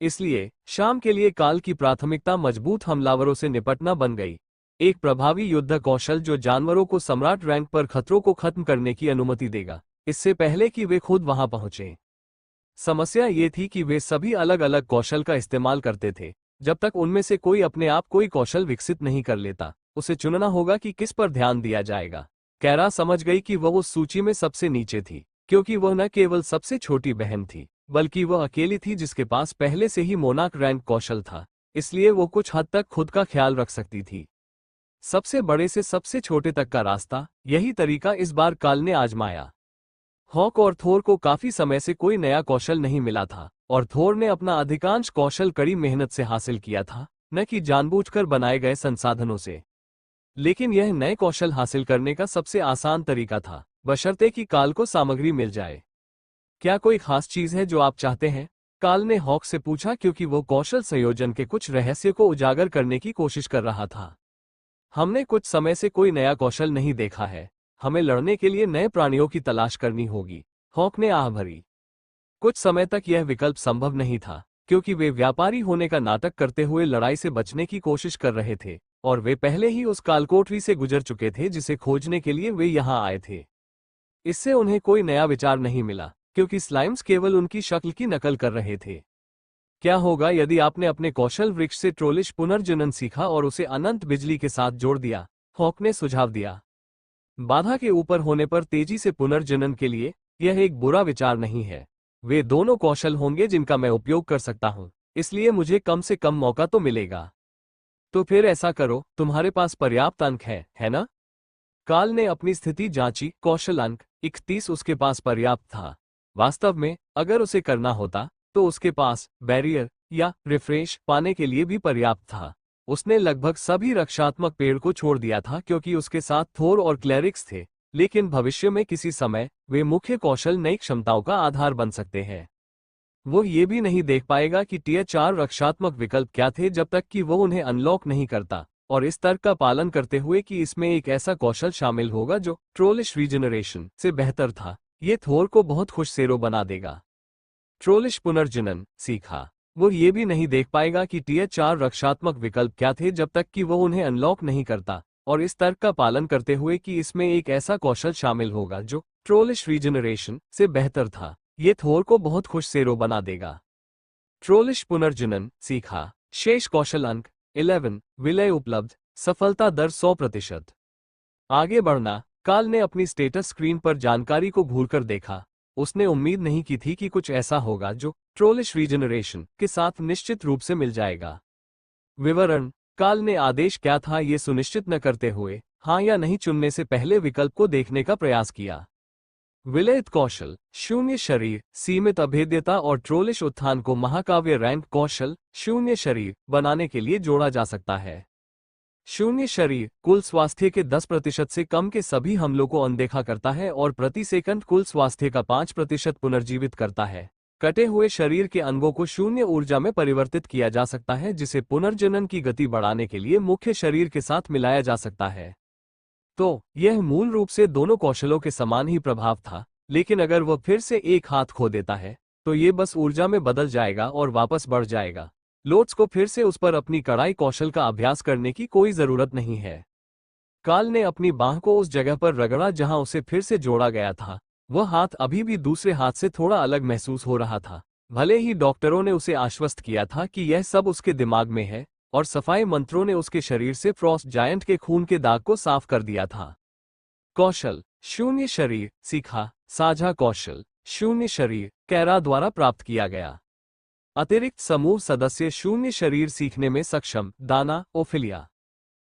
इसलिए शाम के लिए काल की प्राथमिकता मजबूत हमलावरों से निपटना बन गई। एक प्रभावी युद्ध कौशल जो जानवरों को सम्राट रैंक पर खतरों को खत्म करने की अनुमति देगा, इससे पहले कि वे खुद वहां पहुंचे। समस्या ये थी कि वे सभी अलग अलग कौशल का इस्तेमाल करते थे। जब तक उनमें से कोई अपने आप कोई कौशल विकसित नहीं कर लेता, उसे चुनना होगा कि किस पर ध्यान दिया जाएगा। कैरा समझ गई कि वह उस सूची में सबसे नीचे थी, क्योंकि वह न केवल सबसे छोटी बहन थी, बल्कि वह अकेली थी जिसके पास पहले से ही मोनार्क रैंक कौशल था। इसलिए वो कुछ हद तक खुद का ख्याल रख सकती थी। सबसे बड़े से सबसे छोटे तक का रास्ता, यही तरीका इस बार काल ने आजमाया। हॉक और थोर को काफी समय से कोई नया कौशल नहीं मिला था, और थोर ने अपना अधिकांश कौशल कड़ी मेहनत से हासिल किया था, न कि जानबूझकर बनाए गए संसाधनों से। लेकिन यह नए कौशल हासिल करने का सबसे आसान तरीका था, बशर्ते कि काल को सामग्री मिल जाए। क्या कोई खास चीज है जो आप चाहते हैं? काल ने हॉक से पूछा, क्योंकि वो कौशल संयोजन के कुछ रहस्य को उजागर करने की कोशिश कर रहा था। हमने कुछ समय से कोई नया कौशल नहीं देखा है। हमें लड़ने के लिए नए प्राणियों की तलाश करनी होगी, हॉक ने आह भरी। कुछ समय तक यह विकल्प संभव नहीं था, क्योंकि वे व्यापारी होने का नाटक करते हुए लड़ाई से बचने की कोशिश कर रहे थे, और वे पहले ही उस कालकोठरी से गुजर चुके थे जिसे खोजने के लिए वे यहां आए थे। इससे उन्हें कोई नया विचार नहीं मिला, क्योंकि स्लाइम्स केवल उनकी शक्ल की नकल कर रहे थे। क्या होगा यदि आपने अपने कौशल वृक्ष से ट्रोलिश पुनर्जनन सीखा और उसे अनंत बिजली के साथ जोड़ दिया? हॉक ने सुझाव दिया। बाधा के ऊपर होने पर तेजी से पुनर्जनन के लिए यह एक बुरा विचार नहीं है। वे दोनों कौशल होंगे जिनका मैं उपयोग कर सकता हूं, इसलिए मुझे कम से कम मौका तो मिलेगा। तो फिर ऐसा करो, तुम्हारे पास पर्याप्त अंक है ना? काल ने अपनी स्थिति जांची। कौशल अंक 31 उसके पास पर्याप्त था। वास्तव में अगर उसे करना होता तो उसके पास बैरियर या रिफ्रेश पाने के लिए भी पर्याप्त था। उसने लगभग सभी रक्षात्मक पेड़ को छोड़ दिया था, क्योंकि उसके साथ थोर और क्लेरिक्स थे, लेकिन भविष्य में किसी समय वे मुख्य कौशल नई क्षमताओं का आधार बन सकते हैं। वो ये भी नहीं देख पाएगा कि टियर 4 रक्षात्मक विकल्प क्या थे जब तक कि वो उन्हें अनलॉक नहीं करता, और इस तर्क का पालन करते हुए कि इसमें एक ऐसा कौशल शामिल होगा जो ट्रोलिश रीजनरेशन से बेहतर था, ये थोर को बहुत खुश सेरो बना देगा। ट्रोलिश पुनर्जनन सीखा। वो ये भी नहीं देख पाएगा कि टियर 4 रक्षात्मक विकल्प क्या थे जब तक कि वो उन्हें अनलॉक नहीं करता, और इस तर्क का पालन करते हुए कि इसमें एक ऐसा कौशल शामिल होगा जो ट्रोलिश रीजनरेशन से बेहतर था, ये थोर को बहुत खुश सेरो बना देगा। ट्रोलिश पुनर्जनन सीखा। शेष कौशल अंक 11, विलय उपलब्ध, सफलता दर 100%। आगे बढ़ना। काल ने अपनी स्टेटस स्क्रीन पर जानकारी को घूरकर देखा। उसने उम्मीद नहीं की थी कि कुछ ऐसा होगा जो ट्रोलिश रीजनरेशन के साथ निश्चित रूप से मिल जाएगा। विवरण। काल ने आदेश क्या था ये सुनिश्चित न करते हुए हाँ या नहीं चुनने से पहले विकल्प को देखने का प्रयास किया। विलयित कौशल, शून्य शरीर, सीमित अभेद्यता और ट्रोलिश उत्थान को महाकाव्य रैंक कौशल शून्य शरीर बनाने के लिए जोड़ा जा सकता है। शून्य शरीर कुल स्वास्थ्य के 10% से कम के सभी हमलों को अनदेखा करता है और प्रति सेकंड कुल स्वास्थ्य का 5% पुनर्जीवित करता है। कटे हुए शरीर के अंगों को शून्य ऊर्जा में परिवर्तित किया जा सकता है, जिसे पुनर्जनन की गति बढ़ाने के लिए मुख्य शरीर के साथ मिलाया जा सकता है। तो यह मूल रूप से दोनों कौशलों के समान ही प्रभाव था, लेकिन अगर वह फिर से एक हाथ खो देता है तो ये बस ऊर्जा में बदल जाएगा और वापस बढ़ जाएगा। लोट्स को फिर से उस पर अपनी कड़ाई कौशल का अभ्यास करने की कोई जरूरत नहीं है। काल ने अपनी बाह को उस जगह पर रगड़ा जहां उसे फिर से जोड़ा गया था। वह हाथ अभी भी दूसरे हाथ से थोड़ा अलग महसूस हो रहा था, भले ही डॉक्टरों ने उसे आश्वस्त किया था कि यह सब उसके दिमाग में है, और सफाई मंत्रों ने उसके शरीर से फ्रॉस्ट जायंट के खून के दाग को साफ कर दिया था। कौशल, शून्य शरीर सीखा। साझा कौशल, शून्य शरीर कैरा द्वारा प्राप्त किया गया। अतिरिक्त समूह सदस्य शून्य शरीर सीखने में सक्षम। दाना, ओफिलिया।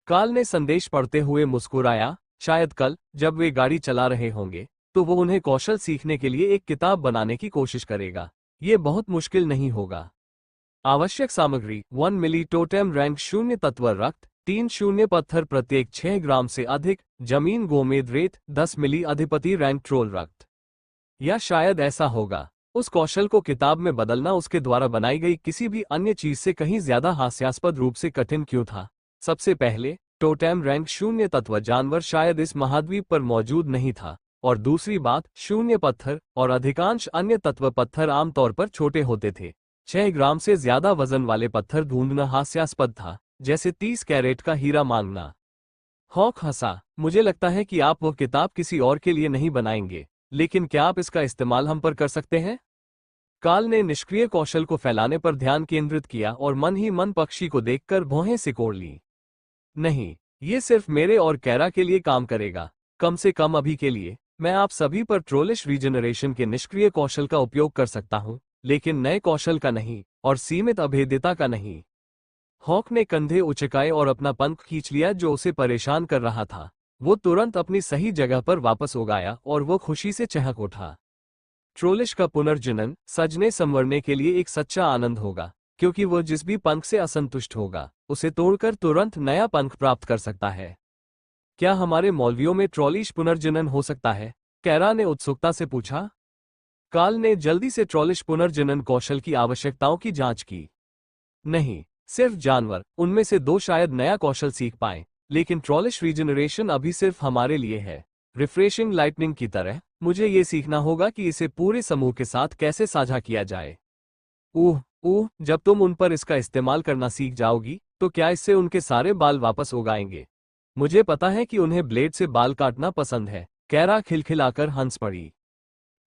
काल ने संदेश पढ़ते हुए मुस्कुराया। शायद कल जब वे गाड़ी चला रहे होंगे तो वो उन्हें कौशल सीखने के लिए एक किताब बनाने की कोशिश करेगा। ये बहुत मुश्किल नहीं होगा। आवश्यक सामग्री 1 मिली टोटेम रैंक 0 तत्व रक्त, 3 पत्थर प्रत्येक 6 ग्राम से अधिक, जमीन गोमेद रेत 10 मिली, अधिपति रैंक ट्रोल रक्त। या शायद ऐसा होगा। उस कौशल को किताब में बदलना उसके द्वारा बनाई गई किसी भी अन्य चीज से कहीं ज्यादा हास्यास्पद रूप से कठिन क्यों था? सबसे पहले, टोटेम रैंक 0 तत्व जानवर शायद इस महाद्वीप पर मौजूद नहीं था, और दूसरी बात, 0 पत्थर और अधिकांश अन्य तत्व पत्थर आमतौर पर छोटे होते थे। 6 ग्राम से ज्यादा वजन वाले पत्थर ढूंढना हास्यास्पद था, जैसे 30 कैरेट का हीरा मांगना। हॉक हंसा। मुझे लगता है कि आप वह किताब किसी और के लिए नहीं बनाएंगे, लेकिन क्या आप इसका इस्तेमाल हम पर कर सकते हैं? काल ने निष्क्रिय कौशल को फैलाने पर ध्यान केंद्रित किया और मन ही मन पक्षी को देखकर भौहें सिकोड़ ली। नहीं, ये सिर्फ मेरे और कैरा के लिए काम करेगा, कम से कम अभी के लिए। मैं आप सभी पर ट्रोलिश रीजनरेशन के निष्क्रिय कौशल का उपयोग कर सकता हूं, लेकिन नए कौशल का नहीं, और सीमित अभेद्यता का नहीं। हॉक ने कंधे उचकाए और अपना पंख खींच लिया जो उसे परेशान कर रहा था। वो तुरंत अपनी सही जगह पर वापस उगाया और वो खुशी से चहक उठा। ट्रोलिश का पुनर्जनन सजने संवरने के लिए एक सच्चा आनंद होगा, क्योंकि वो जिस भी पंख से असंतुष्ट होगा, उसे तोड़कर तुरंत नया पंख प्राप्त कर सकता है। क्या हमारे मौलवियों में ट्रोलिश पुनर्जनन हो सकता है? कैरा ने उत्सुकता से पूछा। काल ने जल्दी से ट्रोलिश पुनर्जनन कौशल की आवश्यकताओं की जांच की। नहीं, सिर्फ जानवर, उनमें से 2 शायद नया कौशल सीख पाएं, लेकिन ट्रोलिश रीजनरेशन अभी सिर्फ हमारे लिए है। रिफ्रेशिंग लाइटनिंग की तरह, मुझे ये सीखना होगा कि इसे पूरे समूह के साथ कैसे साझा किया जाए। जब तुम उन पर इसका इस्तेमाल करना सीख जाओगी, तो क्या इससे उनके सारे बाल वापस उगाएंगे? मुझे पता है कि उन्हें ब्लेड से बाल काटना पसंद है। कैरा खिलखिलाकर हंस पड़ी।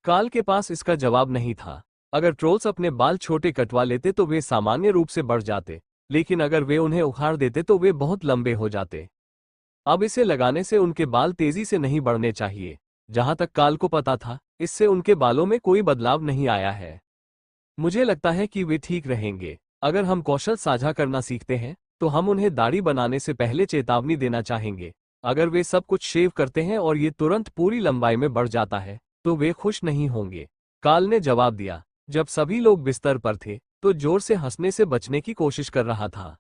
काल के पास इसका जवाब नहीं था। अगर ट्रोल्स अपने बाल छोटे कटवा लेते तो वे सामान्य रूप से बढ़ जाते, लेकिन अगर वे उन्हें उखाड़ देते तो वे बहुत लंबे हो जाते। अब इसे लगाने से उनके बाल तेजी से नहीं बढ़ने चाहिए। जहां तक काल को पता था, इससे उनके बालों में कोई बदलाव नहीं आया है। मुझे लगता है कि वे ठीक रहेंगे। अगर हम कौशल साझा करना सीखते हैं, तो हम उन्हें दाढ़ी बनाने से पहले चेतावनी देना चाहेंगे। अगर वे सब कुछ शेव करते हैं और ये तुरंत पूरी लंबाई में बढ़ जाता है, तो वे खुश नहीं होंगे। काल ने जवाब दिया। जब सभी लोग बिस्तर पर थे, तो जोर से हंसने से बचने की कोशिश कर रहा था।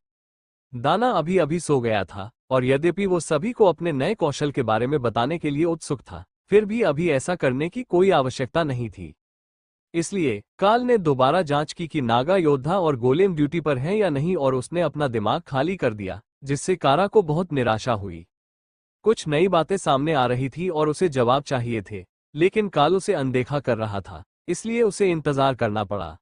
दाना अभी अभी सो गया था, और यद्यपि वो सभी को अपने नए कौशल के बारे में बताने के लिए उत्सुक था, फिर भी अभी ऐसा करने की कोई आवश्यकता नहीं थी। इसलिए काल ने दोबारा जांच की कि नागा योद्धा और गोलेम ड्यूटी पर हैं या नहीं, और उसने अपना दिमाग खाली कर दिया, जिससे कारा को बहुत निराशा हुई। कुछ नई बातें सामने आ रही थी और उसे जवाब चाहिए थे, लेकिन काल उसे अनदेखा कर रहा था, इसलिए उसे इंतजार करना पड़ा।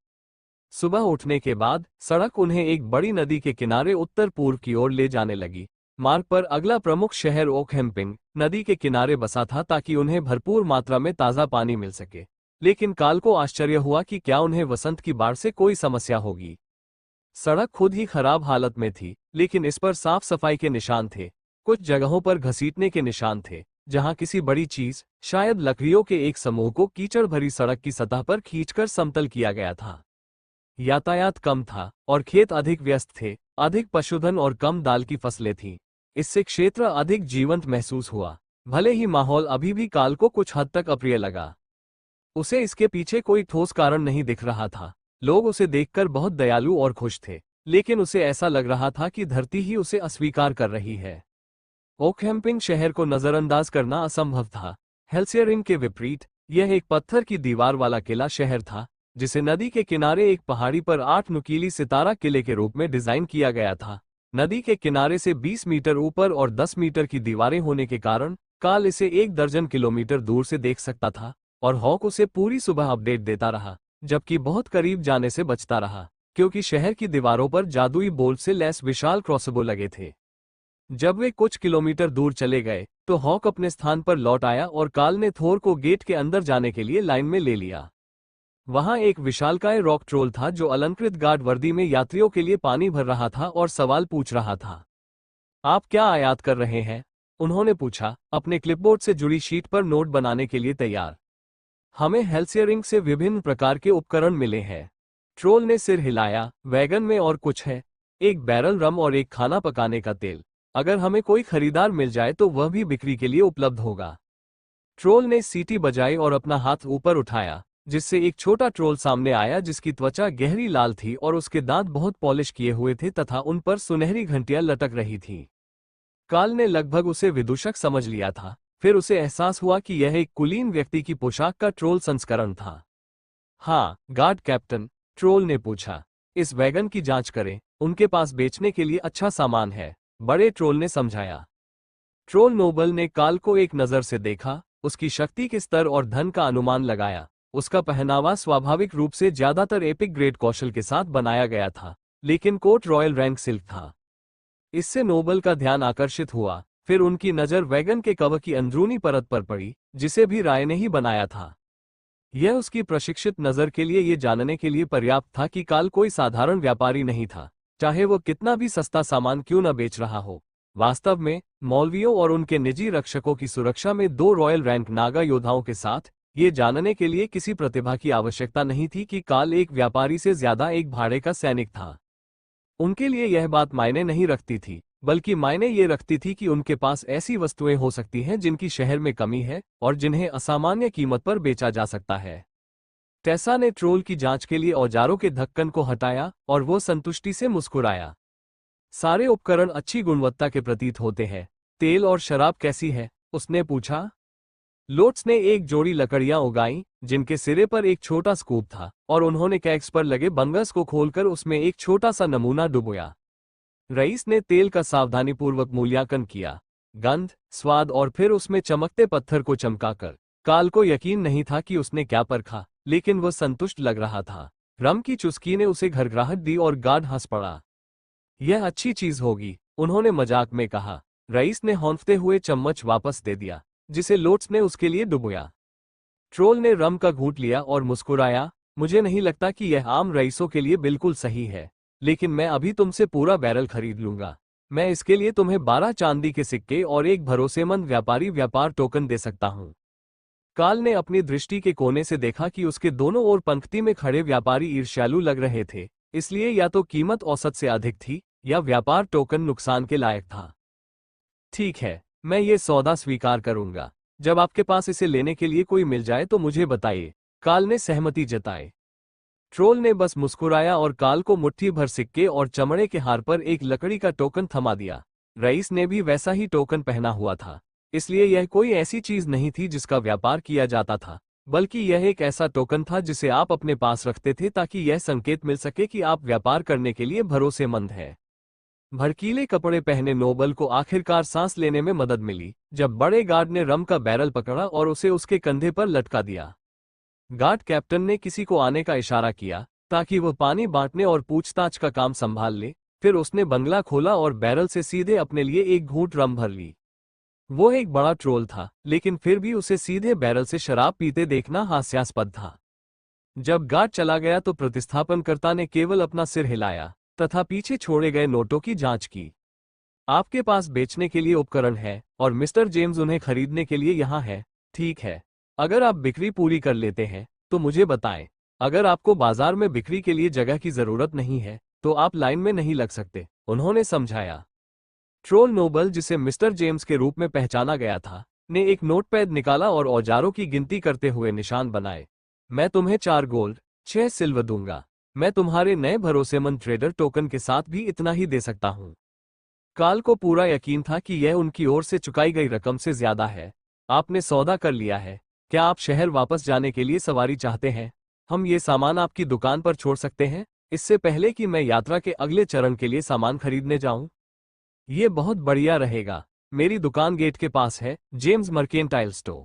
सुबह उठने के बाद सड़क उन्हें एक बड़ी नदी के किनारे उत्तर पूर्व की ओर ले जाने लगी। मार्ग पर अगला प्रमुख शहर ओकहेम्पिंग नदी के किनारे बसा था ताकि उन्हें भरपूर मात्रा में ताज़ा पानी मिल सके। लेकिन काल को आश्चर्य हुआ कि क्या उन्हें वसंत की बाढ़ से कोई समस्या होगी। सड़क खुद ही खराब हालत में थी, लेकिन इस पर साफ सफाई के निशान थे। कुछ जगहों पर घसीटने के निशान थे, जहां किसी बड़ी चीज, शायद लकड़ियों के एक समूह को कीचड़ भरी सड़क की सतह पर खींचकर समतल किया गया था। यातायात कम था और खेत अधिक व्यस्त थे, अधिक पशुधन और कम दाल की फसलें थीं। इससे क्षेत्र अधिक जीवंत महसूस हुआ, भले ही माहौल अभी भी काल को कुछ हद तक अप्रिय लगा। उसे इसके पीछे कोई ठोस कारण नहीं दिख रहा था। लोग उसे देखकर बहुत दयालु और खुश थे, लेकिन उसे ऐसा लग रहा था कि धरती ही उसे अस्वीकार कर रही है। ओकहेम्पिंग शहर को नजरअंदाज करना असंभव था। हेल्सियरिंग के विपरीत, यह एक पत्थर की दीवार वाला किला शहर था, जिसे नदी के किनारे एक पहाड़ी पर 8 नुकीली सितारा किले के रूप में डिजाइन किया गया था। नदी के किनारे से 20 मीटर ऊपर और 10 मीटर की दीवारें होने के कारण काल इसे 1 दर्जन किलोमीटर दूर से देख सकता था, और हॉक उसे पूरी सुबह अपडेट देता रहा, जबकि बहुत करीब जाने से बचता रहा, क्योंकि शहर की दीवारों पर जादुई बोल्ट से लैस विशाल क्रॉसबो लगे थे। जब वे कुछ किलोमीटर दूर चले गए, तो हॉक अपने स्थान पर लौट आया और काल ने थोर को गेट के अंदर जाने के लिए लाइन में ले लिया। वहां एक विशालकाय रॉक ट्रोल था जो अलंकृत गार्ड वर्दी में यात्रियों के लिए पानी भर रहा था और सवाल पूछ रहा था। आप क्या आयात कर रहे हैं? उन्होंने पूछा, अपने क्लिपबोर्ड से जुड़ी शीट पर नोट बनाने के लिए तैयार। हमें हेल्सियरिंग से विभिन्न प्रकार के उपकरण मिले हैं। ट्रोल ने सिर हिलाया। वैगन में और कुछ है, एक बैरल रम और एक खाना पकाने का तेल। अगर हमें कोई खरीदार मिल जाए तो वह भी बिक्री के लिए उपलब्ध होगा। ट्रोल ने सीटी बजाई और अपना हाथ ऊपर उठाया, जिससे एक छोटा ट्रोल सामने आया जिसकी त्वचा गहरी लाल थी और उसके दांत बहुत पॉलिश किए हुए थे तथा उन पर सुनहरी घंटियां लटक रही थीं। काल ने लगभग उसे विदूषक समझ लिया था, फिर उसे एहसास हुआ कि यह एक कुलीन व्यक्ति की पोशाक का ट्रोल संस्करण था। हाँ गार्ड कैप्टन, ट्रोल ने पूछा। इस वैगन की जांच करें, उनके पास बेचने के लिए अच्छा सामान है, बड़े ट्रोल ने समझाया। ट्रोल नोबल ने काल को एक नजर से देखा, उसकी शक्ति के स्तर और धन का अनुमान लगाया। उसका पहनावा स्वाभाविक रूप से ज्यादातर एपिक ग्रेड कौशल के साथ बनाया गया था, लेकिन कोट रॉयल रैंक सिल्क था। इससे नोबल का ध्यान आकर्षित हुआ, फिर उनकी नजर वैगन के कवर की अंदरूनी परत पर पड़ी, जिसे भी राय ने ही बनाया था। यह उसकी प्रशिक्षित नजर के लिए ये जानने के लिए पर्याप्त था कि काल कोई साधारण व्यापारी नहीं था, चाहे वो कितना भी सस्ता सामान क्यों न बेच रहा हो। वास्तव में मौलवियों और उनके निजी रक्षकों की सुरक्षा में 2 रॉयल रैंक नागा योद्धाओं के साथ ये जानने के लिए किसी प्रतिभा की आवश्यकता नहीं थी कि काल एक व्यापारी से ज्यादा एक भाड़े का सैनिक था। उनके लिए यह बात मायने नहीं रखती थी, बल्कि मायने ये रखती थी कि उनके पास ऐसी वस्तुएं हो सकती हैं जिनकी शहर में कमी है और जिन्हें असामान्य कीमत पर बेचा जा सकता है। टेसा ने ट्रोल की जांच के लिए औजारों के ढक्कन को हटाया और वो संतुष्टि से मुस्कुराया। सारे उपकरण अच्छी गुणवत्ता के प्रतीत होते हैं। तेल और शराब कैसी है? उसने पूछा। लोट्स ने एक जोड़ी लकड़ियां उगाई, जिनके सिरे पर एक छोटा स्कूप था, और उन्होंने कैक्स पर लगे बंगस को खोलकर उसमें एक छोटा सा नमूना डुबोया। रईस ने तेल का सावधानीपूर्वक मूल्यांकन किया, गंध, स्वाद और फिर उसमें चमकते पत्थर को चमकाकर। काल को यकीन नहीं था कि उसने क्या परखा, लेकिन वह संतुष्ट लग रहा था। रम की चुस्की ने उसे घरघराहट दी और गार्ड हंस पड़ा। यह अच्छी चीज होगी, उन्होंने मजाक में कहा। रईस ने हौंफते हुए चम्मच वापस दे दिया, जिसे लोट्स ने उसके लिए डुबोया। ट्रोल ने रम का घूंट लिया और मुस्कुराया। मुझे नहीं लगता कि यह आम रईसों के लिए बिल्कुल सही है, लेकिन मैं अभी तुमसे पूरा बैरल खरीद लूंगा। मैं इसके लिए तुम्हें 12 चांदी के सिक्के और एक भरोसेमंद व्यापारी व्यापार टोकन दे सकता हूं। काल ने अपनी दृष्टि के कोने से देखा कि उसके दोनों ओर पंक्ति में खड़े व्यापारी ईर्ष्यालु लग रहे थे, इसलिए या तो कीमत औसत से अधिक थी या व्यापार टोकन नुकसान के लायक था। ठीक है, मैं ये सौदा स्वीकार करूंगा। जब आपके पास इसे लेने के लिए कोई मिल जाए तो मुझे बताइए, काल ने सहमति जताई। ट्रोल ने बस मुस्कुराया और काल को मुट्ठी भर सिक्के और चमड़े के हार पर एक लकड़ी का टोकन थमा दिया। रईस ने भी वैसा ही टोकन पहना हुआ था, इसलिए यह कोई ऐसी चीज नहीं थी जिसका व्यापार किया जाता था, बल्कि यह एक ऐसा टोकन था जिसे आप अपने पास रखते थे ताकि यह संकेत मिल सके कि आप व्यापार करने के लिए भरोसेमंद हैं। भड़कीले कपड़े पहने नोबल को आखिरकार सांस लेने में मदद मिली जब बड़े गार्ड ने रम का बैरल पकड़ा और उसे उसके कंधे पर लटका दिया। गार्ड कैप्टन ने किसी को आने का इशारा किया ताकि वह पानी बांटने और पूछताछ का काम संभाल ले। फिर उसने बंगला खोला और बैरल से सीधे अपने लिए एक घूंट रम भर ली। वो एक बड़ा ट्रोल था, लेकिन फिर भी उसे सीधे बैरल से शराब पीते देखना हास्यास्पद था। जब गार्ड चला गया तो प्रतिस्थापनकर्ता ने केवल अपना सिर हिलाया तथा पीछे छोड़े गए नोटों की जांच की। आपके पास बेचने के लिए उपकरण है और मिस्टर जेम्स उन्हें खरीदने के लिए यहाँ है। ठीक है, अगर आप बिक्री पूरी कर लेते हैं तो मुझे बताएं। अगर आपको बाजार में बिक्री के लिए जगह की जरूरत नहीं है तो आप लाइन में नहीं लग सकते, उन्होंने समझाया। ट्रोल नोबल, जिसे मिस्टर जेम्स के रूप में पहचाना गया था, ने एक नोटपैड निकाला और औजारों की गिनती करते हुए निशान बनाए। मैं तुम्हें 4 गोल्ड, 6 सिल्वर दूंगा। मैं तुम्हारे नए भरोसेमंद ट्रेडर टोकन के साथ भी इतना ही दे सकता हूं। काल को पूरा यकीन था कि यह उनकी ओर से चुकाई गई रकम से ज्यादा है। आपने सौदा कर लिया है। क्या आप शहर वापस जाने के लिए सवारी चाहते हैं? हम ये सामान आपकी दुकान पर छोड़ सकते हैं, इससे पहले कि मैं यात्रा के अगले चरण के लिए सामान खरीदने जाऊं। ये बहुत बढ़िया रहेगा। मेरी दुकान गेट के पास है, जेम्स मर्केंटाइल स्टोर।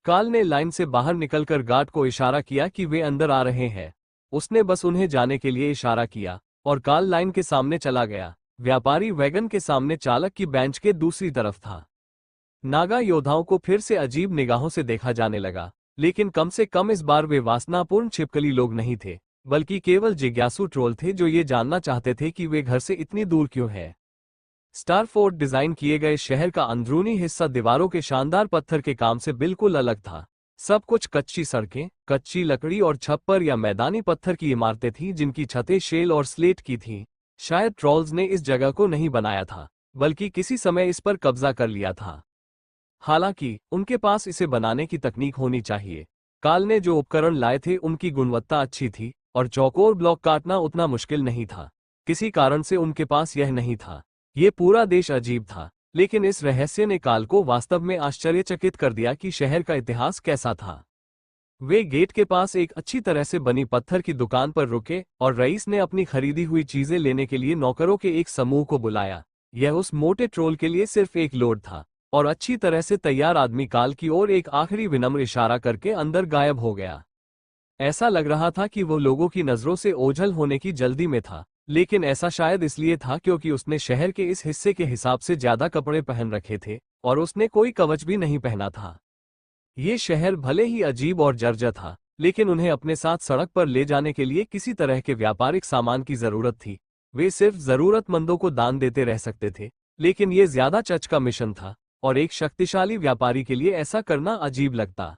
काल ने लाइन से बाहर निकलकर गार्ड को इशारा किया कि वे अंदर आ रहे हैं। उसने बस उन्हें जाने के लिए इशारा किया और काल लाइन के सामने चला गया। व्यापारी वैगन के सामने चालक की बेंच के दूसरी तरफ था। नागा योद्धाओं को फिर से अजीब निगाहों से देखा जाने लगा, लेकिन कम से कम इस बार वे वासनापूर्ण छिपकली लोग नहीं थे, बल्कि केवल जिज्ञासु ट्रोल थे जो ये जानना चाहते थे कि वे घर से इतनी दूर क्यों है। स्टारफोर्ड डिजाइन किए गए शहर का अंदरूनी हिस्सा दीवारों के शानदार पत्थर के काम से बिल्कुल अलग था। सब कुछ कच्ची सड़कें, कच्ची लकड़ी और छप्पर या मैदानी पत्थर की इमारतें थीं जिनकी छतें शेल और स्लेट की थीं। शायद ट्रोल्स ने इस जगह को नहीं बनाया था, बल्कि किसी समय इस पर कब्जा कर लिया था। हालांकि उनके पास इसे बनाने की तकनीक होनी चाहिए। काल ने जो उपकरण लाए थे उनकी गुणवत्ता अच्छी थी और चौकोर ब्लॉक काटना उतना मुश्किल नहीं था। किसी कारण से उनके पास यह नहीं था। ये पूरा देश अजीब था। लेकिन इस रहस्य ने काल को वास्तव में आश्चर्यचकित कर दिया कि शहर का इतिहास कैसा था। वे गेट के पास एक अच्छी तरह से बनी पत्थर की दुकान पर रुके और रईस ने अपनी खरीदी हुई चीजें लेने के लिए नौकरों के एक समूह को बुलाया। यह उस मोटे ट्रोल के लिए सिर्फ एक लोड था और अच्छी तरह से तैयार आदमी काल की ओर एक आखिरी विनम्र इशारा करके अंदर गायब हो गया। ऐसा लग रहा था कि वो लोगों की नजरों से ओझल होने की जल्दी में था, लेकिन ऐसा शायद इसलिए था क्योंकि उसने शहर के इस हिस्से के हिसाब से ज्यादा कपड़े पहन रखे थे और उसने कोई कवच भी नहीं पहना था। ये शहर भले ही अजीब और जर्जर था, लेकिन उन्हें अपने साथ सड़क पर ले जाने के लिए किसी तरह के व्यापारिक सामान की जरूरत थी। वे सिर्फ जरूरतमंदों को दान देते रह सकते थे, लेकिन ये ज्यादा चर्च का मिशन था और एक शक्तिशाली व्यापारी के लिए ऐसा करना अजीब लगता।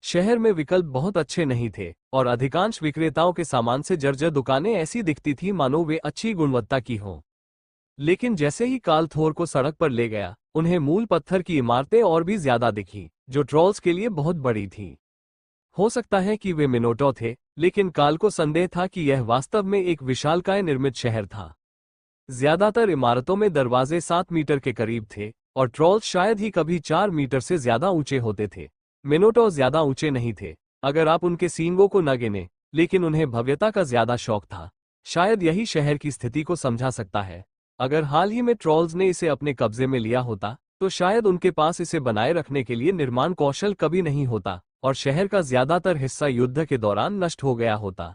शहर में विकल्प बहुत अच्छे नहीं थे और अधिकांश विक्रेताओं के सामान से जर्जर दुकानें ऐसी दिखती थी मानो वे अच्छी गुणवत्ता की हों। लेकिन जैसे ही काल थोर को सड़क पर ले गया, उन्हें मूल पत्थर की इमारतें और भी ज्यादा दिखीं, जो ट्रोल्स के लिए बहुत बड़ी थीं। हो सकता है कि वे मिनोटो थे, लेकिन काल को संदेह था कि यह वास्तव में एक विशालकाय निर्मित शहर था। ज्यादातर इमारतों में दरवाजे 7 मीटर के करीब थे और ट्रोल्स शायद ही कभी 4 मीटर से ज्यादा ऊंचे होते थे। मिनोटो ज्यादा ऊंचे नहीं थे, अगर आप उनके सींगों को न गिने, लेकिन उन्हें भव्यता का ज्यादा शौक था। शायद यही शहर की स्थिति को समझा सकता है। अगर हाल ही में ट्रोल्स ने इसे अपने कब्जे में लिया होता, तो शायद उनके पास इसे बनाए रखने के लिए निर्माण कौशल कभी नहीं होता और शहर का ज्यादातर हिस्सा युद्ध के दौरान नष्ट हो गया होता।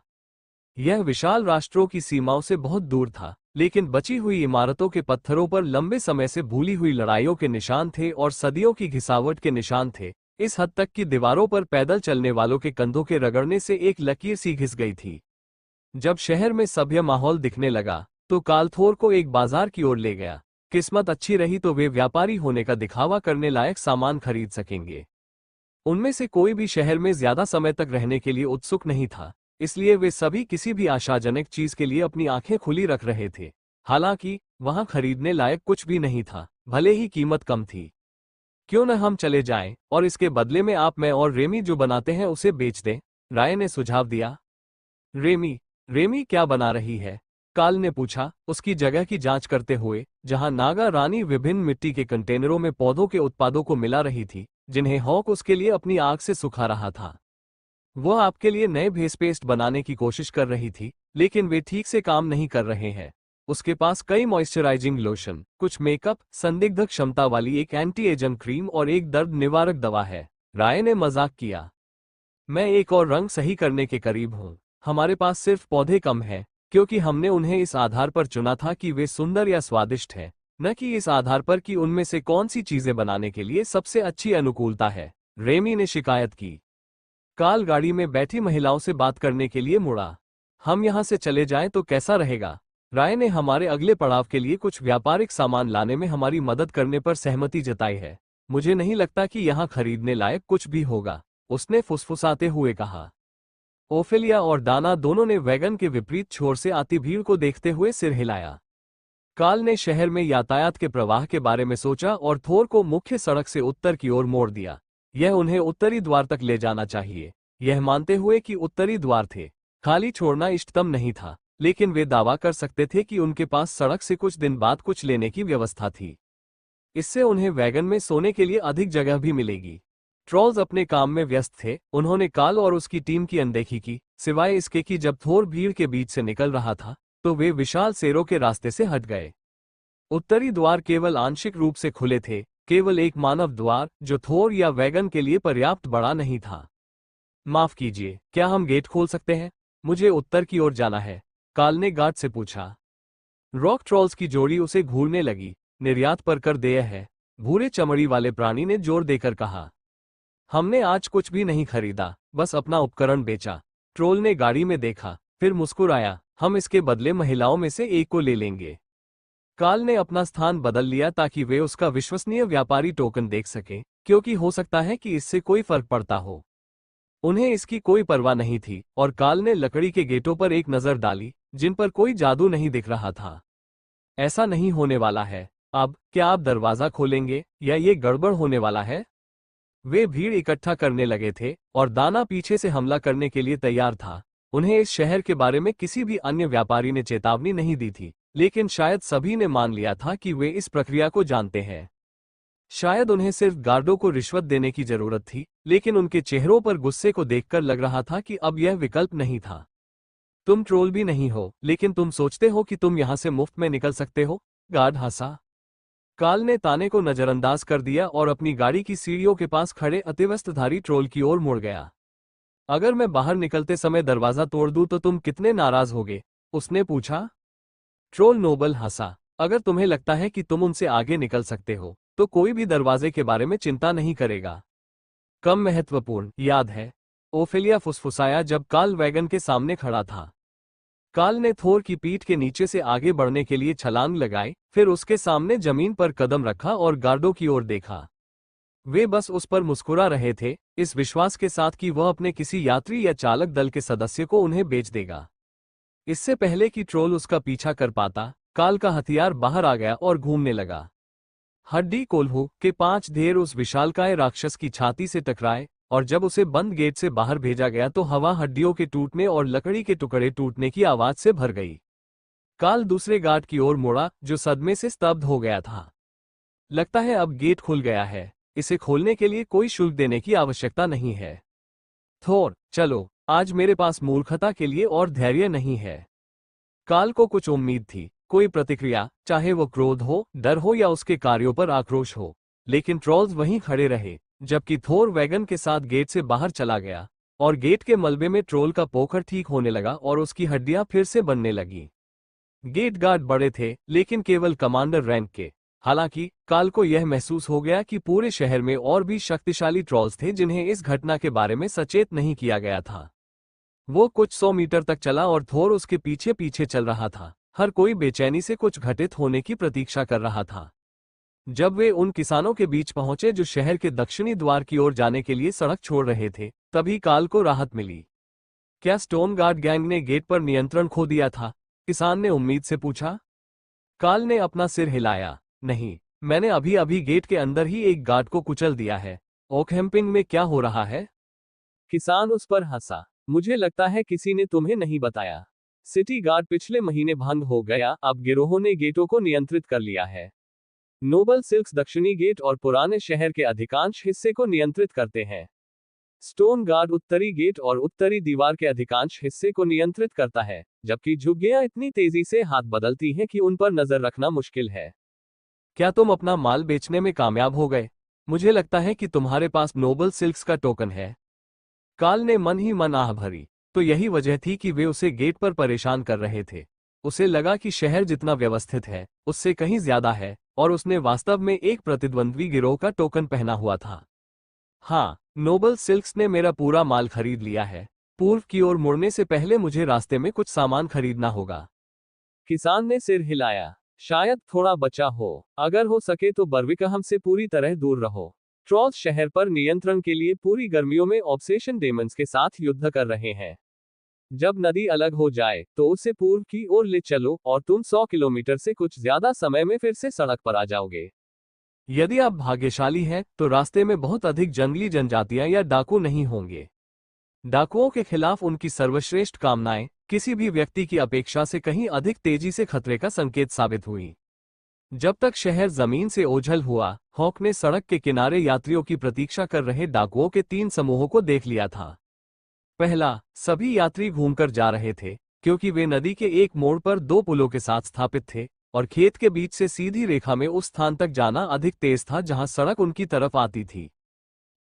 यह विशाल राष्ट्रों की सीमाओं से बहुत दूर था, लेकिन बची हुई इमारतों के पत्थरों पर लंबे समय से भूली हुई लड़ाइयों के निशान थे और सदियों की घिसावट के निशान थे, इस हद तक कि दीवारों पर पैदल चलने वालों के कंधों के रगड़ने से एक लकीर सी घिस गई थी। जब शहर में सभ्य माहौल दिखने लगा, तो काल थोर को एक बाजार की ओर ले गया। किस्मत अच्छी रही तो वे व्यापारी होने का दिखावा करने लायक सामान खरीद सकेंगे। उनमें से कोई भी शहर में ज्यादा समय तक रहने के लिए उत्सुक नहीं था, इसलिए वे सभी किसी भी आशाजनक चीज के लिए अपनी आंखें खुली रख रहे थे। हालांकि वहां खरीदने लायक कुछ भी नहीं था, भले ही कीमत कम थी। क्यों न हम चले जाएं और इसके बदले में आप, मैं और रेमी जो बनाते हैं उसे बेच दें, राय ने सुझाव दिया। रेमी क्या बना रही है? काल ने पूछा, उसकी जगह की जांच करते हुए, जहां नागा रानी विभिन्न मिट्टी के कंटेनरों में पौधों के उत्पादों को मिला रही थी, जिन्हें हॉक उसके लिए अपनी आग से सुखा रहा था। वह आपके लिए नए फेस पेस्ट बनाने की कोशिश कर रही थी, लेकिन वे ठीक से काम नहीं कर रहे हैं। उसके पास कई मॉइस्चराइजिंग लोशन, कुछ मेकअप, संदिग्ध क्षमता वाली एक एंटी एजन क्रीम और एक दर्द निवारक दवा है, राय ने मजाक किया। मैं एक और रंग सही करने के करीब हूँ। हमारे पास सिर्फ पौधे कम हैं, क्योंकि हमने उन्हें इस आधार पर चुना था कि वे सुंदर या स्वादिष्ट हैं, न कि इस आधार पर कि उनमें से कौन सी चीजें बनाने के लिए सबसे अच्छी अनुकूलता है, रेमी ने शिकायत की। काल गाड़ी में बैठी महिलाओं से बात करने के लिए मुड़ा। हम यहाँ से चले जाएं तो कैसा रहेगा? राय ने हमारे अगले पड़ाव के लिए कुछ व्यापारिक सामान लाने में हमारी मदद करने पर सहमति जताई है। मुझे नहीं लगता कि यहाँ खरीदने लायक कुछ भी होगा, उसने फुसफुसाते हुए कहा। ओफेलिया और दाना दोनों ने वैगन के विपरीत छोर से आती भीड़ को देखते हुए सिर हिलाया। काल ने शहर में यातायात के प्रवाह के बारे में सोचा और थोर को मुख्य सड़क से उत्तर की ओर मोड़ दिया। यह उन्हें उत्तरी द्वार तक ले जाना चाहिए, यह मानते हुए कि उत्तरी द्वार थे। खाली छोड़ना इष्टतम नहीं था, लेकिन वे दावा कर सकते थे कि उनके पास सड़क से कुछ दिन बाद कुछ लेने की व्यवस्था थी। इससे उन्हें वैगन में सोने के लिए अधिक जगह भी मिलेगी। ट्रोल्स अपने काम में व्यस्त थे, उन्होंने काल और उसकी टीम की अनदेखी की, सिवाय इसके कि जब थोर भीड़ के बीच से निकल रहा था, तो वे विशाल शेरों के रास्ते से हट गए। उत्तरी द्वार केवल आंशिक रूप से खुले थे, केवल एक मानव द्वार, जो थोर या वैगन के लिए पर्याप्त बड़ा नहीं था। माफ कीजिए, क्या हम गेट खोल सकते हैं? मुझे उत्तर की ओर जाना है, काल ने गार्ड से पूछा। रॉक ट्रोल्स की जोड़ी उसे घूरने लगी। निर्यात पर कर देय है, भूरे चमड़ी वाले प्राणी ने जोर देकर कहा। हमने आज कुछ भी नहीं खरीदा, बस अपना उपकरण बेचा। ट्रोल ने गाड़ी में देखा, फिर मुस्कुराया। हम इसके बदले महिलाओं में से एक को ले लेंगे। काल ने अपना स्थान बदल लिया ताकि वे उसका विश्वसनीय व्यापारी टोकन देख सकें, क्योंकि हो सकता है कि इससे कोई फर्क पड़ता हो। उन्हें इसकी कोई परवाह नहीं थी और काल ने लकड़ी के गेटों पर एक नजर डाली, जिन पर कोई जादू नहीं दिख रहा था। ऐसा नहीं होने वाला है। अब क्या आप दरवाजा खोलेंगे या ये गड़बड़ होने वाला है? वे भीड़ इकट्ठा करने लगे थे और दाना पीछे से हमला करने के लिए तैयार था। उन्हें इस शहर के बारे में किसी भी अन्य व्यापारी ने चेतावनी नहीं दी थी, लेकिन शायद सभी ने मान लिया था कि वे इस प्रक्रिया को जानते हैं। शायद उन्हें सिर्फ गार्डों को रिश्वत देने की जरूरत थी, लेकिन उनके चेहरों पर गुस्से को देखकर लग रहा था कि अब यह विकल्प नहीं था। तुम ट्रोल भी नहीं हो, लेकिन तुम सोचते हो कि तुम यहां से मुफ्त में निकल सकते हो? गार्ड हंसा। काल ने ताने को नजरअंदाज कर दिया और अपनी गाड़ी की सीढ़ियों के पास खड़े अतिवस्त्रधारी ट्रोल की ओर मुड़ गया। अगर मैं बाहर निकलते समय दरवाजा तोड़ दूं तो तुम कितने नाराज होगे? उसने पूछा। ट्रोल नोबल हंसा। अगर तुम्हें लगता है कि तुम उनसे आगे निकल सकते हो तो कोई भी दरवाजे के बारे में चिंता नहीं करेगा। कम महत्वपूर्ण, याद है? ओफेलिया फुसफुसाया जब काल वैगन के सामने खड़ा था। काल ने थोर की पीठ के नीचे से आगे बढ़ने के लिए छलांग लगाई, फिर उसके सामने जमीन पर कदम रखा और गार्डों की ओर देखा। वे बस उस पर मुस्कुरा रहे थे, इस विश्वास के साथ कि वह अपने किसी यात्री या चालक दल के सदस्य को उन्हें बेच देगा। इससे पहले कि ट्रोल उसका पीछा कर पाता, काल का हथियार बाहर आ गया और घूमने लगा। हड्डी कोल्हू के 5 ढेर उस विशालकाय राक्षस की छाती से टकराए, और जब उसे बंद गेट से बाहर भेजा गया तो हवा हड्डियों के टूटने और लकड़ी के टुकड़े टूटने की आवाज से भर गई। काल दूसरे गार्ड की ओर मुड़ा, जो सदमे से स्तब्ध हो गया था। लगता है अब गेट खुल गया है। इसे खोलने के लिए कोई शुल्क देने की आवश्यकता नहीं है। थोर, चलो, आज मेरे पास मूर्खता के लिए और धैर्य नहीं है। काल को कुछ उम्मीद थी, कोई प्रतिक्रिया, चाहे वो क्रोध हो, डर हो या उसके कार्यों पर आक्रोश हो। लेकिन ट्रोल्स वहीं खड़े रहे, जबकि थोर वैगन के साथ गेट से बाहर चला गया, और गेट के मलबे में ट्रोल का पोखर ठीक होने लगा और उसकी हड्डियां फिर से बनने लगी। गेट गार्ड बड़े थे, लेकिन केवल कमांडर रैंक के। हालांकि काल को यह महसूस हो गया कि पूरे शहर में और भी शक्तिशाली ट्रोल्स थे जिन्हें इस घटना के बारे में सचेत नहीं किया गया था। वो कुछ 100 मीटर तक चला और थोर उसके पीछे पीछे चल रहा था। हर कोई बेचैनी से कुछ घटित होने की प्रतीक्षा कर रहा था। जब वे उन किसानों के बीच पहुंचे जो शहर के दक्षिणी द्वार की ओर जाने के लिए सड़क छोड़ रहे थे, तभी काल को राहत मिली। क्या स्टोन गार्ड गैंग ने गेट पर नियंत्रण खो दिया था? किसान ने उम्मीद से पूछा। काल ने अपना सिर हिलाया। नहीं, मैंने अभी अभी गेट के अंदर ही एक गार्ड को कुचल दिया है। ओकहैम्पिंग में क्या हो रहा है? किसान उस पर हंसा। मुझे लगता है किसी ने तुम्हें नहीं बताया। सिटी गार्ड पिछले महीने भंग हो गया, अब गिरोहों ने गेटों को नियंत्रित कर लिया है। नोबल सिल्क्स दक्षिणी गेट और पुराने शहर के अधिकांश हिस्से को नियंत्रित करते हैं। स्टोन गार्ड उत्तरी गेट और उत्तरी दीवार के अधिकांश हिस्से को नियंत्रित करता है, जबकि झुग्गियां इतनी तेजी से हाथ बदलती हैं कि उन पर नजर रखना मुश्किल है। क्या तुम अपना माल बेचने में कामयाब हो गए? मुझे लगता है कि तुम्हारे पास नोबल सिल्क्स का टोकन है। काल ने मन ही मन आह भरी। तो यही वजह थी कि वे उसे गेट पर परेशान कर रहे थे। उसे लगा कि शहर जितना व्यवस्थित है, उससे कहीं ज्यादा है, और उसने वास्तव में एक प्रतिद्वंद्वी गिरोह का टोकन पहना हुआ था। हाँ, नोबल सिल्क्स ने मेरा पूरा माल खरीद लिया है। पूर्व की ओर मुड़ने से पहले मुझे रास्ते में कुछ सामान खरीदना होगा। किसान ने सिर हिलाया। शायद थोड़ा बचा हो। अगर हो सके तो बर्विकहम से पूरी तरह दूर रहो। ट्रोल्स शहर पर नियंत्रण के लिए पूरी गर्मियों में ऑब्सेशन डेमंस के साथ युद्ध कर रहे हैं। जब नदी अलग हो जाए तो उसे पूर्व की ओर ले चलो और तुम 100 किलोमीटर से कुछ ज्यादा समय में फिर से सड़क पर आ जाओगे। यदि आप भाग्यशाली हैं तो रास्ते में बहुत अधिक जंगली जनजातियां या डाकू नहीं होंगे। डाकुओं के खिलाफ उनकी सर्वश्रेष्ठ कामनाएं किसी भी व्यक्ति की अपेक्षा से कहीं अधिक तेजी से खतरे का संकेत साबित हुई। जब तक शहर जमीन से ओझल हुआ, हॉक ने सड़क के किनारे यात्रियों की प्रतीक्षा कर रहे डाकुओं के 3 समूहों को देख लिया था। पहला, सभी यात्री घूमकर जा रहे थे, क्योंकि वे नदी के एक मोड़ पर 2 पुलों के साथ स्थापित थे, और खेत के बीच से सीधी रेखा में उस स्थान तक जाना अधिक तेज था जहां सड़क उनकी तरफ आती थी।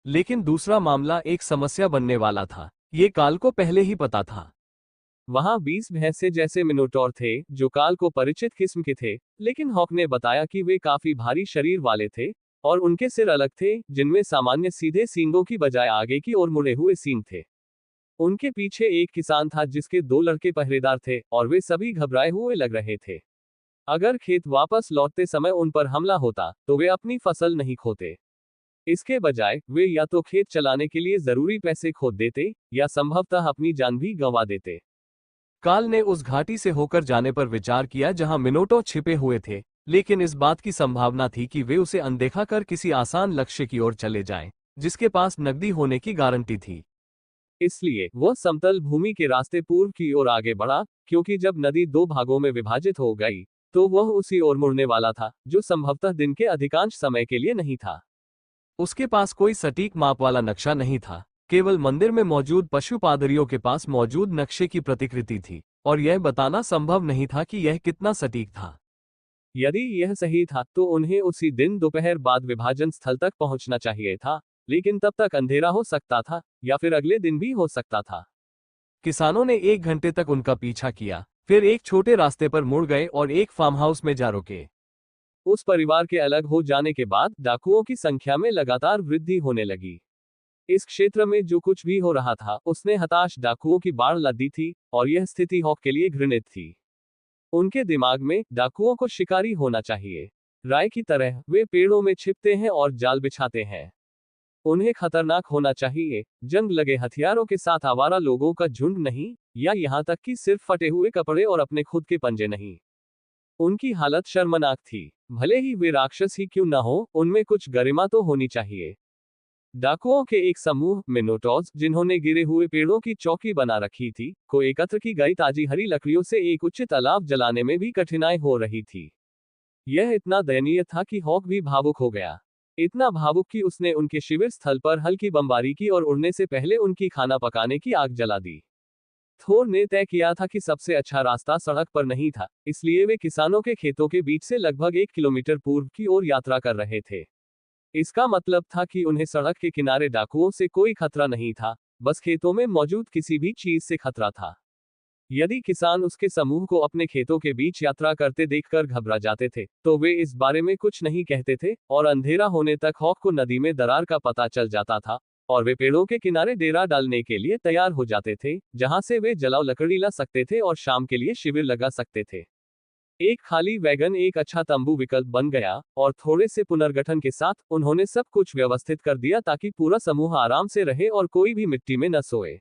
लेकिन दूसरा मामला एक समस्या बनने वाला था। ये काल को पहले ही पता था। वहां 20 भैंसे जैसे मिनोटॉर थे, जो काल को परिचित किस्म के थे, लेकिन हॉक ने बताया कि वे काफी भारी शरीर वाले थे, और उनके सिर अलग थे, जिनमें सामान्य सीधे सींगों की बजाय आगे की ओर मुड़े हुए सींग थे। उनके पीछे एक किसान था जिसके 2 लड़के पहरेदार थे, और वे सभी घबराए हुए लग रहे थे। अगर खेत वापस लौटते समय उन पर हमला होता, तो वे अपनी फसल नहीं खोते। इसके बजाय वे या तो खेत चलाने के लिए जरूरी पैसे खो देते, या संभवतः अपनी जान भी गंवा देते। काल ने उस घाटी से होकर जाने पर विचार किया जहां मिनोटो छिपे हुए थे, लेकिन इस बात की संभावना थी कि वे उसे अनदेखा कर किसी आसान लक्ष्य की ओर चले जाएं, जिसके पास नकदी होने की गारंटी थी। इसलिए वह समतल भूमि के रास्ते पूर्व की ओर आगे बढ़ा, क्योंकि जब नदी 2 भागों में विभाजित हो गई, तो वह उसी ओर मुड़ने वाला था, जो संभवतः दिन के अधिकांश समय के लिए नहीं था। उसके पास कोई सटीक माप वाला नक्शा नहीं था, केवल मंदिर में मौजूद पशु पादरियों के पास मौजूद नक्शे की प्रतिकृति थी, और यह बताना संभव नहीं था कि यह कितना सटीक था। यदि यह सही था तो उन्हें उसी दिन दोपहर बाद विभाजन स्थल तक पहुंचना चाहिए था, लेकिन तब तक अंधेरा हो सकता था, या फिर अगले दिन भी हो सकता था। किसानों ने 1 घंटे तक उनका पीछा किया, फिर एक छोटे रास्ते पर मुड़ गए और एक फार्म हाउस में जा रुके। उस परिवार के अलग हो जाने के बाद डाकुओं की संख्या में लगातार वृद्धि होने लगी। इस क्षेत्र में जो कुछ भी हो रहा था उसने हताश डाकुओं की बाढ़ लदी थी, और यह स्थिति हॉक के लिए घृणित थी। उनके दिमाग में डाकुओं को शिकारी होना चाहिए। राय की तरह वे पेड़ों में छिपते हैं और जाल बिछाते हैं। उन्हें खतरनाक होना चाहिए, जंग लगे हथियारों के साथ आवारा लोगों का झुंड नहीं, या यहाँ तक कि सिर्फ फटे हुए कपड़े और अपने खुद के पंजे नहीं। उनकी हालत शर्मनाक थी। भले ही वे राक्षस ही क्यों न हो, उनमें कुछ गरिमा तो होनी चाहिए। डाकुओं के एक समूह मिनोटॉर्स, जिन्होंने गिरे हुए पेड़ों की चौकी बना रखी थी, को एकत्र की गई ताजी हरी लकड़ियों से एक उचित अलाव जलाने में भी कठिनाई हो रही थी। यह इतना दयनीय था कि हॉक भी भावुक हो गया। इतना भावुक कि उसने उनके शिविर स्थल पर हल्की बमबारी की और उड़ने से पहले उनकी खाना पकाने की आग जला दी। थोर ने तय किया था कि सबसे अच्छा रास्ता सड़क पर नहीं था, इसलिए वे किसानों के खेतों के बीच से लगभग 1 किलोमीटर पूर्व की ओर यात्रा कर रहे थे। इसका मतलब था कि उन्हें सड़क के किनारे डाकुओं से कोई खतरा नहीं था, बस खेतों में मौजूद किसी भी चीज से खतरा था। यदि किसान उसके समूह को अपने खेतों के बीच यात्रा करते देखकर घबरा जाते थे, तो वे इस बारे में कुछ नहीं कहते थे, और अंधेरा होने तक हॉक को नदी में दरार का पता चल जाता था, और वे पेड़ों के किनारे डेरा डालने के लिए तैयार हो जाते थे, जहां से वे जलाव लकड़ी ला सकते थे और शाम के लिए शिविर लगा सकते थे। एक खाली वैगन एक अच्छा तंबू विकल्प बन गया, और थोड़े से पुनर्गठन के साथ उन्होंने सब कुछ व्यवस्थित कर दिया ताकि पूरा समूह आराम से रहे और कोई भी मिट्टी में न सोए।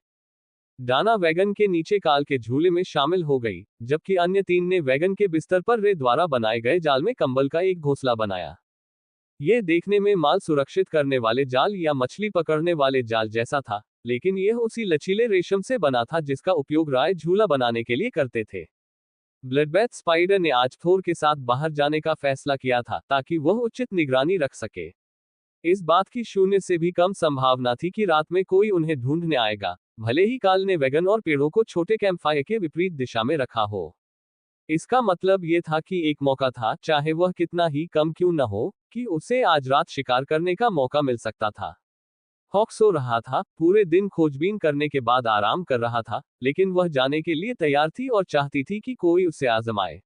डाना वैगन के नीचे काल के झूले में शामिल हो गई, जबकि अन्य 3 ने वैगन के बिस्तर पर रे द्वारा बनाए गए जाल में कंबल का एक घोंसला बनाया। यह देखने में माल सुरक्षित करने वाले जाल या मछली पकड़ने वाले जाल जैसा था, लेकिन यह उसी लचीले रेशम से बना था जिसका उपयोग राय झूला बनाने के लिए करते थे। ब्लडबैथ स्पाइडर ने आज थोर के साथ बाहर जाने का फैसला किया था ताकि वह उचित निगरानी रख सके। इस बात की शून्य से भी कम संभावना थी कि रात में कोई उन्हें ढूंढने आएगा, भले ही काल ने वैगन और पेड़ों को छोटे कैंपफायर के विपरीत दिशा में रखा हो। इसका मतलब यह था कि एक मौका था, चाहे वह कितना ही कम क्यों न हो, कि उसे आज रात शिकार करने का मौका मिल सकता था। हॉक सो रहा था, पूरे दिन खोजबीन करने के बाद आराम कर रहा था, लेकिन वह जाने के लिए तैयार थी और चाहती थी कि कोई उसे आजमाए।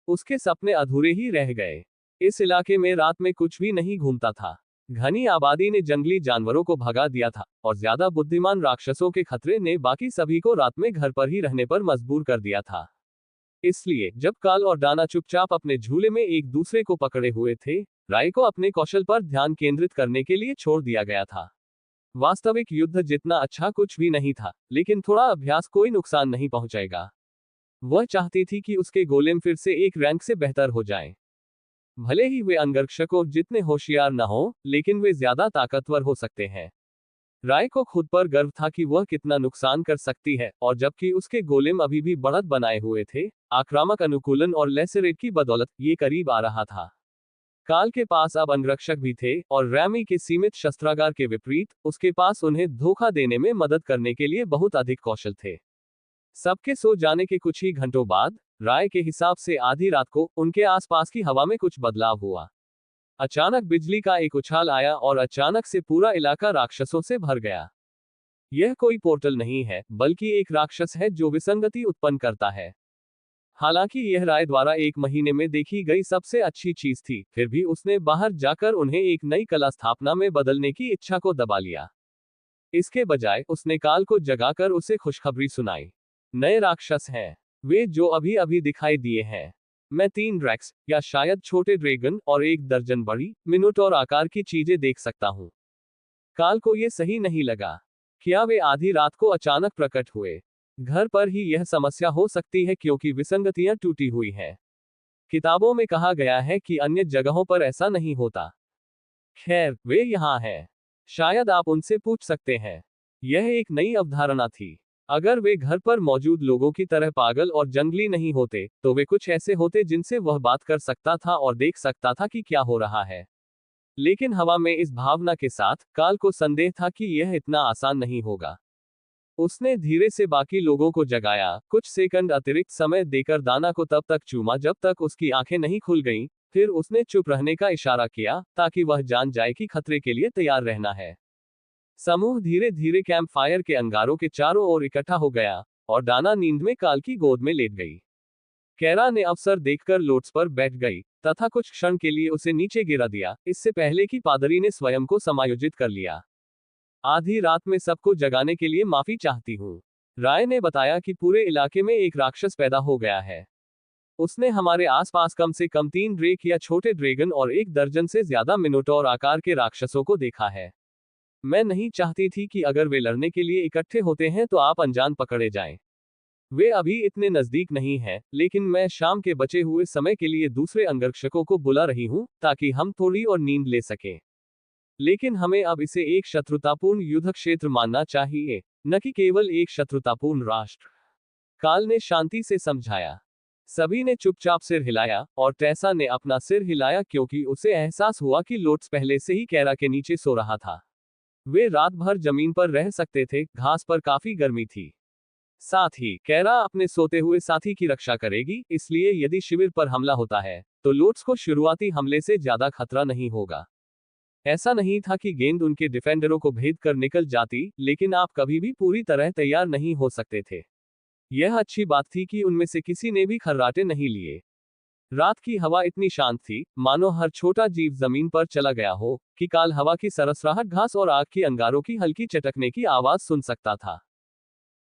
उसके सपने अधूरे ही रह गए। इस इलाके में रात में कुछ भी नहीं घूमता था। घनी आबादी ने जंगली जानवरों को भगा दिया था, और ज्यादा बुद्धिमान राक्षसों के खतरे ने बाकी सभी को रात में घर पर ही रहने पर मजबूर कर दिया था। इसलिए जब काल और डाना चुपचाप अपने झूले में एक दूसरे को पकड़े हुए थे, राय को अपने कौशल पर ध्यान केंद्रित करने के लिए छोड़ दिया गया था। वास्तविक युद्ध जितना अच्छा कुछ भी नहीं था, लेकिन थोड़ा अभ्यास कोई नुकसान नहीं पहुंचाएगा। वह चाहती थी कि उसके गोलेम फिर से एक रैंक से बेहतर हो जाएं। भले ही वे अंगरक्षकों जितने होशियार न हो, लेकिन वे ज्यादा ताकतवर हो सकते हैं। राय को खुद पर गर्व था कि वह कितना नुकसान कर सकती है, और जबकि उसके गोलेम अभी भी बढ़त बनाए हुए थे, आक्रामक अनुकूलन और लेसरेट की बदौलत ये करीब आ रहा था। काल के पास अब अंगरक्षक भी थे, और रैमी के सीमित शस्त्रागार के विपरीत उसके पास उन्हें धोखा देने में मदद करने के लिए बहुत अधिक कौशल थे। सबके सो जाने के कुछ ही घंटों बाद, राय के हिसाब से आधी रात को, उनके आसपास की हवा में कुछ बदलाव हुआ। अचानक बिजली का एक उछाल आया और अचानक से पूरा इलाका राक्षसों से भर गया। यह कोई पोर्टल नहीं है, बल्कि एक राक्षस है जो विसंगति उत्पन्न करता है। हालांकि यह राय द्वारा 1 महीने में देखी गई सबसे अच्छी चीज थी, फिर भी उसने बाहर जाकर उन्हें एक नई कला स्थापना में बदलने की इच्छा को दबा लिया। इसके बजाय उसने काल को जगाकर उसे खुशखबरी सुनाई। नए राक्षस हैं। वे जो अभी अभी दिखाई दिए हैं। मैं 3 ड्रैक्स, या शायद छोटे ड्रैगन, और 1 दर्जन बड़ी, मिनोटॉर आकार की चीजें देख सकता हूं। काल को यह सही नहीं लगा। क्या वे आधी रात को अचानक प्रकट हुए? घर पर ही यह समस्या हो सकती है क्योंकि विसंगतियां टूटी हुई हैं। किताबों में कहा गया है कि अन्य जगहों पर ऐसा नहीं होता। खैर, वे यहाँ हैं। शायद आप उनसे पूछ सकते हैं। यह एक नई अवधारणा थी। अगर वे घर पर मौजूद लोगों की तरह पागल और जंगली नहीं होते, तो वे कुछ ऐसे होते जिनसे वह बात कर सकता था और देख सकता था कि क्या हो रहा है। लेकिन हवा में इस भावना के साथ, काल को संदेह था कि यह इतना आसान नहीं होगा। उसने धीरे से बाकी लोगों को जगाया, कुछ सेकंड अतिरिक्त समय देकर दाना को तब तक चूमा जब तक उसकी आंखें नहीं खुल गईं, फिर उसने चुप रहने का इशारा किया, ताकि वह जान जाए कि खतरे के लिए तैयार रहना है। समूह धीरे धीरे कैंप फायर के अंगारों के चारों ओर इकट्ठा हो गया, और दाना नींद में काल की गोद में लेट गई। कैरा ने अवसर देखकर लोट्स पर बैठ गई, तथा कुछ क्षण के लिए उसे नीचे गिरा दिया, इससे पहले कि पादरी ने स्वयं को समायोजित कर लिया। आधी रात में सबको जगाने के लिए माफी चाहती हूँ। राय ने बताया कि पूरे इलाके में एक राक्षस पैदा हो गया है। उसने हमारे आसपास कम से कम 3 ड्रेक या छोटे ड्रैगन और 1 दर्जन से ज्यादा मिनोटॉर आकार के राक्षसों को देखा है। मैं नहीं चाहती थी कि अगर वे लड़ने के लिए इकट्ठे होते हैं तो आप अनजान पकड़े जाएं। वे अभी इतने नजदीक नहीं हैं, लेकिन मैं शाम के बचे हुए समय के लिए दूसरे अंगरक्षकों को बुला रही हूं, ताकि हम थोड़ी और नींद ले सकें। लेकिन हमें अब इसे एक शत्रुतापूर्ण युद्ध क्षेत्र मानना चाहिए, न कि केवल एक शत्रुतापूर्ण राष्ट्र। काल ने शांति से समझाया। सभी ने चुपचाप सिर हिलाया, और टेसा ने अपना सिर हिलाया क्योंकि उसे एहसास हुआ कि लोट्स पहले से ही कैरा के नीचे सो रहा था। वे रात भर जमीन पर रह सकते थे, घास पर काफी गर्मी थी। साथ ही कैरा अपने सोते हुए साथी की रक्षा करेगी, इसलिए यदि शिविर पर हमला होता है, तो लोट्स को शुरुआती हमले से ज्यादा खतरा नहीं होगा। ऐसा नहीं था कि गेंद उनके डिफेंडरों को भेद कर निकल जाती, लेकिन आप कभी भी पूरी तरह तैयार नहीं हो सकते थे। यह अच्छी बात थी कि उनमें से किसी ने भी खर्राटे नहीं लिए। रात की हवा इतनी शांत थी, मानो हर छोटा जीव जमीन पर चला गया हो, कि काल हवा की सरसराहट, घास और आग की अंगारों की हल्की चटकने की आवाज सुन सकता था।